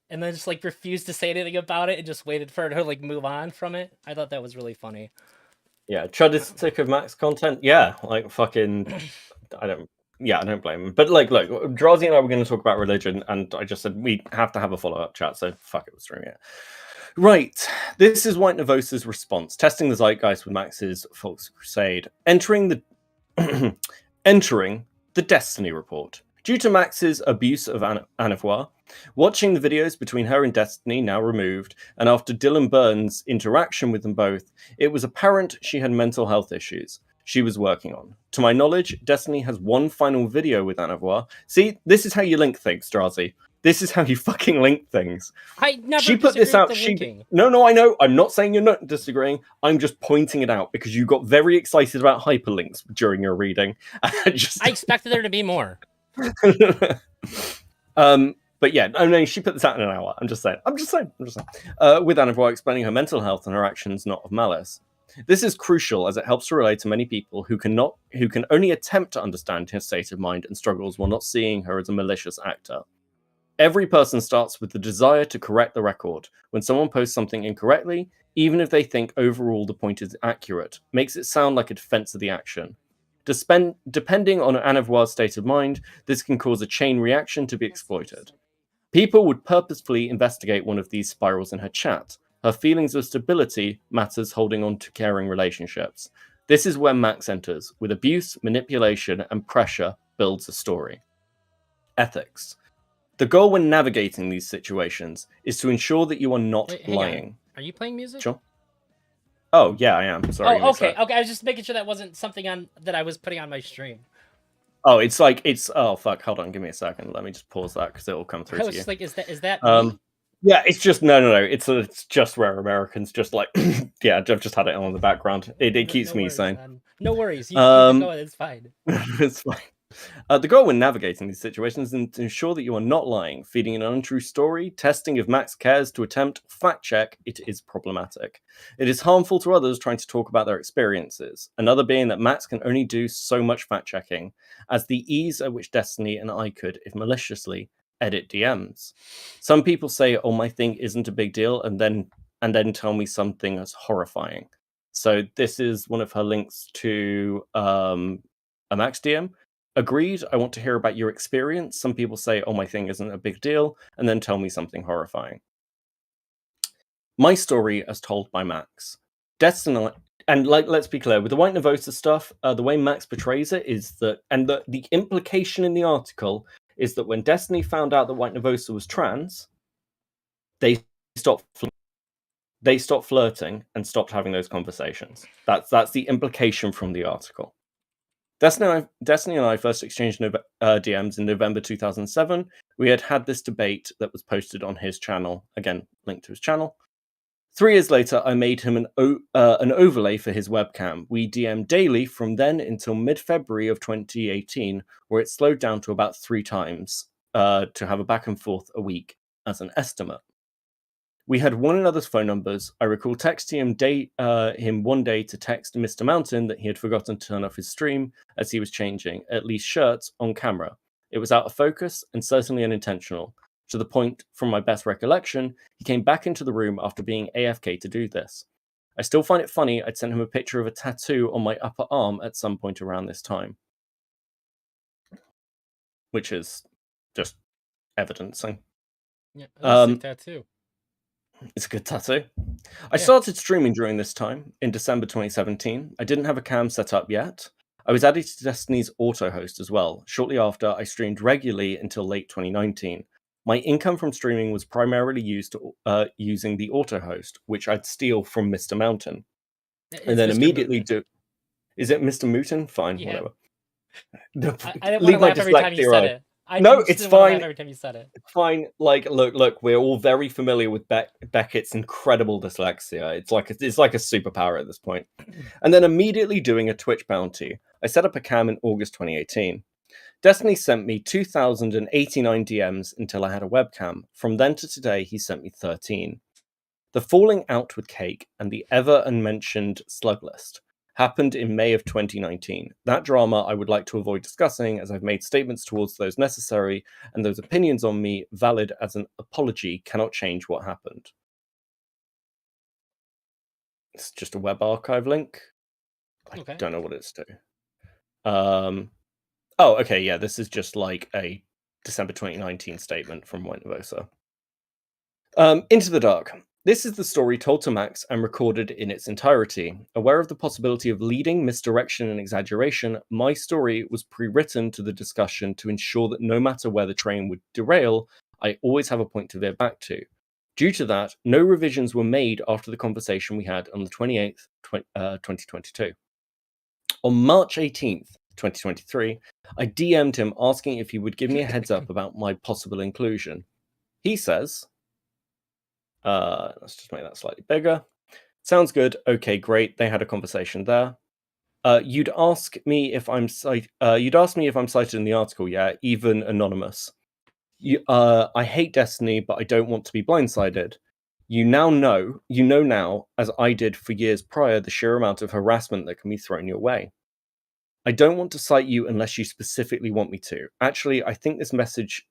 Speaker 2: and then just, like, refused to say anything about it and just waited for her to, like, move on from it. I thought that was really funny.
Speaker 1: Yeah, Chud is sick of Max content. Yeah, like fucking, I don't blame him. But like, look, Drazi and I were going to talk about religion, and I just said we have to have a follow-up chat, so fuck it, we're streaming it. Right, this is White Nervosa's response, testing the zeitgeist with Max's False Crusade, entering the Destiny Report. Due to Max's abuse of Anavoir, watching the videos between her and Destiny, now removed, and after Dylan Burns' interaction with them both, it was apparent she had mental health issues she was working on. To my knowledge, Destiny has one final video with Anavoir. See, this is how you link things, Drazi. This is how you fucking link things.
Speaker 2: I never
Speaker 1: she put this out. No, I know. I'm not saying you're not disagreeing. I'm just pointing it out because you got very excited about hyperlinks during your reading.
Speaker 2: I expected there to be more.
Speaker 1: But yeah, I mean, she put this out in an hour. I'm just saying. With Anavoir explaining her mental health and her actions not of malice. This is crucial as it helps to relate to many people who can only attempt to understand her state of mind and struggles while not seeing her as a malicious actor. Every person starts with the desire to correct the record. When someone posts something incorrectly, even if they think overall the point is accurate, makes it sound like a defense of the action. Depending on Anavoir's state of mind, this can cause a chain reaction to be exploited. People would purposefully investigate one of these spirals in her chat. Her feelings of stability matters holding on to caring relationships. This is where Max enters. With abuse, manipulation, and pressure builds a story. Ethics. The goal when navigating these situations is to ensure that you are not lying.
Speaker 2: Are you playing music?
Speaker 1: Sure. Oh, yeah, I am. Sorry.
Speaker 2: Oh, okay. I was just making sure that wasn't something that I was putting on my stream.
Speaker 1: Oh, oh, fuck. Hold on. Give me a second. Let me just pause that because it will come through to you.
Speaker 2: Just like, is that me?
Speaker 1: Yeah, it's just, no. It's just Rare Americans. Just like, yeah, I've just had it on the background. It keeps me sane.
Speaker 2: Man. No worries. You keep going. It's fine.
Speaker 1: It's fine. The goal when navigating these situations is to ensure that you are not lying, feeding an untrue story, testing if Max cares to attempt fact check. It is problematic. It is harmful to others trying to talk about their experiences. Another being that Max can only do so much fact checking, as the ease at which Destiny and I could, if maliciously, edit DMs. Some people say, "Oh, my thing isn't a big deal," and then tell me something as horrifying. So this is one of her links to a Max DM. Agreed, I want to hear about your experience. Some people say, "Oh, my thing isn't a big deal," and then tell me something horrifying. My story as told by Max. Destiny, and let's be clear, with the White Nervosa stuff, the way Max portrays it is that, and the implication in the article is that when Destiny found out that White Nervosa was trans, they stopped flirting and stopped having those conversations. That's the implication from the article. Destiny and I first exchanged DMs in November 2007. We had this debate that was posted on his channel. Again, linked to his channel. 3 years later, I made him an overlay for his webcam. We DM'd daily from then until mid-February of 2018, where it slowed down to about 3 times to have a back and forth a week as an estimate. We had one another's phone numbers. I recall texting him one day to text Mr. Mountain that he had forgotten to turn off his stream as he was changing, at least shirts, on camera. It was out of focus and certainly unintentional. To the point, from my best recollection, he came back into the room after being AFK to do this. I still find it funny I'd sent him a picture of a tattoo on my upper arm at some point around this time. Which is just evidencing.
Speaker 2: Yeah, that's a sick tattoo.
Speaker 1: It's a good tattoo. I started streaming during this time, in December 2017. I didn't have a cam set up yet. I was added to Destiny's auto host as well. Shortly after, I streamed regularly until late 2019. My income from streaming was primarily used using the auto host, which I'd steal from Mr. Mountain. And then
Speaker 2: Mr.
Speaker 1: immediately
Speaker 2: Mooten.
Speaker 1: Is it Mr. Mooten? Fine,
Speaker 2: Yeah.
Speaker 1: whatever.
Speaker 2: I didn't want to laugh every time you said it.
Speaker 1: No, it's fine.
Speaker 2: Every time you said it.
Speaker 1: Fine. Like, look, we're all very familiar with Beckett's incredible dyslexia. It's like a superpower at this point. And then immediately doing a Twitch bounty. I set up a cam in August 2018. Destiny sent me 2,089 DMs until I had a webcam. From then to today, he sent me 13. The falling out with Cake and the ever unmentioned slug list happened in May of 2019. That drama I would like to avoid discussing, as I've made statements towards those necessary, and those opinions on me, valid as an apology, cannot change what happened. It's just a web archive link. I don't know what it's to. Oh, okay, yeah, this is just like a December 2019 statement from White Nervosa. Into the Dark. This is the story told to Max and recorded in its entirety. Aware of the possibility of leading, misdirection, and exaggeration, my story was pre-written to the discussion to ensure that no matter where the train would derail, I always have a point to veer back to. Due to that, no revisions were made after the conversation we had on the 28th, 2022. On March 18th, 2023, I DM'd him asking if he would give me a heads up about my possible inclusion. He says... let's just make that slightly bigger. Sounds good. Okay, great. They had a conversation there. You'd ask me if I'm cited in the article, yeah, even anonymous. I hate Destiny, but I don't want to be blindsided. You know now, as I did for years prior, the sheer amount of harassment that can be thrown your way. I don't want to cite you unless you specifically want me to. Actually, I think this message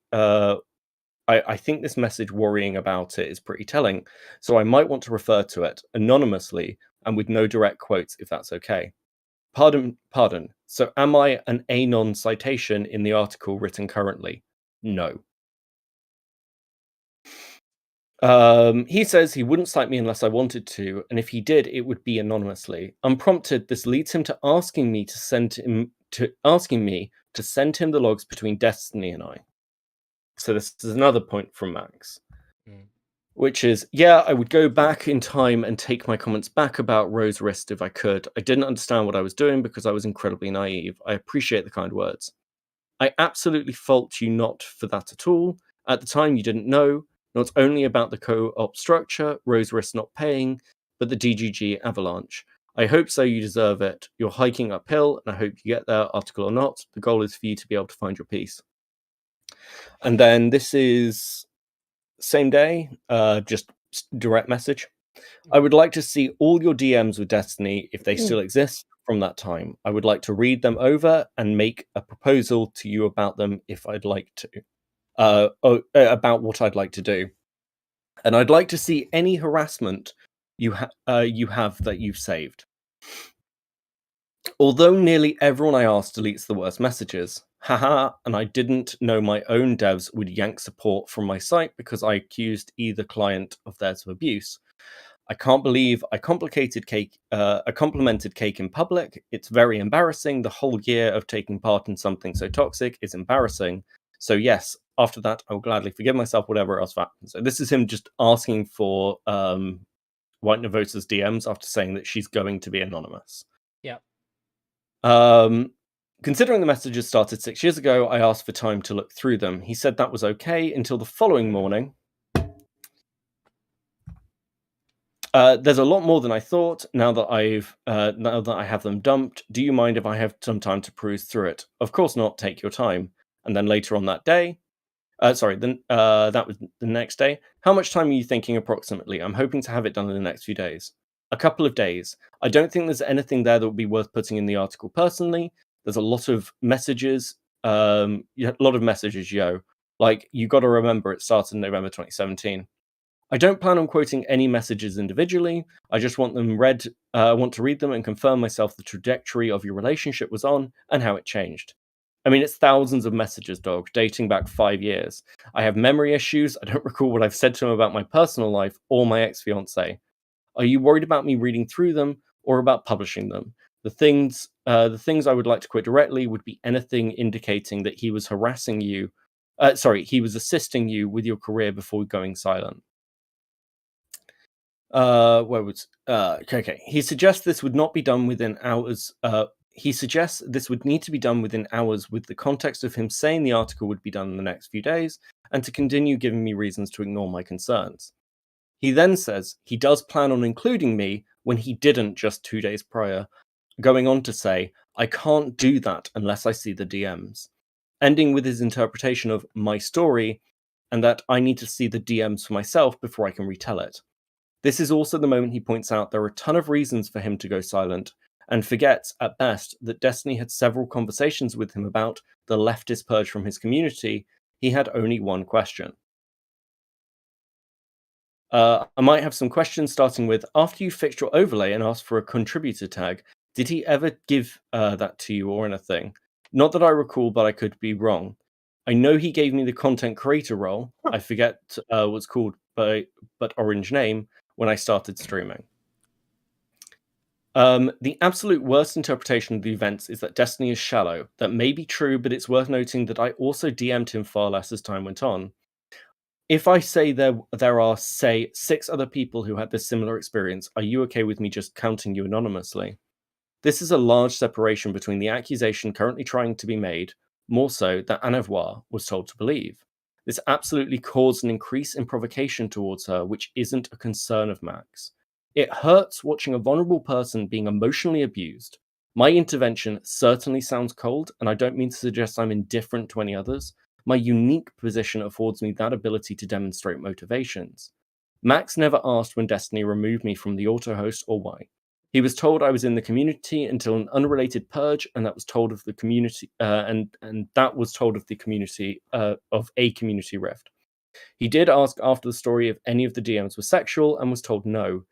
Speaker 1: I think this message worrying about it is pretty telling, so I might want to refer to it anonymously and with no direct quotes, if that's okay. Pardon. So am I an anon citation in the article written currently? No. He says he wouldn't cite me unless I wanted to, and if he did, it would be anonymously. Unprompted, this leads him to asking me to send him the logs between Destiny and I. So this is another point from Max, which is, yeah, I would go back in time and take my comments back about Rose Wrist if I could. I didn't understand what I was doing because I was incredibly naive. I appreciate the kind words. I absolutely fault you not for that at all. At the time, you didn't know, not only about the co-op structure, Rose Wrist not paying, but the DGG avalanche. I hope so, you deserve it. You're hiking uphill, and I hope you get there, article or not. The goal is for you to be able to find your peace. And then this is same day, just direct message. I would like to see all your DMs with Destiny, if they still exist, from that time. I would like to read them over and make a proposal to you about them if I'd like to. About what I'd like to do. And I'd like to see any harassment you have that you've saved. Although nearly everyone I asked deletes the worst messages. Haha, and I didn't know my own devs would yank support from my site because I accused either client of theirs of abuse. I can't believe I complimented Cake in public. It's very embarrassing. The whole year of taking part in something so toxic is embarrassing. So yes, after that, I will gladly forgive myself, whatever else happens. So this is him just asking for White Nervosa's DMs after saying that she's going to be anonymous.
Speaker 2: Yeah.
Speaker 1: Considering the messages started 6 years ago, I asked for time to look through them. He said that was okay until the following morning. There's a lot more than I thought. Now that I have them dumped, do you mind if I have some time to peruse through it? Of course not. Take your time. And then later on that day, that was the next day. How much time are you thinking approximately? I'm hoping to have it done in the next few days. A couple of days. I don't think there's anything there that would be worth putting in the article personally. There's a lot of messages. Yo. Like, you got to remember it started in November 2017. I don't plan on quoting any messages individually. I just want them read. I want to read them and confirm myself the trajectory of your relationship was on and how it changed. I mean, it's thousands of messages, dog, dating back 5 years. I have memory issues. I don't recall what I've said to him about my personal life or my ex-fiance. Are you worried about me reading through them or about publishing them? The things I would like to quote directly would be anything indicating that he was harassing you. He was assisting you with your career before going silent. Okay. He suggests this would not be done within hours. He suggests this would need to be done within hours, with the context of him saying the article would be done in the next few days, and to continue giving me reasons to ignore my concerns. He then says he does plan on including me when he didn't just 2 days prior, going on to say, I can't do that unless I see the DMs, ending with his interpretation of my story and that I need to see the DMs for myself before I can retell it. This is also the moment he points out there are a ton of reasons for him to go silent, and forgets, at best, that Destiny had several conversations with him about the leftist purge from his community. He had only one question. I might have some questions, starting with, after you fixed your overlay and asked for a contributor tag, did he ever give that to you or anything? Not that I recall, but I could be wrong. I know he gave me the content creator role. I forget what's called, but orange name, when I started streaming. The absolute worst interpretation of the events is that Destiny is shallow. That may be true, but it's worth noting that I also DM'd him far less as time went on. If I say there are, say, 6 other people who had this similar experience, are you okay with me just counting you anonymously? This is a large separation between the accusation currently trying to be made, more so, that Anavoir was told to believe. This absolutely caused an increase in provocation towards her, which isn't a concern of Max. It hurts watching a vulnerable person being emotionally abused. My intervention certainly sounds cold, and I don't mean to suggest I'm indifferent to any others. My unique position affords me that ability to demonstrate motivations. Max never asked when Destiny removed me from the auto host or why. He was told I was in the community until an unrelated purge, and that was told of the community, and that was told of the community of a community rift. He did ask after the story if any of the DMs were sexual, and was told no.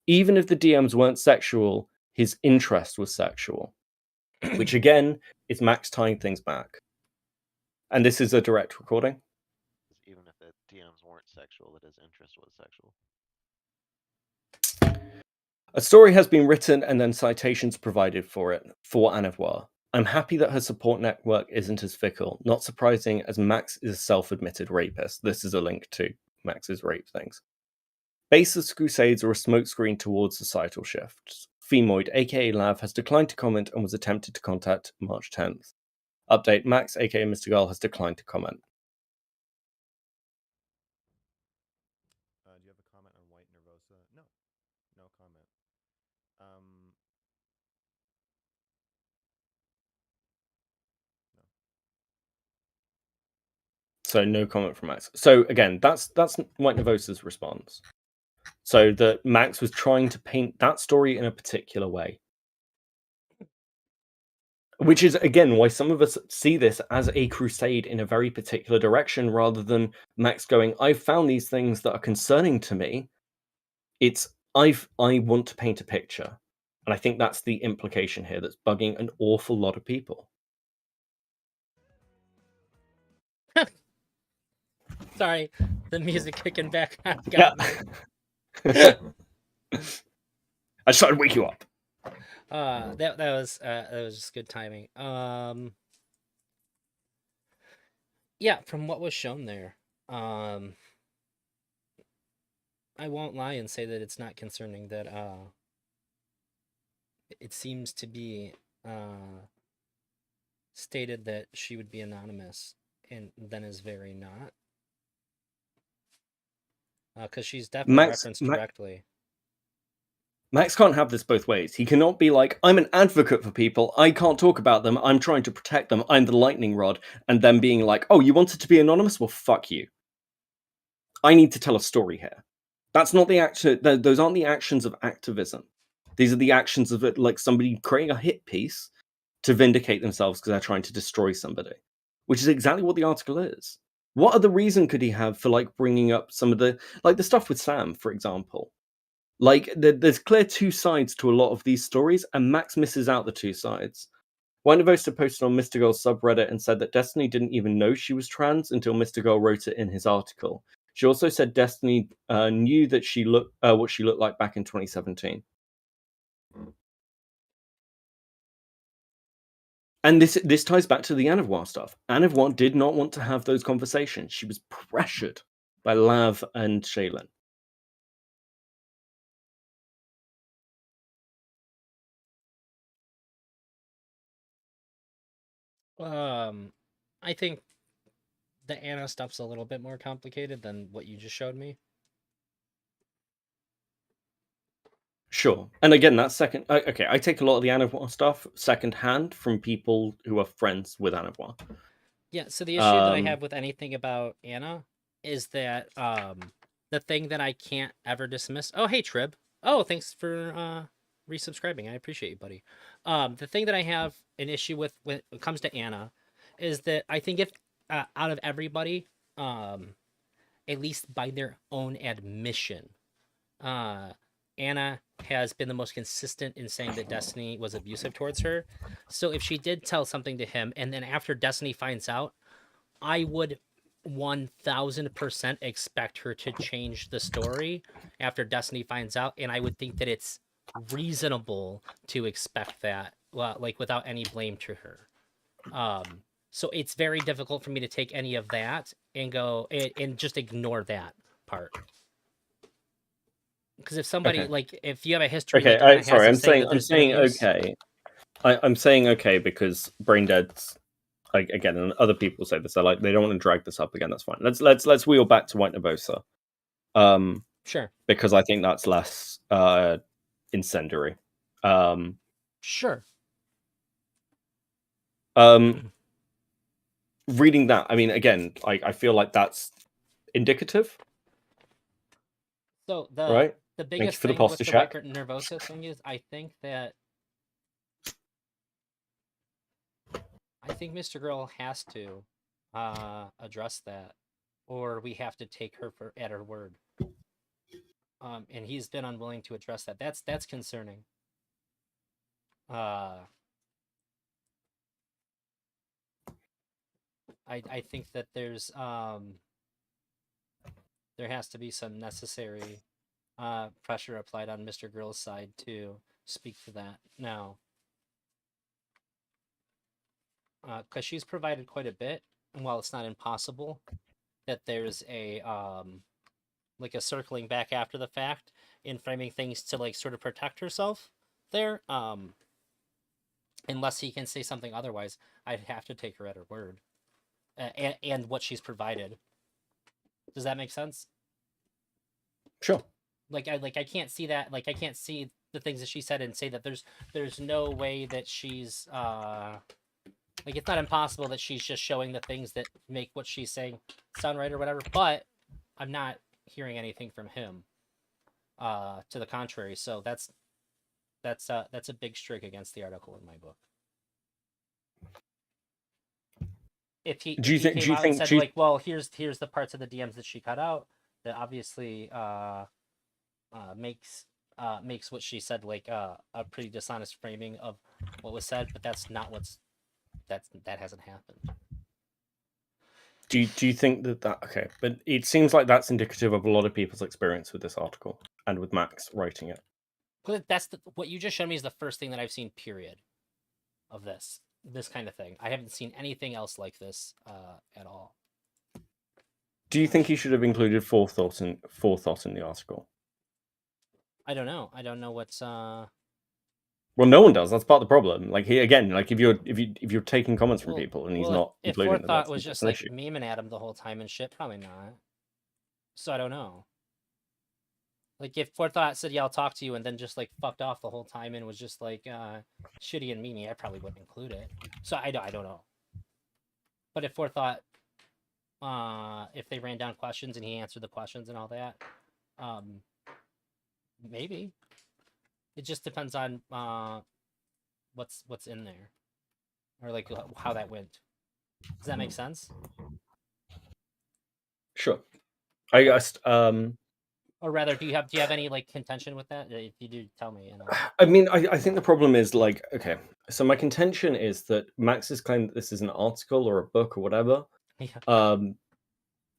Speaker 1: Even if the DMs weren't sexual, his interest was sexual, which again is Max tying things back. And this is a direct recording.
Speaker 3: Even if the DMs weren't sexual, that his interest was sexual.
Speaker 1: A story has been written and then citations provided for it, for Anavoir. I'm happy that her support network isn't as fickle, not surprising as Max is a self-admitted rapist. This is a link to Max's rape things. Baseless crusades are a smokescreen towards societal shifts. Femoid, aka Lav, has declined to comment and was attempted to contact March 10th. Update, Max, aka Mr. Girl, has declined to comment.
Speaker 4: Do you have a comment on White Nervosa? No. No comment. No.
Speaker 1: So no comment from Max. So again, that's White Nervosa's response. So that Max was trying to paint that story in a particular way. Which is, again, why some of us see this as a crusade in a very particular direction, rather than Max going, I've found these things that are concerning to me. It's, I want to paint a picture. And I think that's the implication here that's bugging an awful lot of people.
Speaker 2: Sorry, the music kicking back got me.
Speaker 1: I just tried to wake you up.
Speaker 2: That was just good timing. Yeah, from what was shown there, I won't lie and say that it's not concerning that it seems to be stated that she would be anonymous, and then is very not. Because she's definitely referenced directly.
Speaker 1: Max can't have this both ways. He cannot be like, I'm an advocate for people, I can't talk about them, I'm trying to protect them, I'm the lightning rod, and then being like, oh, you wanted to be anonymous? Well, fuck you. I need to tell a story here. That's not the action. Those aren't the actions of activism. These are the actions of it, like somebody creating a hit piece to vindicate themselves because they're trying to destroy somebody, which is exactly what the article is. What other reason could he have for like bringing up some of the stuff with Sam, for example? Like there's clear two sides to a lot of these stories, and Max misses out the two sides. Wynavosta posted on Mr. Girl's subreddit and said that Destiny didn't even know she was trans until Mr. Girl wrote it in his article. She also said Destiny knew that she looked what she looked like back in 2017. And this ties back to the Anavoir stuff. Anavoir did not want to have those conversations. She was pressured by Lav and Shaylin.
Speaker 2: I think the Anna stuff's a little bit more complicated than what you just showed me.
Speaker 1: Sure. And again, that's second. Okay, I take a lot of the Anavoir stuff secondhand from people who are friends with Anavoir.
Speaker 2: Yeah, so the issue that I have with anything about Anna is that the thing that I can't ever dismiss. Oh, hey Trib. Oh, thanks for resubscribing. I appreciate you, buddy. The thing that I have an issue with when it comes to Anna is that I think if out of everybody, at least by their own admission, Anna has been the most consistent in saying that Destiny was abusive towards her. So if she did tell something to him, and then after Destiny finds out, I would 1000% expect her to change the story after Destiny finds out, and I would think that it's reasonable to expect that, well, like without any blame to her. So it's very difficult for me to take any of that and go and just ignore that part. Because if somebody
Speaker 1: Okay.
Speaker 2: like if you have a history,
Speaker 1: Okay,
Speaker 2: like Anna
Speaker 1: sorry,
Speaker 2: has of saying that
Speaker 1: I'm
Speaker 2: there's been
Speaker 1: saying
Speaker 2: abuse.
Speaker 1: okay. I'm saying okay because Braindead's like again, and other people say this. They're like they don't want to drag this up again. That's fine. Let's wheel back to White Nervosa.
Speaker 2: Sure.
Speaker 1: Because I think that's less incendiary.
Speaker 2: Sure.
Speaker 1: Reading that, I mean, again, I feel like that's indicative.
Speaker 2: So
Speaker 1: right?
Speaker 2: the
Speaker 1: Thank you
Speaker 2: biggest
Speaker 1: for the
Speaker 2: thing with
Speaker 1: pasta
Speaker 2: the
Speaker 1: shack.
Speaker 2: White Nervosa thing is I think Mr. Girl has to address that, or we have to take her at her word. And he's been unwilling to address that. That's concerning. I think that there has to be some necessary pressure applied on Mr. Girl's side to speak to that now. Because she's provided quite a bit, and while it's not impossible that there's a like a circling back after the fact in framing things to like sort of protect herself there, unless he can say something otherwise, I'd have to take her at her word, and what she's provided. Does that make sense?
Speaker 1: Sure.
Speaker 2: Like I can't see that. Like I can't see the things that she said and say that there's no way that she's like it's not impossible that she's just showing the things that make what she's saying sound right or whatever. But I'm not hearing anything from him to the contrary. So that's a big streak against the article in my book. If he came out and said like, well, here's the parts of the DMs that she cut out, that obviously makes what she said like a pretty dishonest framing of what was said, but that's not that hasn't happened.
Speaker 1: Do you think that okay? But it seems like that's indicative of a lot of people's experience with this article and with Max writing it.
Speaker 2: But that's what you just showed me is the first thing that I've seen. Period. Of this kind of thing, I haven't seen anything else like this at all.
Speaker 1: Do you think he should have included forethought in the article?
Speaker 2: I don't know. I don't know what's.
Speaker 1: Well, no one does. That's part of the problem. Like he again, like if you're taking comments from people and he's not
Speaker 2: if
Speaker 1: including them,
Speaker 2: forethought was just like memeing at him the whole time and shit, probably not. So I don't know. Like if forethought said, "Yeah, I'll talk to you," and then just like fucked off the whole time and was just like shitty and memey, I probably wouldn't include it. So I don't know. But if forethought, if they ran down questions and he answered the questions and all that, maybe. It just depends on what's in there, or like how that went. Does that make sense?
Speaker 1: Sure. I guess.
Speaker 2: Or rather, do you have any like contention with that? If you do, tell me. And
Speaker 1: I mean, I think the problem is like, okay, so my contention is that Max's claim that this is an article or a book or whatever,
Speaker 2: yeah.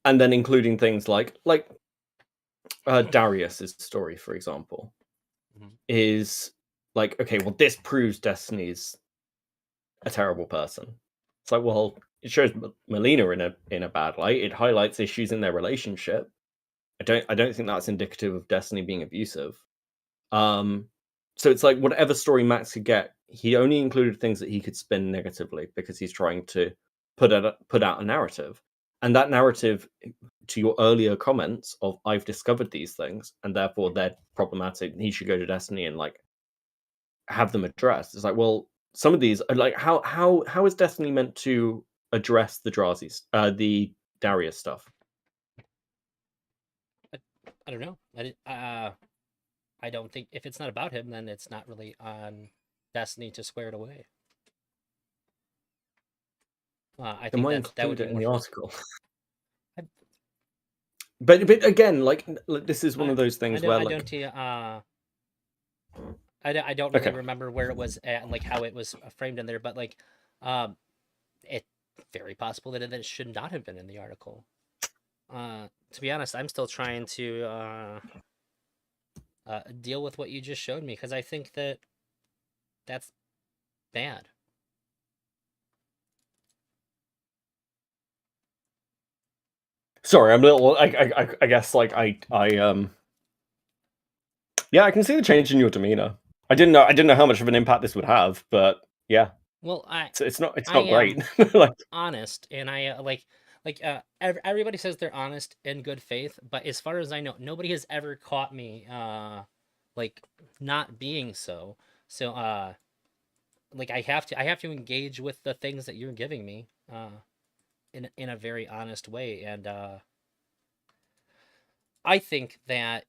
Speaker 1: and then including things like Darius's story, for example,
Speaker 2: Mhm.
Speaker 1: is like, okay, well, this proves Destiny's a terrible person. It's like, well, it shows Melina in a bad light. It highlights issues in their relationship. I don't think that's indicative of Destiny being abusive. So it's like whatever story Max could get, he only included things that he could spin negatively because he's trying to put out a narrative. And that narrative, to your earlier comments of I've discovered these things and therefore they're problematic, he should go to Destiny and like have them addressed. It's like, well, some of these are like how is Destiny meant to address the Darius stuff?
Speaker 2: I don't know. I don't think if it's not about him, then it's not really on Destiny to square it away. I
Speaker 1: Then
Speaker 2: think
Speaker 1: why
Speaker 2: that would
Speaker 1: include
Speaker 2: be
Speaker 1: it in the
Speaker 2: more.
Speaker 1: article? But again, like this is one of those things where like
Speaker 2: I don't really
Speaker 1: Okay.
Speaker 2: remember where it was at and like how it was framed in there, but like, it's very possible that it should not have been in the article. To be honest, I'm still trying to deal with what you just showed me because I think that that's bad.
Speaker 1: Sorry, I'm a little. I guess like yeah, I can see the change in your demeanor. I didn't know how much of an impact this would have, but yeah,
Speaker 2: Well,
Speaker 1: it's not
Speaker 2: I
Speaker 1: great.
Speaker 2: am
Speaker 1: like
Speaker 2: honest, and I everybody says they're honest in good faith, but as far as I know, nobody has ever caught me like not being so. So like I have to engage with the things that you're giving me in a very honest way, and I think that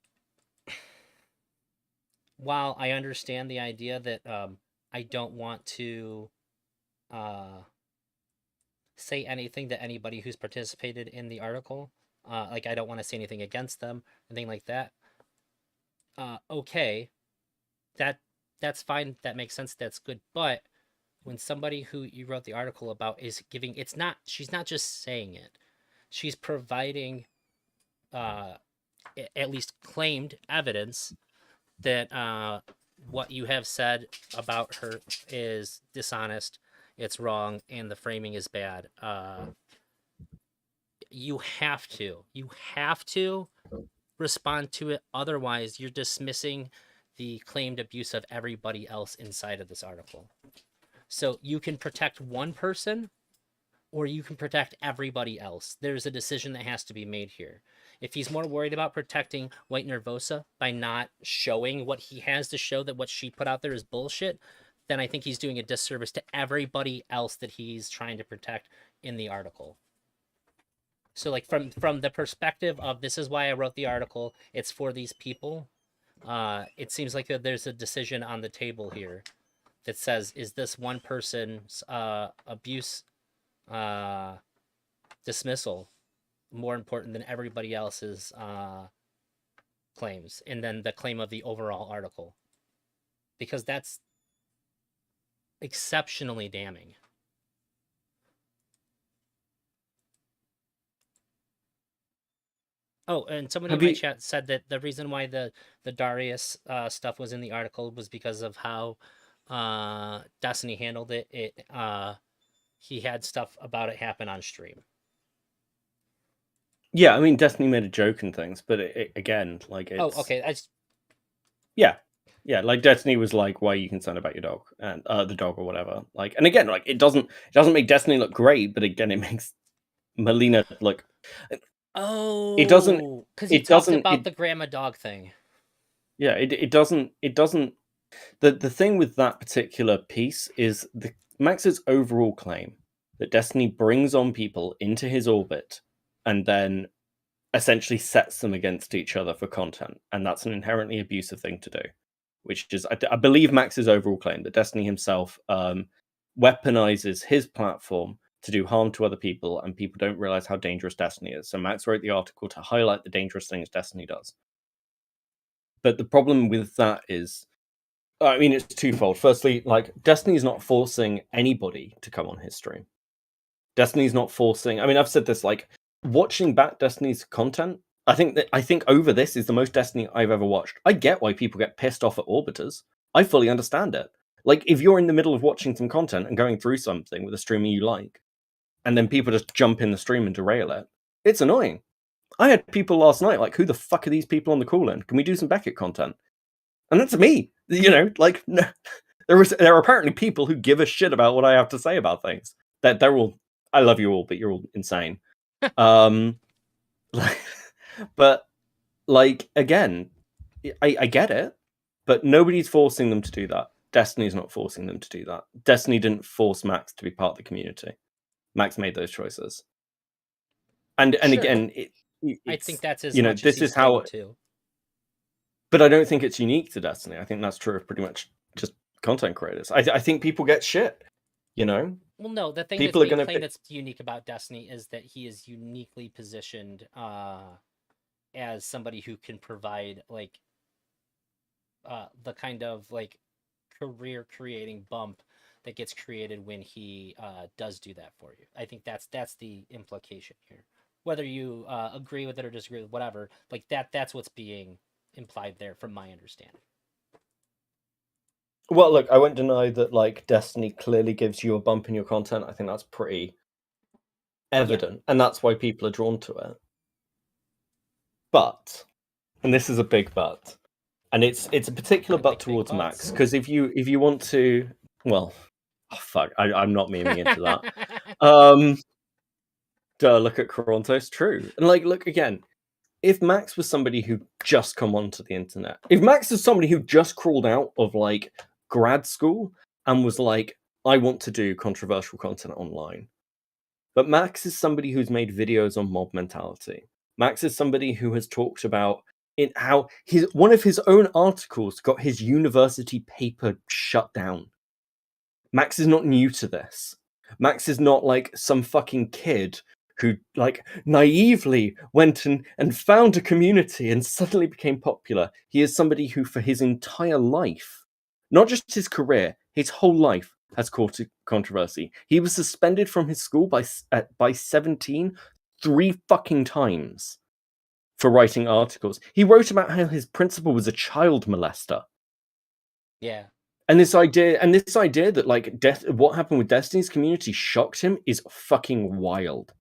Speaker 2: while I understand the idea that I don't want to say anything to anybody who's participated in the article, like I don't want to say anything against them, anything like that. Okay, that's fine. That makes sense. That's good. But when somebody who you wrote the article about is giving, she's not just saying it. She's providing at least claimed evidence that what you have said about her is dishonest, it's wrong, and the framing is bad. You have to respond to it. Otherwise, you're dismissing the claimed abuse of everybody else inside of this article. So you can protect one person or you can protect everybody else. There's a decision that has to be made here. If he's more worried about protecting White Nervosa by not showing what he has to show that what she put out there is bullshit, then I think he's doing a disservice to everybody else that he's trying to protect in the article. So like from the perspective of this is why I wrote the article, it's for these people. It seems like there's a decision on the table here that says, is this one person's abuse dismissal more important than everybody else's claims, and then the claim of the overall article, because that's exceptionally damning. Oh, and somebody in my chat said that the reason why the Darius stuff was in the article was because of how Destiny handled it. He had stuff about it happen on stream.
Speaker 1: Yeah, I mean, Destiny made a joke and things, but again, like it's...
Speaker 2: Oh, okay.
Speaker 1: Yeah, like Destiny was like, "Why are you concerned about your dog and the dog or whatever?" Like, and again, like it doesn't make Destiny look great, but again, it makes Melina look.
Speaker 2: Oh,
Speaker 1: it doesn't
Speaker 2: because he talked about the grandma dog thing.
Speaker 1: Yeah, it doesn't. The thing with that particular piece is Max's overall claim that Destiny brings on people into his orbit and then essentially sets them against each other for content, and that's an inherently abusive thing to do. Which is, I believe, Max's overall claim that Destiny himself weaponizes his platform to do harm to other people, and people don't realize how dangerous Destiny is. So Max wrote the article to highlight the dangerous things Destiny does. But the problem with that is, I mean, it's twofold. Firstly, like, Destiny's not forcing anybody to come on his stream. Destiny's not forcing. I mean, I've said this, like, watching back Destiny's content, I think over this is the most Destiny I've ever watched. I get why people get pissed off at Orbiters. I fully understand it. Like, if you're in the middle of watching some content and going through something with a streamer you like, and then people just jump in the stream and derail it, it's annoying. I had people last night like, who the fuck are these people on the call-in? Can we do some Beckett content? And that's me. You know, like, no, there are apparently people who give a shit about what I have to say about things. That they're all, I love you all, but you're all insane. But like, again, I get it, but nobody's forcing them to do that. Destiny's not forcing them to do that. Destiny didn't force Max to be part of the community. Max made those choices. And
Speaker 2: Sure.
Speaker 1: again,
Speaker 2: I think that's as
Speaker 1: you know,
Speaker 2: much
Speaker 1: this
Speaker 2: as he's
Speaker 1: is how.
Speaker 2: claimed to.
Speaker 1: But I don't think it's unique to Destiny. I think that's true of pretty much just content creators. I think people get shit. You know.
Speaker 2: Well, no, the thing
Speaker 1: People
Speaker 2: that's
Speaker 1: are
Speaker 2: being
Speaker 1: gonna
Speaker 2: claimed that's unique about Destiny is that he is uniquely positioned as somebody who can provide like the kind of like career creating bump that gets created when he does do that for you. I think that's the implication here. Whether you agree with it or disagree with whatever, like that's what's being implied there from my understanding.
Speaker 1: Well, look, I won't deny that, like, Destiny clearly gives you a bump in your content. I think that's pretty evident, and that's why people are drawn to it. But, and this is a big but, and it's a particular
Speaker 2: I
Speaker 1: but
Speaker 2: like big
Speaker 1: towards
Speaker 2: butts.
Speaker 1: Max, because if you want to, well, oh, fuck, I'm not memeing into that. Duh, look at Corontos, true, and like, look again. If Max was somebody who just come onto the internet, if Max is somebody who just crawled out of like grad school and was like, I want to do controversial content online. But Max is somebody who's made videos on mob mentality. Max is somebody who has talked about how one of his own articles got his university paper shut down. Max is not new to this. Max is not like some fucking kid who like naively went and found a community and suddenly became popular. He is somebody who for his entire life, not just his career, his whole life has caused controversy. He was suspended from his school by 17 3 fucking times for writing articles. He wrote about how his principal was a child molester.
Speaker 2: Yeah.
Speaker 1: And this idea that like what happened with Destiny's community shocked him is fucking wild.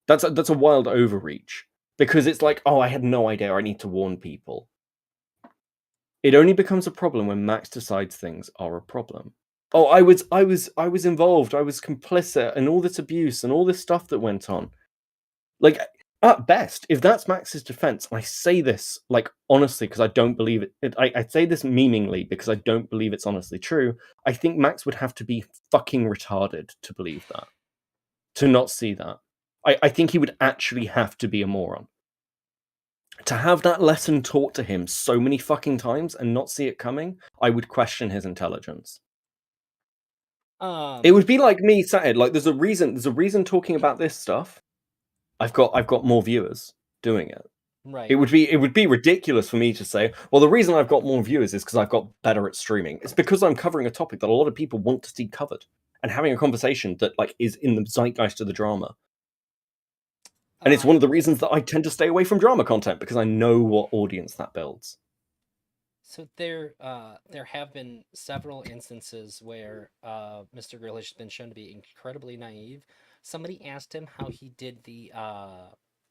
Speaker 1: That's a wild overreach, because it's like, oh, I had no idea. I need to warn people. It only becomes a problem when Max decides things are a problem. Oh, I was involved. I was complicit in all this abuse and all this stuff that went on. Like, at best, if that's Max's defense, and I say this like honestly because I don't believe it. I say this meaningly because I don't believe it's honestly true. I think Max would have to be fucking retarded to believe that, to not see that. I think he would actually have to be a moron to have that lesson taught to him so many fucking times and not see it coming. I would question his intelligence. It would be like me saying, like, there's a reason talking about this stuff. I've got more viewers doing it.
Speaker 2: Right.
Speaker 1: It would be ridiculous for me to say, well, the reason I've got more viewers is because I've got better at streaming. It's because I'm covering a topic that a lot of people want to see covered and having a conversation that like is in the zeitgeist of the drama. And it's one of the reasons that I tend to stay away from drama content, because I know what audience that builds.
Speaker 2: So there have been several instances where Mr. Grealish has been shown to be incredibly naive. Somebody asked him how he did the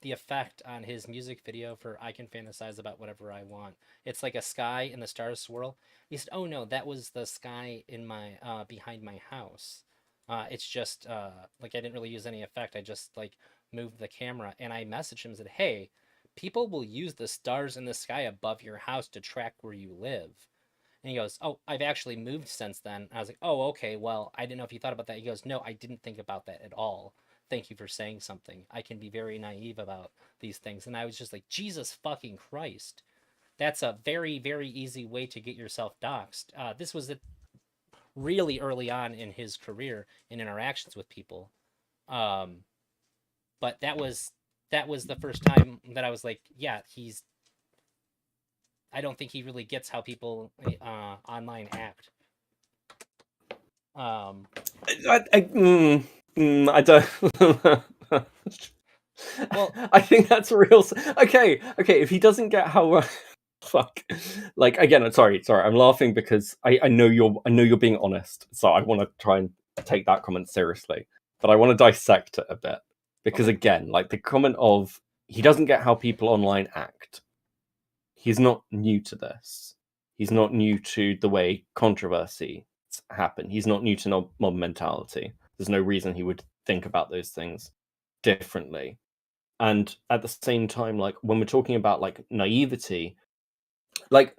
Speaker 2: effect on his music video for "I Can Fantasize About Whatever I Want." It's like a sky and the stars swirl. He said, "Oh no, that was the sky in my behind my house. It's just like I didn't really use any effect. I just like moved the camera." And I messaged him and said, "Hey, people will use the stars in the sky above your house to track where you live." And he goes, "Oh, I've actually moved since then." I was like, "Oh, okay, well, I didn't know if you thought about that." He goes, "No, I didn't think about that at all. Thank you for saying something. I can be very naive about these things." And I was just like, Jesus fucking Christ. That's a very, very easy way to get yourself doxxed. This was really early on in his career in interactions with people. But that was the first time that I was like, yeah, I don't think he really gets how people online act.
Speaker 1: I don't.
Speaker 2: Well,
Speaker 1: I think that's real. Okay. If he doesn't get how, fuck. Like again, I'm sorry. I'm laughing because I know you're being honest. So I want to try and take that comment seriously, but I want to dissect it a bit because
Speaker 2: Okay.
Speaker 1: again, like the comment of he doesn't get how people online act. He's not new to this. He's not new to the way controversy happen. He's not new to mob mentality. There's no reason he would think about those things differently. And at the same time, like when we're talking about like naivety, like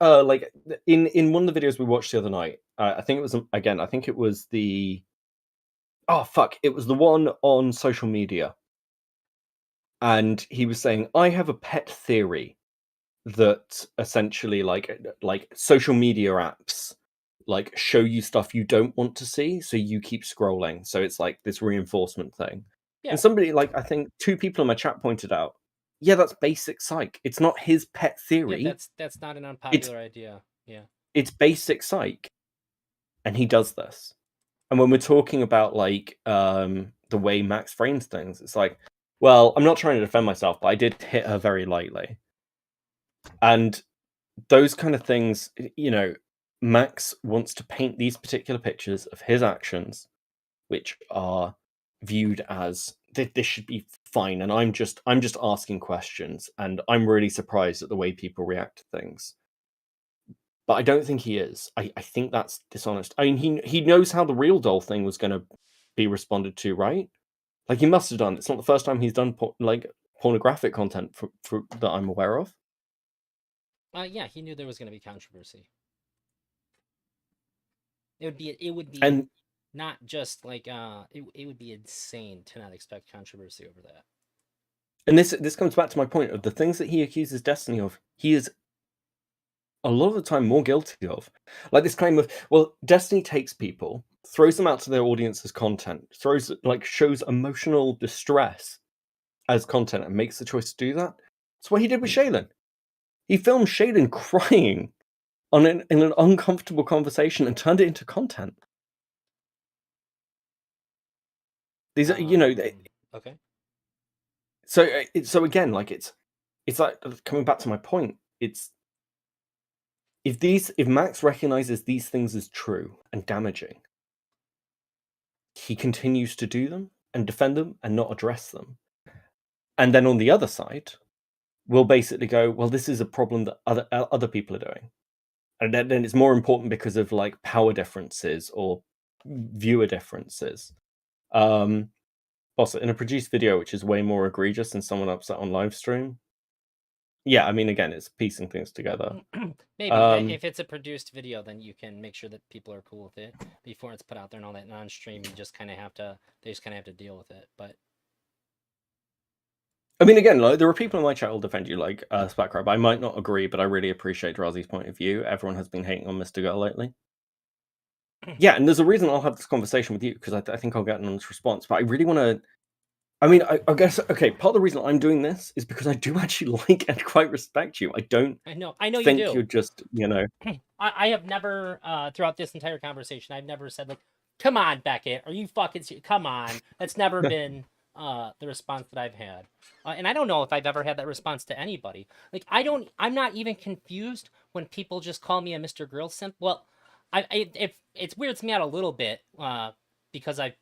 Speaker 1: like in one of the videos we watched the other night, I think it was again, I think it was the it was the one on social media, and he was saying, I have a pet theory that essentially like social media apps like show you stuff you don't want to see, so you keep scrolling, so it's like this reinforcement thing.
Speaker 2: Yeah.
Speaker 1: And somebody, like I think two people in my chat pointed out, yeah, that's basic psych. It's not his pet theory.
Speaker 2: Yeah, that's not an unpopular idea. Yeah.
Speaker 1: It's basic psych, and he does this. And when we're talking about like the way Max frames things, it's like, well, I'm not trying to defend myself, but I did hit her very lightly. And those kind of things, you know, Max wants to paint these particular pictures of his actions, which are viewed as this should be fine, and I'm just asking questions, and I'm really surprised at the way people react to things. But I don't think he is. I think that's dishonest. I mean, he knows how the real doll thing was going to be responded to, right? Like he must have done. It's not the first time he's done like pornographic content for that I'm aware of.
Speaker 2: Yeah, he knew there was going to be controversy. It would be
Speaker 1: And
Speaker 2: not just like it would be insane to not expect controversy over that.
Speaker 1: And this comes back to my point of the things that he accuses Destiny of, he is a lot of the time more guilty of. Like this claim of, well, Destiny takes people, throws them out to their audience as content, shows emotional distress as content and makes the choice to do that. That's what he did with Shaylin. He filmed Shaylin crying in an uncomfortable conversation and turned it into content. These are,
Speaker 2: okay.
Speaker 1: So again, like it's like coming back to my point. It's if Max recognizes these things as true and damaging, he continues to do them and defend them and not address them. And then on the other side, we'll basically go, well, this is a problem that other people are doing. And then it's more important because of like power differences or viewer differences. Also, in a produced video, which is way more egregious than someone upset on live stream. Yeah, I mean, again, it's piecing things together.
Speaker 2: Maybe if it's a produced video, then you can make sure that people are cool with it before it's put out there and all that. Non-stream, you just kind of have to. They just kind of have to deal with it. But
Speaker 1: I mean, again, like there are people in my chat who'll defend you, like Spatcrab. I might not agree, but I really appreciate Razi's point of view. Everyone has been hating on Mr. Girl lately. Yeah, and there's a reason I'll have this conversation with you because I think I'll get an honest response. But I really want to. I mean, I guess okay. Part of the reason I'm doing this is because I do actually like and quite respect you. I don't.
Speaker 2: I know
Speaker 1: think
Speaker 2: you do.
Speaker 1: You're just,
Speaker 2: I have never throughout this entire conversation, I've never said like, "Come on, Beckett, are you fucking? Come on." That's never been the response that I've had, and I don't know if I've ever had that response to anybody. Like, I'm not even confused when people just call me a Mr. Girl simp. Well, it weirds me out a little bit because I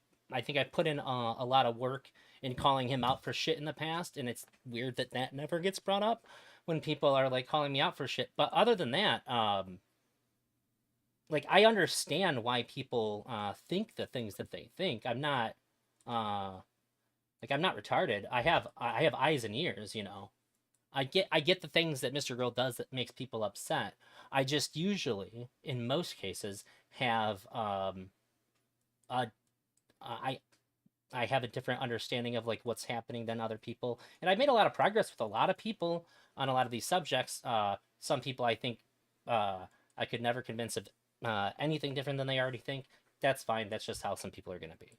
Speaker 2: think I've put in a lot of work in calling him out for shit in the past, and it's weird that never gets brought up when people are like calling me out for shit. But other than that, like I understand why people think the things that they think. I'm not I'm not retarded. I have eyes and ears, I get the things that Mr. Girl does that makes people upset. I just usually, in most cases, have I have a different understanding of like what's happening than other people, and I've made a lot of progress with a lot of people on a lot of these subjects. Some people I think I could never convince of anything different than they already think. That's fine. That's just how some people are going to be.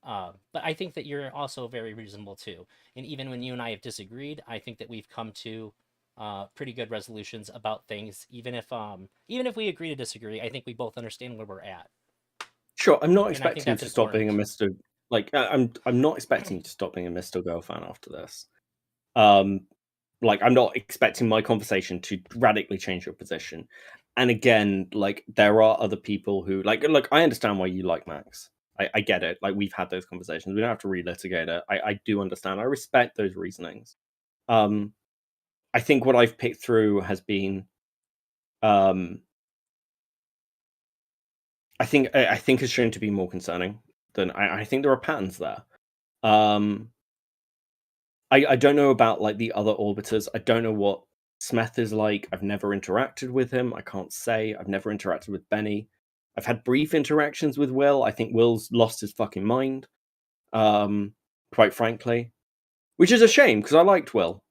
Speaker 2: But I think that you're also very reasonable too. And even when you and I have disagreed, I think that we've come to pretty good resolutions about things. Even if we agree to disagree, I think we both understand where we're at.
Speaker 1: Sure, I'm not
Speaker 2: And I think
Speaker 1: expecting you
Speaker 2: that's
Speaker 1: to stop being a
Speaker 2: important.
Speaker 1: Mr. Like I'm not expecting you to stop being a Mr. Girl fan after this. Like I'm not expecting my conversation to radically change your position. And again, like there are other people who like I understand why you like Max. I get it. Like we've had those conversations. We don't have to relitigate it. I do understand. I respect those reasonings. I think what I've picked through has been I think it's shown to be more concerning than I think there are patterns there. I don't know about like the other orbiters. I don't know what Smeth is like. I've never interacted with him. I can't say. I've never interacted with Benny. I've had brief interactions with Will. I think Will's lost his fucking mind. Quite frankly, which is a shame because I liked Will,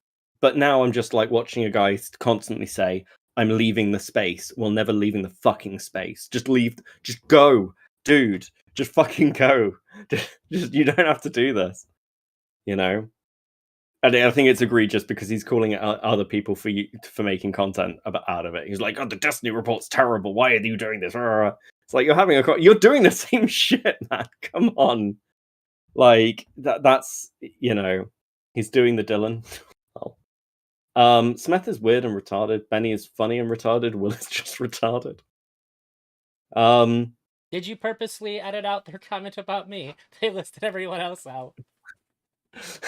Speaker 1: but now I'm just like watching a guy constantly say, "I'm leaving the space." Well, never leaving the fucking space. Just leave. Just go, dude. Just fucking go. Just you don't have to do this. You know. And I think it's egregious because he's calling out other people for making content out of it. He's like, "Oh, the Destiny report's terrible. Why are you doing this?" It's like you're doing the same shit, man. Come on, like that's he's doing the Dylan. Well, Smith is weird and retarded. Benny is funny and retarded. Will is just retarded.
Speaker 2: Did you purposely edit out their comment about me? They listed everyone else out.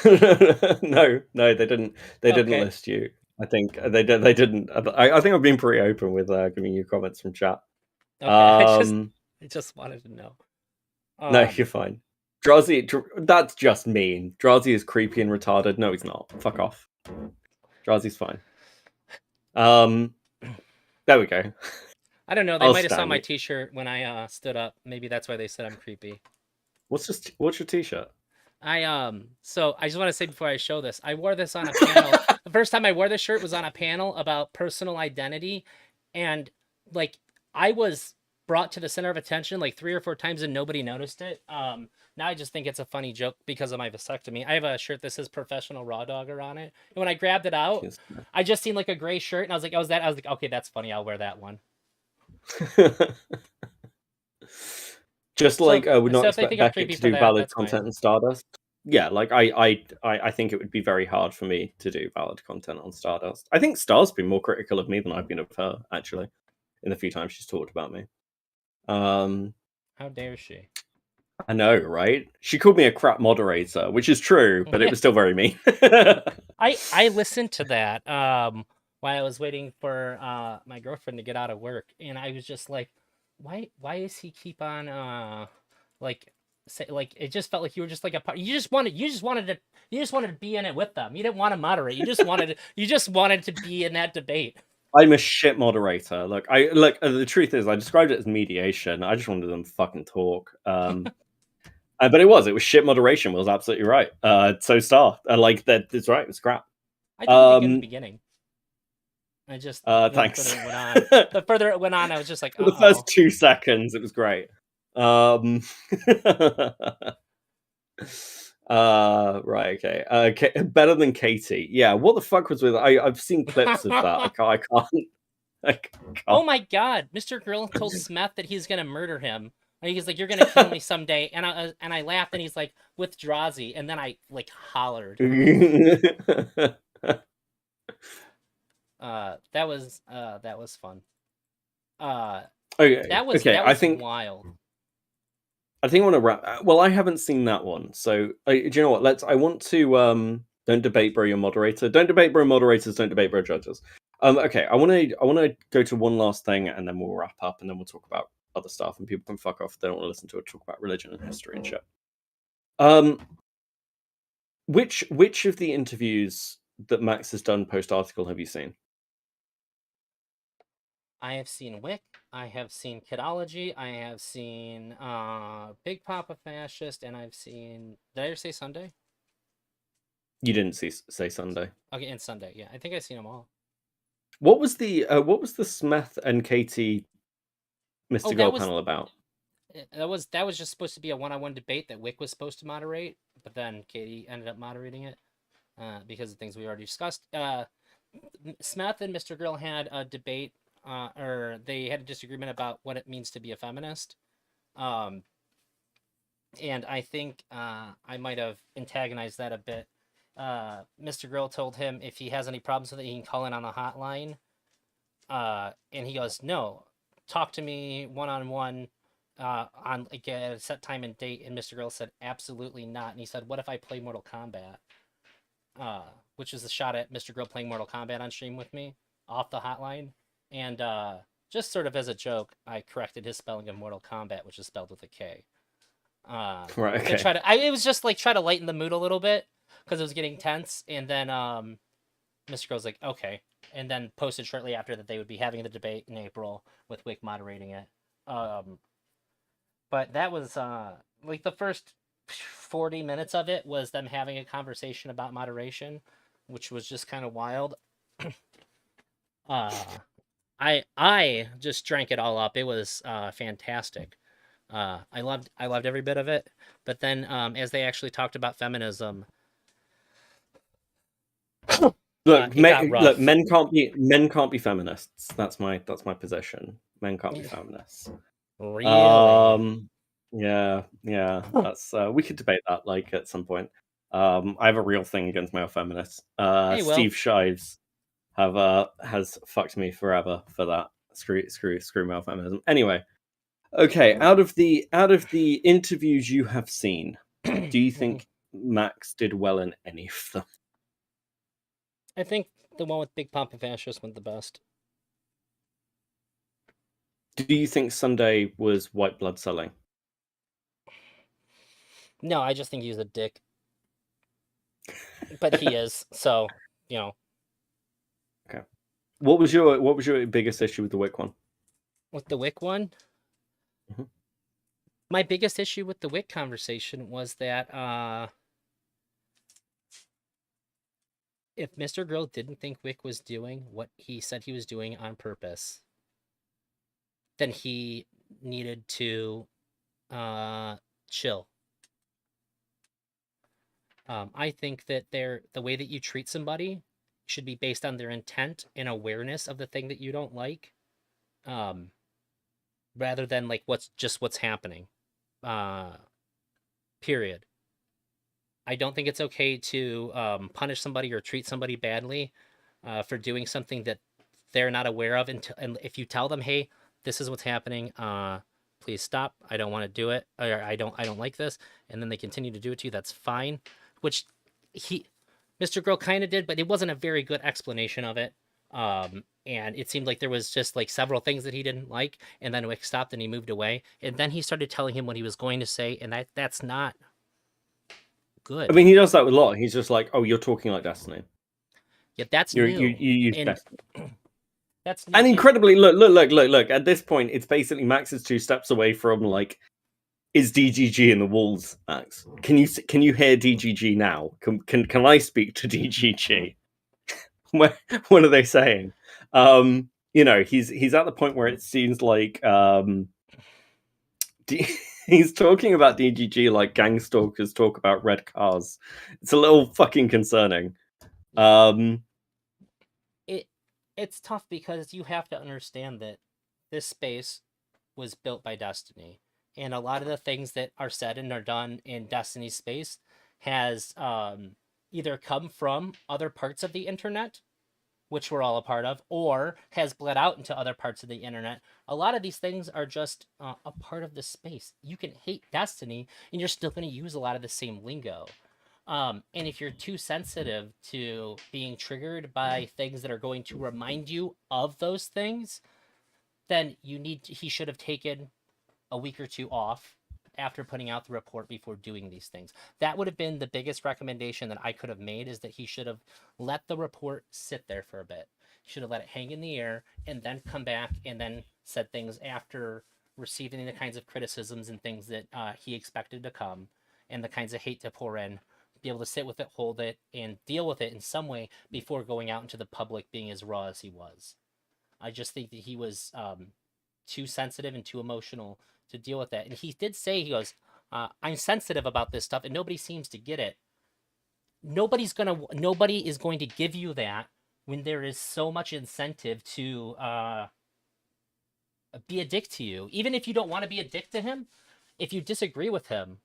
Speaker 1: No, they didn't. They didn't
Speaker 2: Okay.
Speaker 1: list you. I think they didn't. I think I've been pretty open with giving you comments from chat.
Speaker 2: Okay. I just wanted to know.
Speaker 1: No, you're fine. Drazi, that's just mean. Drazi is creepy and retarded. No, he's not. Fuck off. Drazi's fine. There we go.
Speaker 2: I don't know. They
Speaker 1: I'll
Speaker 2: might have saw
Speaker 1: stand
Speaker 2: my
Speaker 1: you.
Speaker 2: T-shirt when I stood up. Maybe that's why they said I'm creepy.
Speaker 1: What's your T-shirt?
Speaker 2: So I just want to say before I show this, I wore this on a panel. The first time I wore this shirt was on a panel about personal identity, and like I was brought to the center of attention like 3 or 4 times and nobody noticed it. Now I just think it's a funny joke because of my vasectomy. I have a shirt that says "Professional Raw Dogger" on it, and when I grabbed it out, I just seen like a gray shirt, and I was like, "Oh, is that?" I was like, "Okay, that's funny. I'll wear that one."
Speaker 1: Just like I would not
Speaker 2: so if they
Speaker 1: expect
Speaker 2: think I'm
Speaker 1: Beckett
Speaker 2: creepy
Speaker 1: to
Speaker 2: for
Speaker 1: do
Speaker 2: that,
Speaker 1: valid
Speaker 2: that's
Speaker 1: content
Speaker 2: fine.
Speaker 1: on Stardust. Yeah, like I think it would be very hard for me to do valid content on Stardust. I think Star's been more critical of me than I've been of her, actually, in the few times she's talked about me.
Speaker 2: How dare she?
Speaker 1: I know, right? She called me a crap moderator, which is true, but it was still very mean.
Speaker 2: I listened to that while I was waiting for my girlfriend to get out of work, and I was just like, why is he keep on like say like it just felt like you were just like a part. You just wanted to be in it with them. You didn't want to moderate. You just wanted to be in that debate.
Speaker 1: I'm a shit moderator. Look, the truth is, I described it as mediation. I just wanted them to fucking talk. But it was shit moderation. Will's absolutely right. So Star, like that's right. It was crap.
Speaker 2: I think you did good in the beginning. I just
Speaker 1: thanks.
Speaker 2: The further it went on, I was just like,
Speaker 1: for the first 2 seconds, it was great. Right, okay. Better than Katie. Yeah, what the fuck was with I've seen clips of that. I can't.
Speaker 2: Oh my god, Mr. Grill told Smith that he's gonna murder him. And he's like, "You're gonna kill me someday," and I laughed, and he's like, "With Drazi," and then I like hollered. That was fun.
Speaker 1: Okay,
Speaker 2: that was
Speaker 1: I think
Speaker 2: wild.
Speaker 1: I think I want to wrap. Well, I haven't seen that one, so do you know what? I want to don't debate, bro. Your moderator. Don't debate, bro. Moderators. Don't debate, bro. Judges. Okay, I want to go to one last thing, and then we'll wrap up, and then we'll talk about other stuff, and people can fuck off if they don't want to listen to it. Talk about religion and history and shit. Which of the interviews that Max has done post article have you seen?
Speaker 2: I have seen Wick. I have seen Kidology. I have seen Big Papa Fascist, and I've seen. Did I ever say Sunday?
Speaker 1: You didn't say Sunday.
Speaker 2: Okay, and Sunday. Yeah, I think I've seen them all.
Speaker 1: What was the Smith and Katie Mr. Girl panel about?
Speaker 2: that was just supposed to be a one-on-one debate that Wick was supposed to moderate, but then Katie ended up moderating it because of things we already discussed. Smith and Mr. Grill had a debate, or they had a disagreement about what it means to be a feminist. And I think I might have antagonized that a bit. Mr. Grill told him if he has any problems with it, he can call in on the hotline. And he goes, "No, talk to me one-on-one on like a set time and date." And Mr. Grill said, "Absolutely not." And he said, "What if I play Mortal Kombat?" Which is a shot at Mr. Grill playing Mortal Kombat on stream with me off the hotline. And just sort of as a joke, I corrected his spelling of Mortal Kombat, which is spelled with a K.
Speaker 1: Right.
Speaker 2: To
Speaker 1: Okay.
Speaker 2: try to, it was just like try to lighten the mood a little bit because it was getting tense. And then Mr. Grill's like, okay, and then posted shortly after that they would be having the debate in April with Wick moderating it. But that was like the first 40 minutes of it was them having a conversation about moderation, which was just kind of wild. I just drank it all up. It was fantastic. I loved every bit of it. But then as they actually talked about feminism,
Speaker 1: Look,
Speaker 2: it got rough.
Speaker 1: look, men can't be feminists. That's my position. Men can't be feminists.
Speaker 2: Really?
Speaker 1: Yeah. That's we could debate that like at some point. I have a real thing against male feminists.
Speaker 2: Hey, Will.
Speaker 1: Steve Shives has fucked me forever for that. Screw male feminism. Anyway, okay. Out of the interviews you have seen, do you think Max did well in any of them?
Speaker 2: I think the one with Big Pump and Fascist went the best.
Speaker 1: Do you think Sunday was white blood selling?
Speaker 2: No, I just think he's a dick. But he is, so you know.
Speaker 1: Okay. What was your biggest issue with the Wick one?
Speaker 2: With the Wick one?
Speaker 1: Mm-hmm.
Speaker 2: My biggest issue with the Wick conversation was that if Mr. Grill didn't think Wick was doing what he said he was doing on purpose, then he needed to chill. I think that the way that you treat somebody should be based on their intent and awareness of the thing that you don't like, rather than like what's happening. Period. I don't think it's okay to punish somebody or treat somebody badly for doing something that they're not aware of. And if you tell them, "Hey, this is what's happening. Please stop. I don't want to do it. Or I don't like this," and then they continue to do it to you, that's fine. Which Mr. Grill kind of did, but it wasn't a very good explanation of it. And it seemed like there was just like several things that he didn't like, and then Wick stopped and he moved away, and then he started telling him what he was going to say, and that's not good.
Speaker 1: I mean, he does that with a lot. He's just like, "Oh, you're talking like Destiny."
Speaker 2: Yeah, that's
Speaker 1: You
Speaker 2: new.
Speaker 1: use
Speaker 2: And
Speaker 1: Destiny.
Speaker 2: that's new.
Speaker 1: And incredibly, look. At this point, it's basically Max is 2 steps away from like, is DGG in the walls, Max? Can you hear DGG now? Can I speak to DGG? What are they saying? You know, he's at the point where it seems like he's talking about DGG like gang stalkers talk about red cars. It's a little fucking concerning.
Speaker 2: It's tough because you have to understand that this space was built by Destiny, and a lot of the things that are said and are done in Destiny's space has either come from other parts of the internet, which we're all a part of, or has bled out into other parts of the internet. A lot of these things are just a part of the space. You can hate Destiny, and you're still going to use a lot of the same lingo. And if you're too sensitive to being triggered by things that are going to remind you of those things, then he should have taken a week or two off after putting out the report before doing these things. That would have been the biggest recommendation that I could have made, is that he should have let the report sit there for a bit. He should have let it hang in the air and then come back and then said things after receiving the kinds of criticisms and things that he expected to come, and the kinds of hate to pour in, be able to sit with it, hold it, and deal with it in some way before going out into the public being as raw as he was. I just think that he was too sensitive and too emotional to deal with that. And he did say, he goes, I'm sensitive about this stuff and nobody seems to get it. Nobody is going to give you that when there is so much incentive to be a dick to you. Even if you don't want to be a dick to him, if you disagree with him,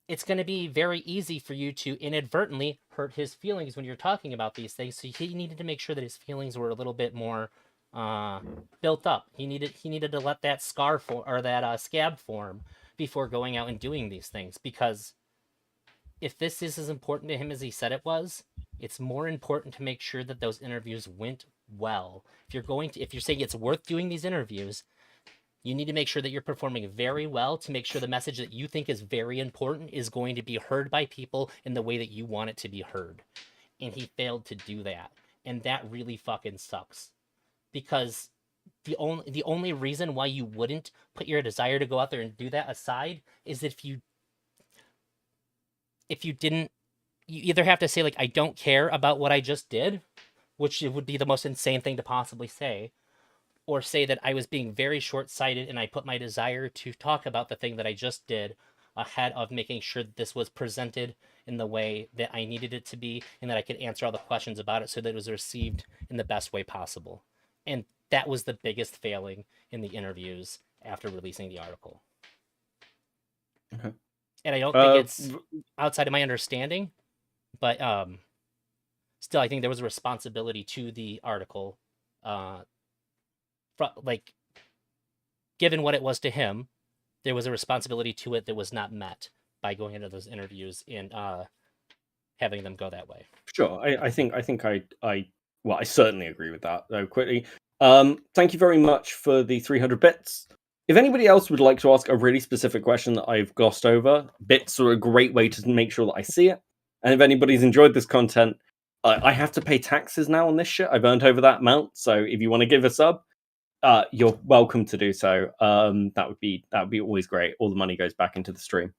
Speaker 2: it's going to be very easy for you to inadvertently hurt his feelings when you're talking about these things. So he needed to make sure that his feelings were a little bit more built up. He needed to let that scar form, or that scab form, before going out and doing these things. Because if this is as important to him as he said it was, it's more important to make sure that those interviews went well. If you're saying it's worth doing these interviews, you need to make sure that you're performing very well to make sure the message that you think is very important is going to be heard by people in the way that you want it to be heard. And he failed to do that. And that really fucking sucks. Because the only reason why you wouldn't put your desire to go out there and do that aside is if you didn't, you either have to say, like, I don't care about what I just did, which would be the most insane thing to possibly say, or say that I was being very short-sighted and I put my desire to talk about the thing that I just did ahead of making sure that this was presented in the way that I needed it to be and that I could answer all the questions about it so that it was received in the best way possible. And that was the biggest failing in the interviews after releasing the article.
Speaker 1: Okay.
Speaker 2: And I don't think it's outside of my understanding, but still, I think there was a responsibility to the article, like, given what it was to him, there was a responsibility to it that was not met by going into those interviews and having them go that way.
Speaker 1: Sure, I think I certainly agree with that. Though quickly, thank you very much for the 300 bits. If anybody else would like to ask a really specific question that I've glossed over, bits are a great way to make sure that I see it. And if anybody's enjoyed this content, I have to pay taxes now on this shit. I've earned over that amount, so if you want to give a sub, you're welcome to do so. That would be always great. All the money goes back into the stream,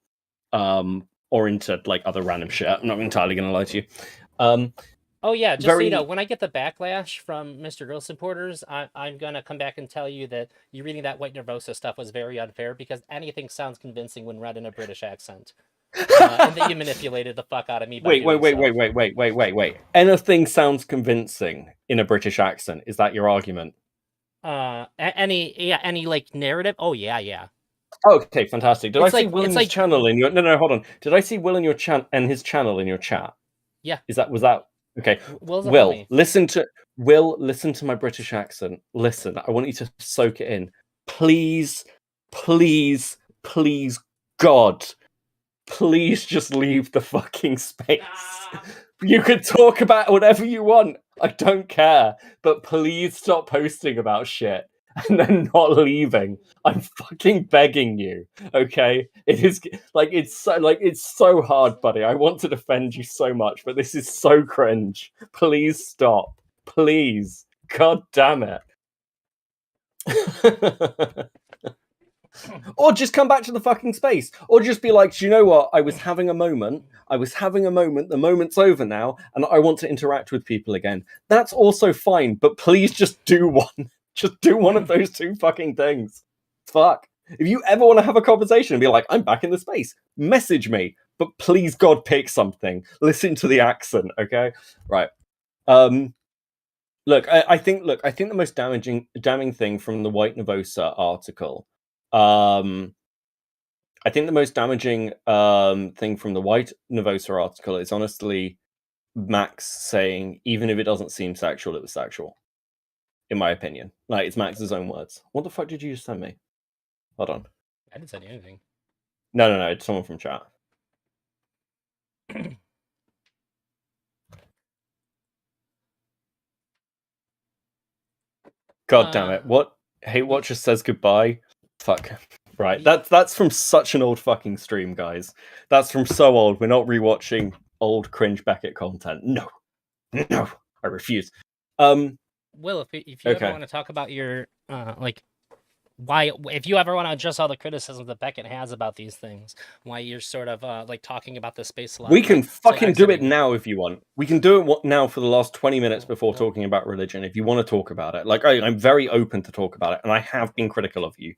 Speaker 1: or into like other random shit. I'm not entirely going to lie to you.
Speaker 2: Oh yeah, just so you know, when I get the backlash from Mr. Grill supporters, I'm gonna come back and tell you that you reading that White Nervosa stuff was very unfair because anything sounds convincing when read in a British accent, and that you manipulated the fuck out of me.
Speaker 1: Wait. Anything sounds convincing in a British accent. Is that your argument?
Speaker 2: Any like narrative? Oh yeah.
Speaker 1: Okay, fantastic. Did I see Will in
Speaker 2: his
Speaker 1: channel in your? No, hold on. Did I see Will in your chat and his channel in your chat?
Speaker 2: Yeah.
Speaker 1: Was that okay? Will, listen to my British accent. Listen, I want you to soak it in. Please, God, please just leave the fucking space. You could talk about whatever you want. I don't care, but please stop posting about shit and then not leaving. I'm fucking begging you. Okay, it's so hard, buddy. I want to defend you so much, but this is so cringe. Please stop. Please. God damn it. Or just come back to the fucking space. Or just be like, do you know what? I was having a moment. The moment's over now, and I want to interact with people again. That's also fine, but please just do one. Just do one of those two fucking things. Fuck. If you ever want to have a conversation and be like, I'm back in the space, message me. But please, God, pick something. Listen to the accent, okay? Right. Look, I think the most damning thing from the White Nervosa article, I think the most damaging thing from the White Nervosa article is honestly Max saying, even if it doesn't seem sexual, it was sexual. In my opinion. Like, it's Max's own words. What the fuck did you just send me? Hold on.
Speaker 2: I didn't send you anything.
Speaker 1: No, it's someone from chat. God damn it. What? Hate Watcher says goodbye. Fuck. Right. That's from such an old fucking stream, guys. That's from so old. We're not rewatching old cringe Beckett content. No. I refuse.
Speaker 2: Will, if you ever want to talk about your why, if you ever want to address all the criticisms that Beckett has about these things, why you're sort of like talking about the space slot.
Speaker 1: We can
Speaker 2: like,
Speaker 1: fucking do it
Speaker 2: exiting.
Speaker 1: now if you want. We can do it now for the last 20 minutes before
Speaker 2: Well-
Speaker 1: talking about religion. If you want to talk about it, like I'm very open to talk about it, and I have been critical of you.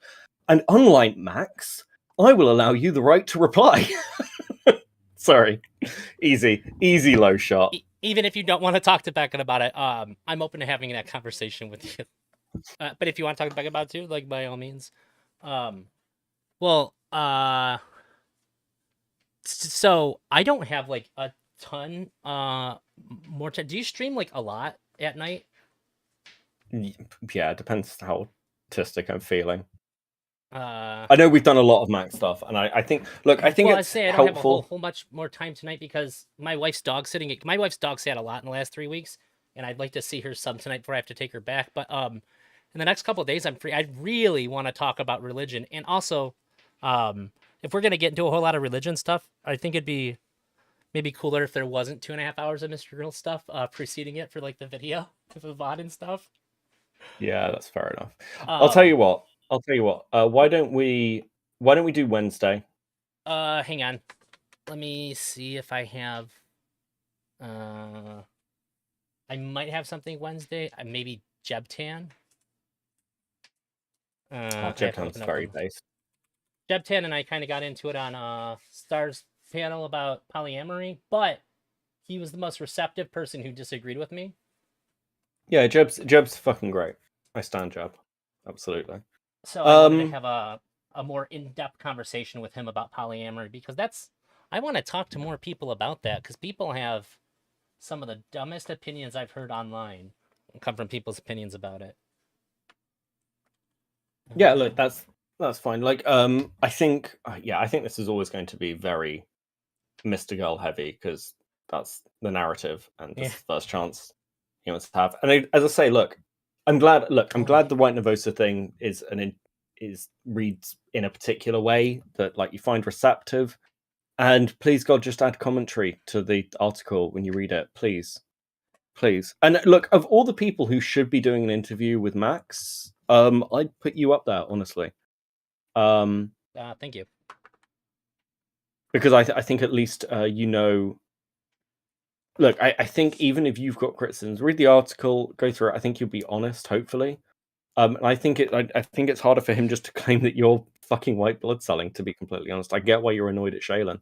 Speaker 1: And unlike Max, I will allow you the right to reply. Sorry, easy low shot.
Speaker 2: Even if you don't want to talk to Beckett about it, I'm open to having that conversation with you. But if you want to talk to Beckett about it too, like by all means. Well, so I don't have like a ton more time. Do you stream like a lot at night?
Speaker 1: Yeah, it depends how autistic I'm feeling.
Speaker 2: I
Speaker 1: I know we've done a lot of Max stuff, and I think, look, I think
Speaker 2: well, I
Speaker 1: it's
Speaker 2: say I don't have a
Speaker 1: helpful.
Speaker 2: whole much more time tonight because my wife's dog sitting. My wife's dog sat a lot in the last 3 weeks, and I'd like to see her some tonight before I have to take her back. But in the next couple of days, I'm free. I really want to talk about religion, and also, if we're gonna get into a whole lot of religion stuff, I think it'd be maybe cooler if there wasn't 2.5 hours of Mr. Grill stuff preceding it for like the video with the VOD and stuff.
Speaker 1: Yeah, that's fair enough. I'll tell you what. Why don't we do Wednesday?
Speaker 2: Hang on. Let me see if I have. I might have something Wednesday. Maybe Jebtan.
Speaker 1: Jebtan's very based.
Speaker 2: Jebtan and I kind of got into it on Star's panel about polyamory, but he was the most receptive person who disagreed with me.
Speaker 1: Yeah, Jeb's fucking great. I stand Jeb. Absolutely.
Speaker 2: So I wanted to have a more in-depth conversation with him about polyamory because I want to talk to more people about that because people have some of the dumbest opinions I've heard online come from people's opinions about it.
Speaker 1: Yeah, look, that's fine. Like, I think this is always going to be very Mr. Girl heavy because that's the narrative, and this is the first chance he wants to have. And as I say, look, I'm glad the White Nervosa thing is reads in a particular way that like you find receptive. And please God, just add commentary to the article when you read it, please. And look, of all the people who should be doing an interview with Max, I'd put you up there, honestly.
Speaker 2: Thank you.
Speaker 1: Because I think at least look, I think even if you've got criticisms, read the article, go through it. I think you'll be honest, hopefully. And I think it's harder for him just to claim that you're fucking white blood selling. To be completely honest, I get why you're annoyed at Shaylin.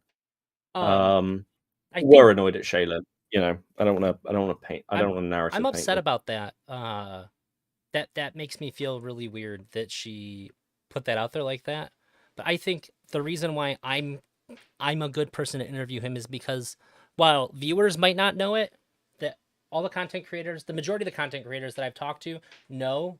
Speaker 1: We're annoyed at Shaylin. You know, I don't want to paint. I don't want to narrative.
Speaker 2: I'm upset
Speaker 1: paint
Speaker 2: about that. That makes me feel really weird that she put that out there like that. But I think the reason why I'm a good person to interview him is because while viewers might not know it, that all the content creators, the majority of the content creators that I've talked to know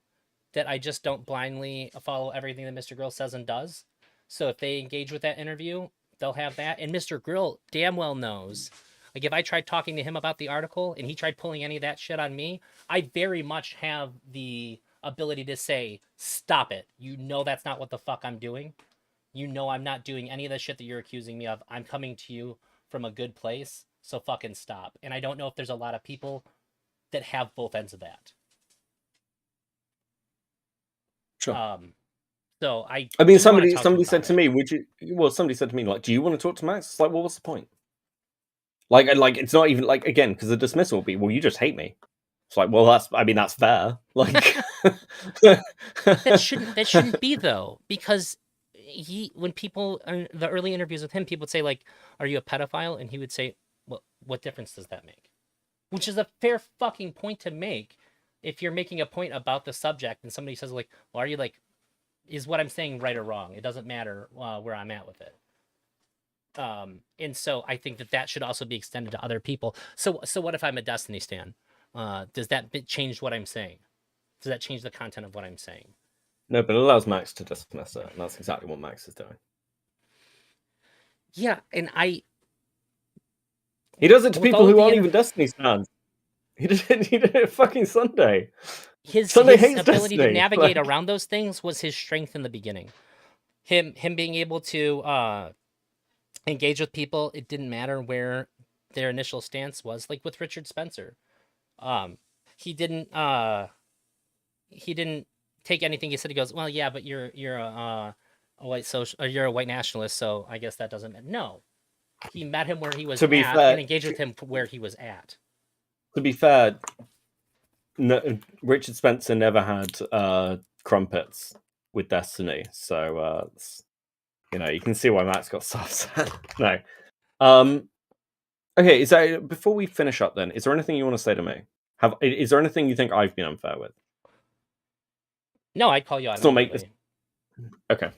Speaker 2: that I just don't blindly follow everything that Mr. Grill says and does. So if they engage with that interview, they'll have that. And Mr. Grill damn well knows. Like if I tried talking to him about the article and he tried pulling any of that shit on me, I very much have the ability to say, stop it. You know that's not what the fuck I'm doing. You know I'm not doing any of the shit that you're accusing me of. I'm coming to you from a good place, so fucking stop. And I don't know if there's a lot of people that have both ends of that.
Speaker 1: Sure.
Speaker 2: So I
Speaker 1: mean, somebody said to me, somebody said to me, like, do you want to talk to Max? It's like, well, what's the point? Like, it's not even like, again, because the dismissal will be, well, you just hate me. It's like, well, that's fair. Like,
Speaker 2: that shouldn't be though, because when people the early interviews with him, people would say like, "Are you a pedophile?" And he would say, "Well, what difference does that make?" Which is a fair fucking point to make if you're making a point about the subject, and somebody says like, "Well, are you like, is what I'm saying right or wrong? It doesn't matter where I'm at with it." And so I think that should also be extended to other people. So what if I'm a Destiny stan? Does that change what I'm saying? Does that change the content of what I'm saying?
Speaker 1: No, but it allows Max to dismiss it, and that's exactly what Max is doing.
Speaker 2: Yeah, and
Speaker 1: he does it to people who aren't even Destiny stans. He did it fucking Sunday.
Speaker 2: His
Speaker 1: hates
Speaker 2: ability
Speaker 1: Destiny.
Speaker 2: to navigate around those things was his strength in the beginning. Him being able to engage with people, it didn't matter where their initial stance was. Like with Richard Spencer, he didn't take anything he said. He goes, well, yeah, but you're a white social, or you're a white nationalist, so I guess that doesn't matter. No, he met him where he was
Speaker 1: To be
Speaker 2: at
Speaker 1: fair-
Speaker 2: and engaged with him where he was at.
Speaker 1: To be fair, no, Richard Spencer never had crumpets with Destiny, so you can see why Matt's got so upset. No. Okay, before we finish up then, is there anything you want to say to me? Is there anything you think I've been unfair with?
Speaker 2: No, I'd call you out
Speaker 1: Still make
Speaker 2: immediately.
Speaker 1: Okay.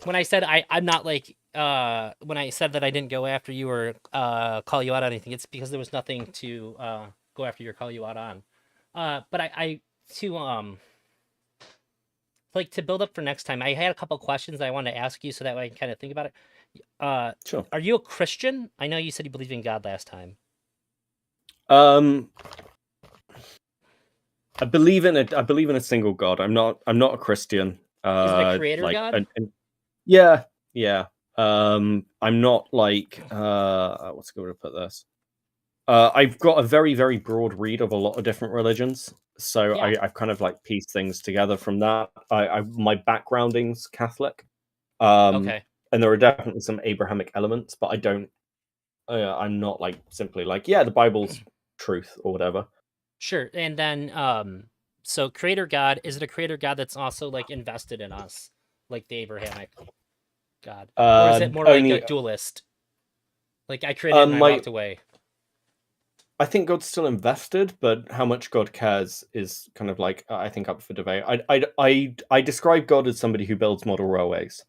Speaker 2: When I said I'm not like when I said that I didn't go after you or call you out on anything, it's because there was nothing to go after you or call you out on. But I to like to build up for next time, I had a couple questions that I wanted to ask you so that way I can kind of think about it.
Speaker 1: Sure.
Speaker 2: Are you a Christian? I know you said you believe in God last time.
Speaker 1: I believe in a single God. I'm not a Christian.
Speaker 2: Is it a creator God?
Speaker 1: Yeah. I'm not like what's a good way to put this? I've got a very, very broad read of a lot of different religions, so
Speaker 2: Yeah.
Speaker 1: I've kind of like pieced things together from that. My backgrounding's Catholic,
Speaker 2: Okay.
Speaker 1: and there are definitely some Abrahamic elements, but I don't. I'm not like simply like, yeah, the Bible's truth or whatever.
Speaker 2: Sure. And then so creator God, is it a creator God that's also like invested in us, like the Abrahamic God? Or is it more like a dualist? Like I created and I walked away.
Speaker 1: I think God's still invested, but how much God cares is kind of like, I think, up for debate. I describe God as somebody who builds model railways.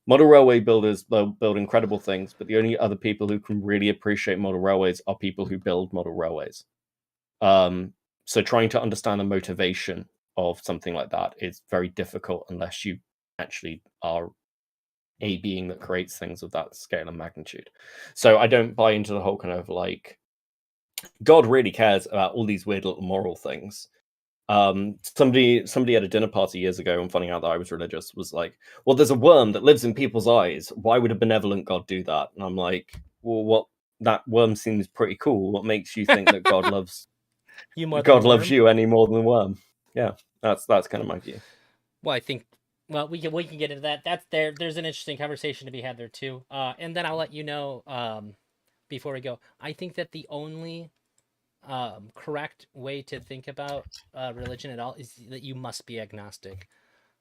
Speaker 1: Model railway builders build incredible things, but the only other people who can really appreciate model railways are people who build model railways. So trying to understand the motivation of something like that is very difficult unless you actually are a being that creates things of that scale and magnitude. So I don't buy into the whole kind of like, God really cares about all these weird little moral things. Somebody at a dinner party years ago, and finding out that I was religious, was like, well, there's a worm that lives in people's eyes. Why would a benevolent God do that? And I'm like, well, what? That worm seems pretty cool. What makes you think that God loves
Speaker 2: you more
Speaker 1: God
Speaker 2: than
Speaker 1: loves you any more than the worm? Yeah, that's kind of my view.
Speaker 2: Well, I think we can get into that. There's an interesting conversation to be had there too. And then I'll let you know before we go. I think that the only correct way to think about religion at all is that you must be agnostic.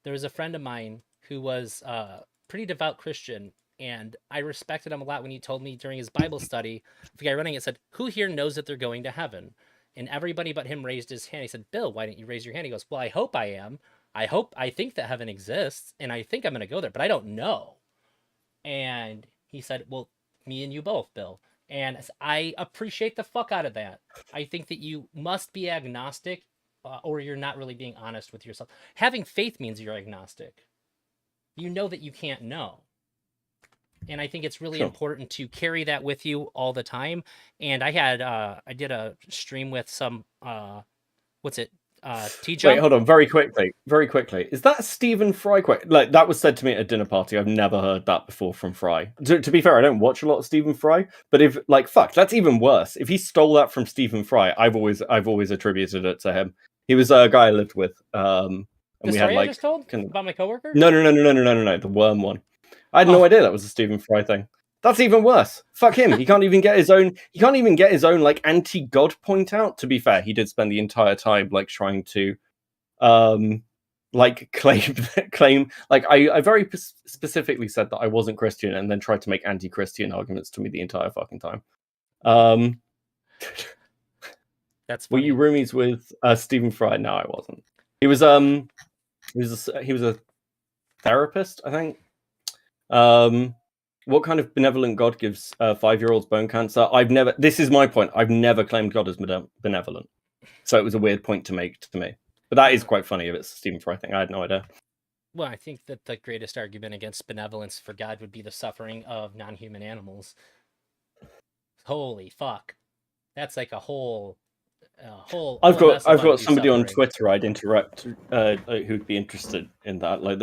Speaker 2: There was a friend of mine who was pretty devout Christian, and I respected him a lot when he told me during his Bible study, the guy running it said, "Who here knows that they're going to heaven?" And everybody but him raised his hand. He said, "Bill, why didn't you raise your hand?" He goes, "Well, I hope I am. I think that heaven exists, and I think I'm going to go there, but I don't know." And he said, "Well, me and you both, Bill." And I appreciate the fuck out of that. I think that you must be agnostic or you're not really being honest with yourself. Having faith means you're agnostic. You know that you can't know. And I think it's really important to carry that with you all the time. And I did a stream with some, T-Jump?
Speaker 1: Wait, hold on, very quickly. Is that Stephen Fry quote? Like, that was said to me at a dinner party. I've never heard that before from Fry. To be fair, I don't watch a lot of Stephen Fry, but if that's even worse. If he stole that from Stephen Fry, I've always attributed it to him. He was a guy I lived with. And
Speaker 2: the
Speaker 1: we
Speaker 2: story
Speaker 1: had
Speaker 2: I just told about my coworker?
Speaker 1: No, the worm one. I had no idea that was a Stephen Fry thing. That's even worse. Fuck him. He can't even get his own. He can't even get his own like anti-God point out. To be fair, he did spend the entire time like trying to, like claim. Like I very specifically said that I wasn't Christian, and then tried to make anti-Christian arguments to me the entire fucking time.
Speaker 2: That's
Speaker 1: funny. Were you roomies with Stephen Fry? No, I wasn't. He was he was a therapist, I think. What kind of benevolent God gives 5-year-olds bone cancer? This is my point. I've never claimed God as benevolent. So it was a weird point to make to me. But that is quite funny if it's a Stephen Fry thing. I had no idea.
Speaker 2: Well, I think that the greatest argument against benevolence for God would be the suffering of non-human animals. Holy fuck. That's like a whole
Speaker 1: I've got somebody on Twitter I'd interact who'd be interested in that, like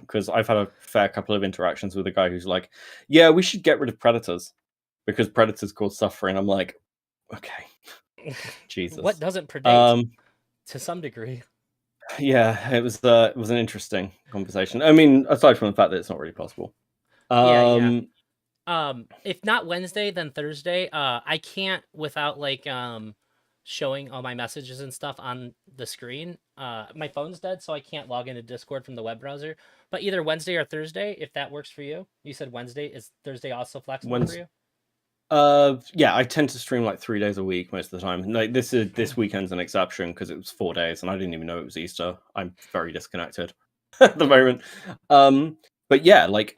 Speaker 1: because I've had a fair couple of interactions with a guy who's like, yeah, we should get rid of predators because predators cause suffering. I'm like, okay, Jesus.
Speaker 2: What doesn't predate to some degree?
Speaker 1: Yeah, it was an interesting conversation. I mean, aside from the fact that it's not really possible.
Speaker 2: Yeah. If not Wednesday, then Thursday. I can't without like showing all my messages and stuff on the screen. My phone's dead, so I can't log into Discord from the web browser. But either Wednesday or Thursday, if that works for you. You said Wednesday. Is Thursday also flexible for you?
Speaker 1: Yeah, I tend to stream like 3 days a week most of the time. Like this weekend's an exception because it was 4 days and I didn't even know it was Easter. I'm very disconnected at the moment. But yeah, like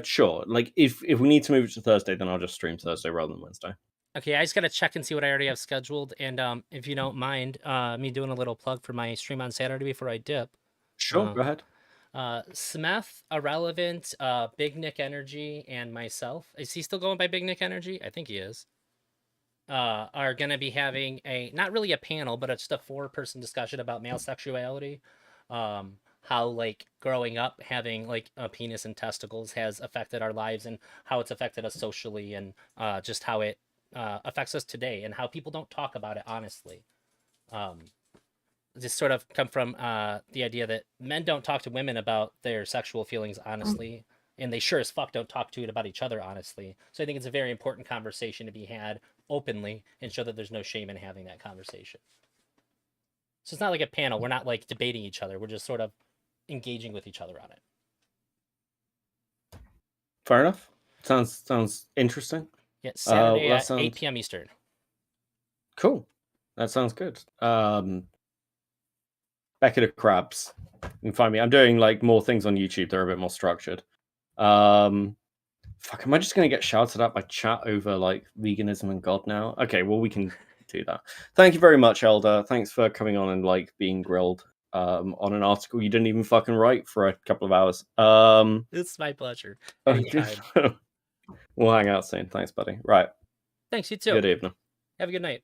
Speaker 1: sure. Like if we need to move it to Thursday, then I'll just stream Thursday rather than Wednesday.
Speaker 2: Okay, I just gotta check and see what I already have scheduled, and if you don't mind, me doing a little plug for my stream on Saturday before I dip.
Speaker 1: Sure, go ahead.
Speaker 2: Smith, Irrelevant, Big Nick Energy, and myself. Is he still going by Big Nick Energy? I think he is. Are going to be having not really a panel, but it's just a 4-person discussion about male sexuality. How like growing up having like a penis and testicles has affected our lives and how it's affected us socially and just how it affects us today and how people don't talk about it honestly. Just sort of come from the idea that men don't talk to women about their sexual feelings honestly, and they sure as fuck don't talk to it about each other honestly. So I think it's a very important conversation to be had openly and show that there's no shame in having that conversation. So it's not like a panel. We're not like debating each other. We're just sort of engaging with each other on it.
Speaker 1: Fair enough. Sounds interesting.
Speaker 2: Yeah, Saturday
Speaker 1: well,
Speaker 2: at 8 p.m. Eastern.
Speaker 1: Cool. That sounds good. Beckett of Crabs. You can find me. I'm doing like more things on YouTube. They're a bit more structured. Fuck, am I just gonna get shouted at by chat over like veganism and God now? Okay, well we can do that. Thank you very much, Elder. Thanks for coming on and like being grilled on an article you didn't even fucking write for a couple of hours.
Speaker 2: It's my pleasure. Anytime.
Speaker 1: We'll hang out soon. Thanks, buddy. Right.
Speaker 2: Thanks, you too.
Speaker 1: Good evening.
Speaker 2: Have a good night.